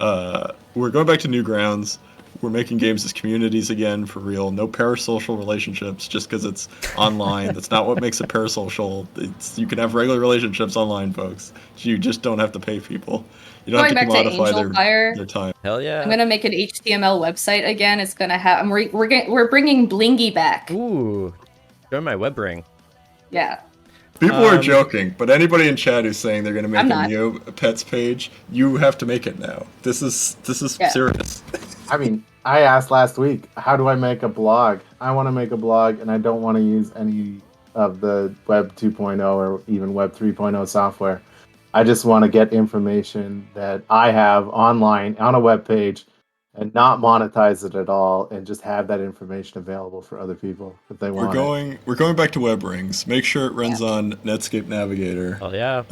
Newgrounds. We're making games as communities again, for real. No parasocial relationships just because it's online. That's not what makes it parasocial. You can have regular relationships online, folks. You just don't have to pay people. You don't have to commodify their time. Hell yeah. I'm going to make an HTML website again. It's going to have... We're bringing Blingy back. Ooh. Join my WebRing. Yeah. People are joking, but anybody in chat who's saying they're going to make a Neopets page, you have to make it now. This is serious. I mean, I asked last week, how do I make a blog? I want to make a blog, and I don't want to use any of the Web 2.0 or even Web 3.0 software. I just want to get information that I have online on a web page and not monetize it at all, and just have that information available for other people if they want. We're going back to WebRings. Make sure it runs on Netscape Navigator. Oh yeah.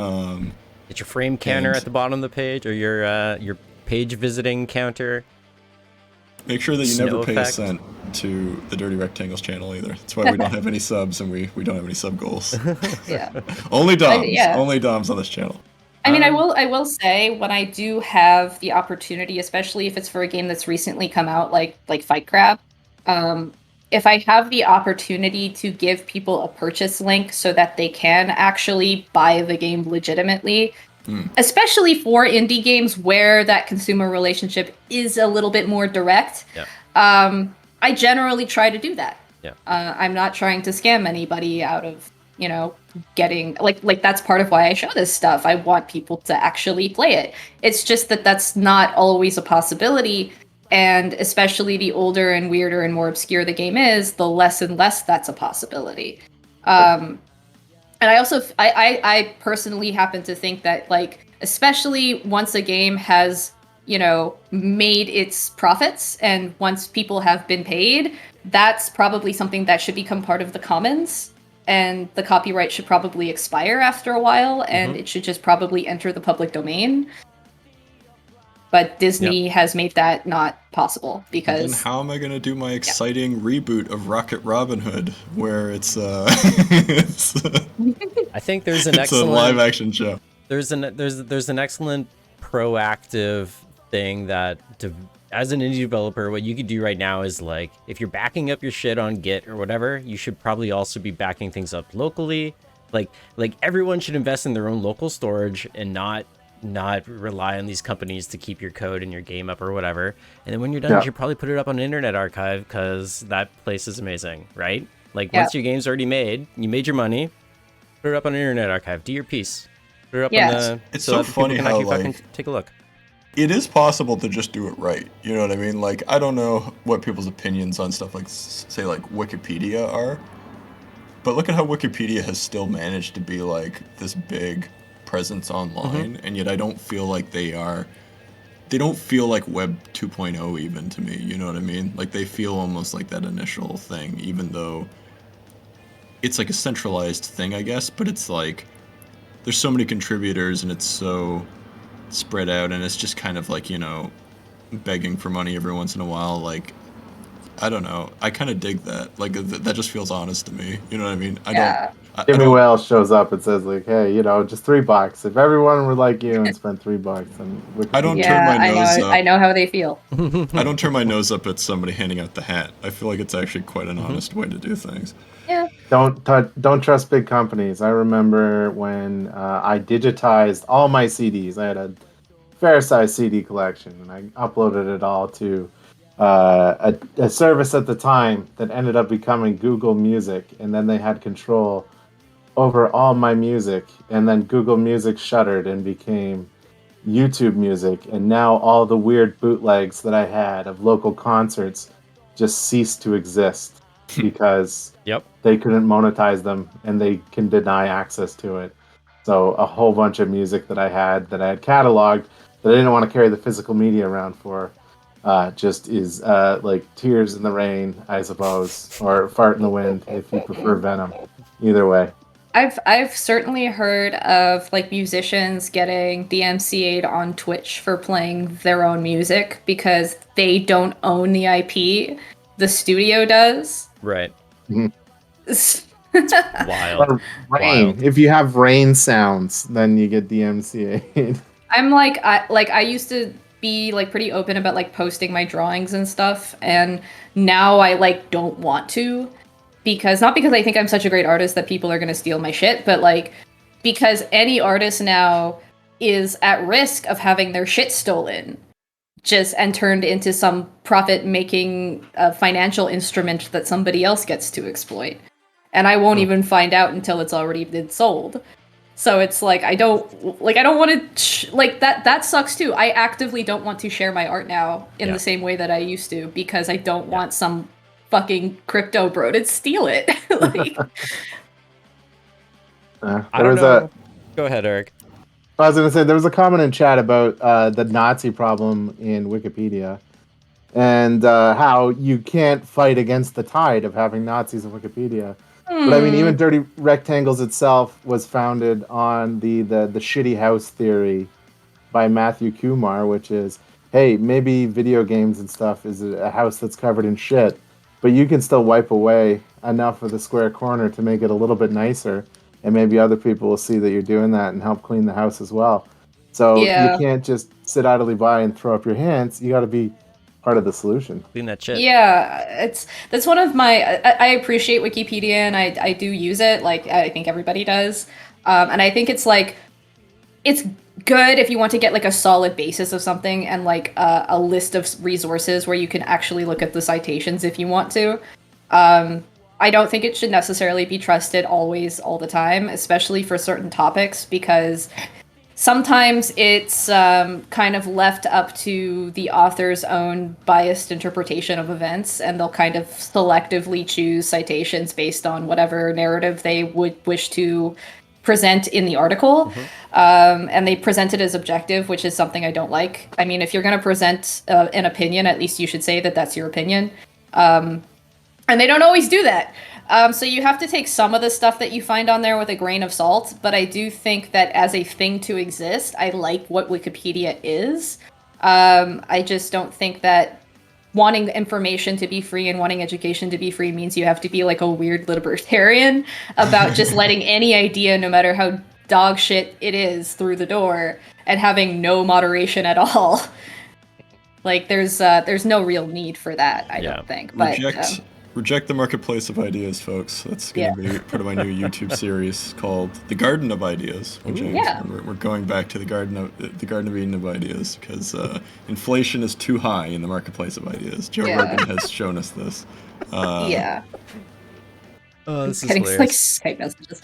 Get your frame counter at the bottom of the page, or your page visiting counter. Make sure that you never pay a cent to the Dirty Rectangles channel either. That's why we don't have any subs and we don't have any sub goals. Yeah. Only DOMs. Only DOMs on this channel. I mean, I will say when I do have the opportunity, especially if it's for a game that's recently come out, like Fight Crab, if I have the opportunity to give people a purchase link so that they can actually buy the game legitimately, especially for indie games where that consumer relationship is a little bit more direct, I generally try to do that. Yeah. I'm not trying to scam anybody out of getting like that's part of why I show this stuff. I want people to actually play it. It's just that that's not always a possibility, and especially the older and weirder and more obscure the game is, the less and less that's a possibility. And I personally happen to think that, like, especially once a game has made its profits and once people have been paid, that's probably something that should become part of the commons. And the copyright should probably expire after a while, and it should just probably enter the public domain. But Disney has made that not possible because... Then how am I going to do my exciting reboot of Rocket Robin Hood, where it's I think there's an excellent... It's a live-action show. There's an excellent proactive thing that... As an indie developer, what you could do right now is, like, if you're backing up your shit on Git or whatever, you should probably also be backing things up locally. Like everyone should invest in their own local storage and not rely on these companies to keep your code and your game up or whatever. And then when you're done, you should probably put it up on Internet Archive, because that place is amazing, right? Like, once your game's already made, you made your money, put it up on Internet Archive, do your piece. Put it up on the... It's so funny how, like... Take a look. It is possible to just do it right. You know what I mean? Like, I don't know what people's opinions on stuff like, say, like Wikipedia are, but look at how Wikipedia has still managed to be, like, this big presence online, and yet I don't feel like they don't feel like Web 2.0 even to me, you know what I mean? Like, they feel almost like that initial thing, even though it's like a centralized thing, I guess, but it's like, there's so many contributors and it's so... spread out, and it's just kind of like, begging for money every once in a while. Like, I don't know, I kind of dig that. Like, that just feels honest to me, you know what I mean? I I Jimmy don't- Wales shows up and says like, "Hey, just $3. If everyone were like you and spent $3, then I don't Wikipedia- turn my I nose know. up. I know how they feel. I don't turn my nose up at somebody handing out the hat. I feel like it's actually quite an honest way to do things. Yeah. Don't trust big companies. I remember when I digitized all my CDs. I had a fair size CD collection, and I uploaded it all to a service at the time that ended up becoming Google Music, and then they had control over all my music, and then Google Music shuttered and became YouTube Music, and now all the weird bootlegs that I had of local concerts just ceased to exist because Yep. they couldn't monetize them and they can deny access to it. So a whole bunch of music that I had cataloged that I didn't want to carry the physical media around for just is like Tears in the Rain, I suppose, or Fart in the Wind if you prefer Venom. Either way. I've certainly heard of like musicians getting DMCA'd on Twitch for playing their own music because they don't own the IP. The studio does. Right. Mhm. Wild. Or rain. Wild. If you have rain sounds, then you get DMCA. I'm like I used to be like pretty open about like posting my drawings and stuff, and now I like don't want to, because not because I think I'm such a great artist that people are going to steal my shit, but like because any artist now is at risk of having their shit stolen and turned into some profit making financial instrument that somebody else gets to exploit, and I won't even find out until it's already been sold. So it's like I don't want to like that sucks too. I actively don't want to share my art now in the same way that I used to, because I don't want some fucking crypto bro to steal it. Like, I don't know. Go ahead, Eric. I was going to say, there was a comment in chat about the Nazi problem in Wikipedia and how you can't fight against the tide of having Nazis in Wikipedia. But I mean, even Dirty Rectangles itself was founded on the shitty house theory by Matthew Kumar, which is, hey, maybe video games and stuff is a house that's covered in shit, but you can still wipe away enough of the square corner to make it a little bit nicer, and maybe other people will see that you're doing that and help clean the house as well. So you can't just sit idly by and throw up your hands. You got to be part of the solution. Clean that shit. yeah, that's one of my. I appreciate Wikipedia, and I do use it. Like I think everybody does, and I think it's like it's good if you want to get like a solid basis of something and like a list of resources where you can actually look at the citations if you want to. I don't think it should necessarily be trusted always, all the time, especially for certain topics, because sometimes it's kind of left up to the author's own biased interpretation of events, and they'll kind of selectively choose citations based on whatever narrative they would wish to present in the article. And they present it as objective, which is something I don't like. I mean, if you're going to present an opinion, at least you should say that that's your opinion. And they don't always do that. So you have to take some of the stuff that you find on there with a grain of salt. But I do think that as a thing to exist, I like what Wikipedia is. I just don't think that wanting information to be free and wanting education to be free means you have to be like a weird libertarian about just letting any idea, no matter how dog shit it is, through the door and having no moderation at all. Like there's no real need for that, I don't think. But Reject the marketplace of ideas, folks. That's going to be part of my new YouTube series called The Garden of Ideas. We're going back to the Garden of Eden of ideas, because inflation is too high in the marketplace of ideas. Joe Rogan has shown us this. Oh, this is getting like Skype messages.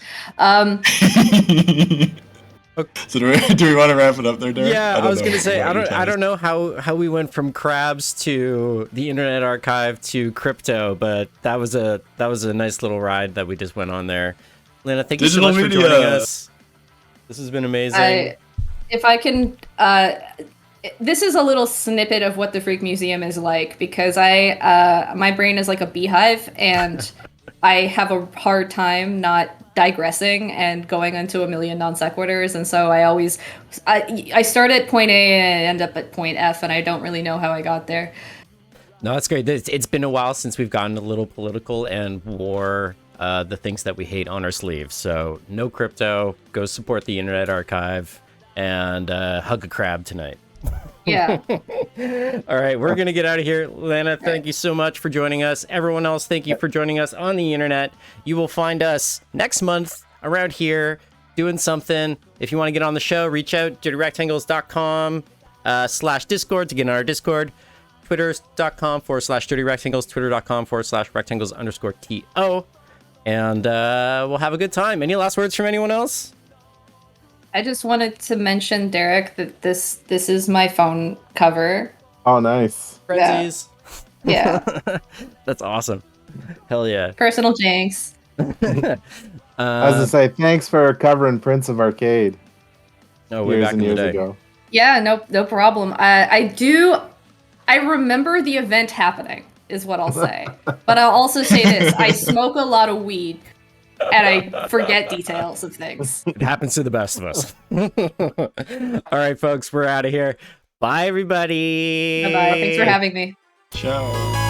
So do we want to wrap it up there, Derek? Yeah, I was gonna say I don't know how we went from crabs to the Internet Archive to crypto, but that was a nice little ride that we just went on there. Lena, thank you so much for joining us. This has been amazing. If I can, this is a little snippet of what the Freak Museum is like, because my brain is like a beehive, and I have a hard time not digressing and going into a million non sequiturs, and so I start at point A and end up at point F, and I don't really know how I got there. No, that's great. It's been a while since we've gotten a little political and war the things that we hate on our sleeves. So no crypto, go support the Internet Archive, and hug a crab tonight. Yeah. All right, we're going to get out of here. Lana, thank you so much for joining us. Everyone else, thank you for joining us on the internet. You will find us next month around here doing something. If you want to get on the show, reach out, dirtyrectangles.com/Discord to get on our Discord. Twitter.com/dirtyrectangles, Twitter.com/rectangles_TO. And we'll have a good time. Any last words from anyone else? I just wanted to mention, Derek, that this is my phone cover. Oh, nice. Frenzies. Yeah. That's awesome. Hell yeah. Personal jinx. I was gonna say, thanks for covering Prince of Arcade. Oh, way years back and in the years day. ago. Yeah, no problem. I remember the event happening, is what I'll say. But I'll also say this: I smoke a lot of weed, and I forget details of things. It happens to the best of us. All right, folks, we're out of here. Bye, everybody. Bye-bye. Thanks for having me. Ciao.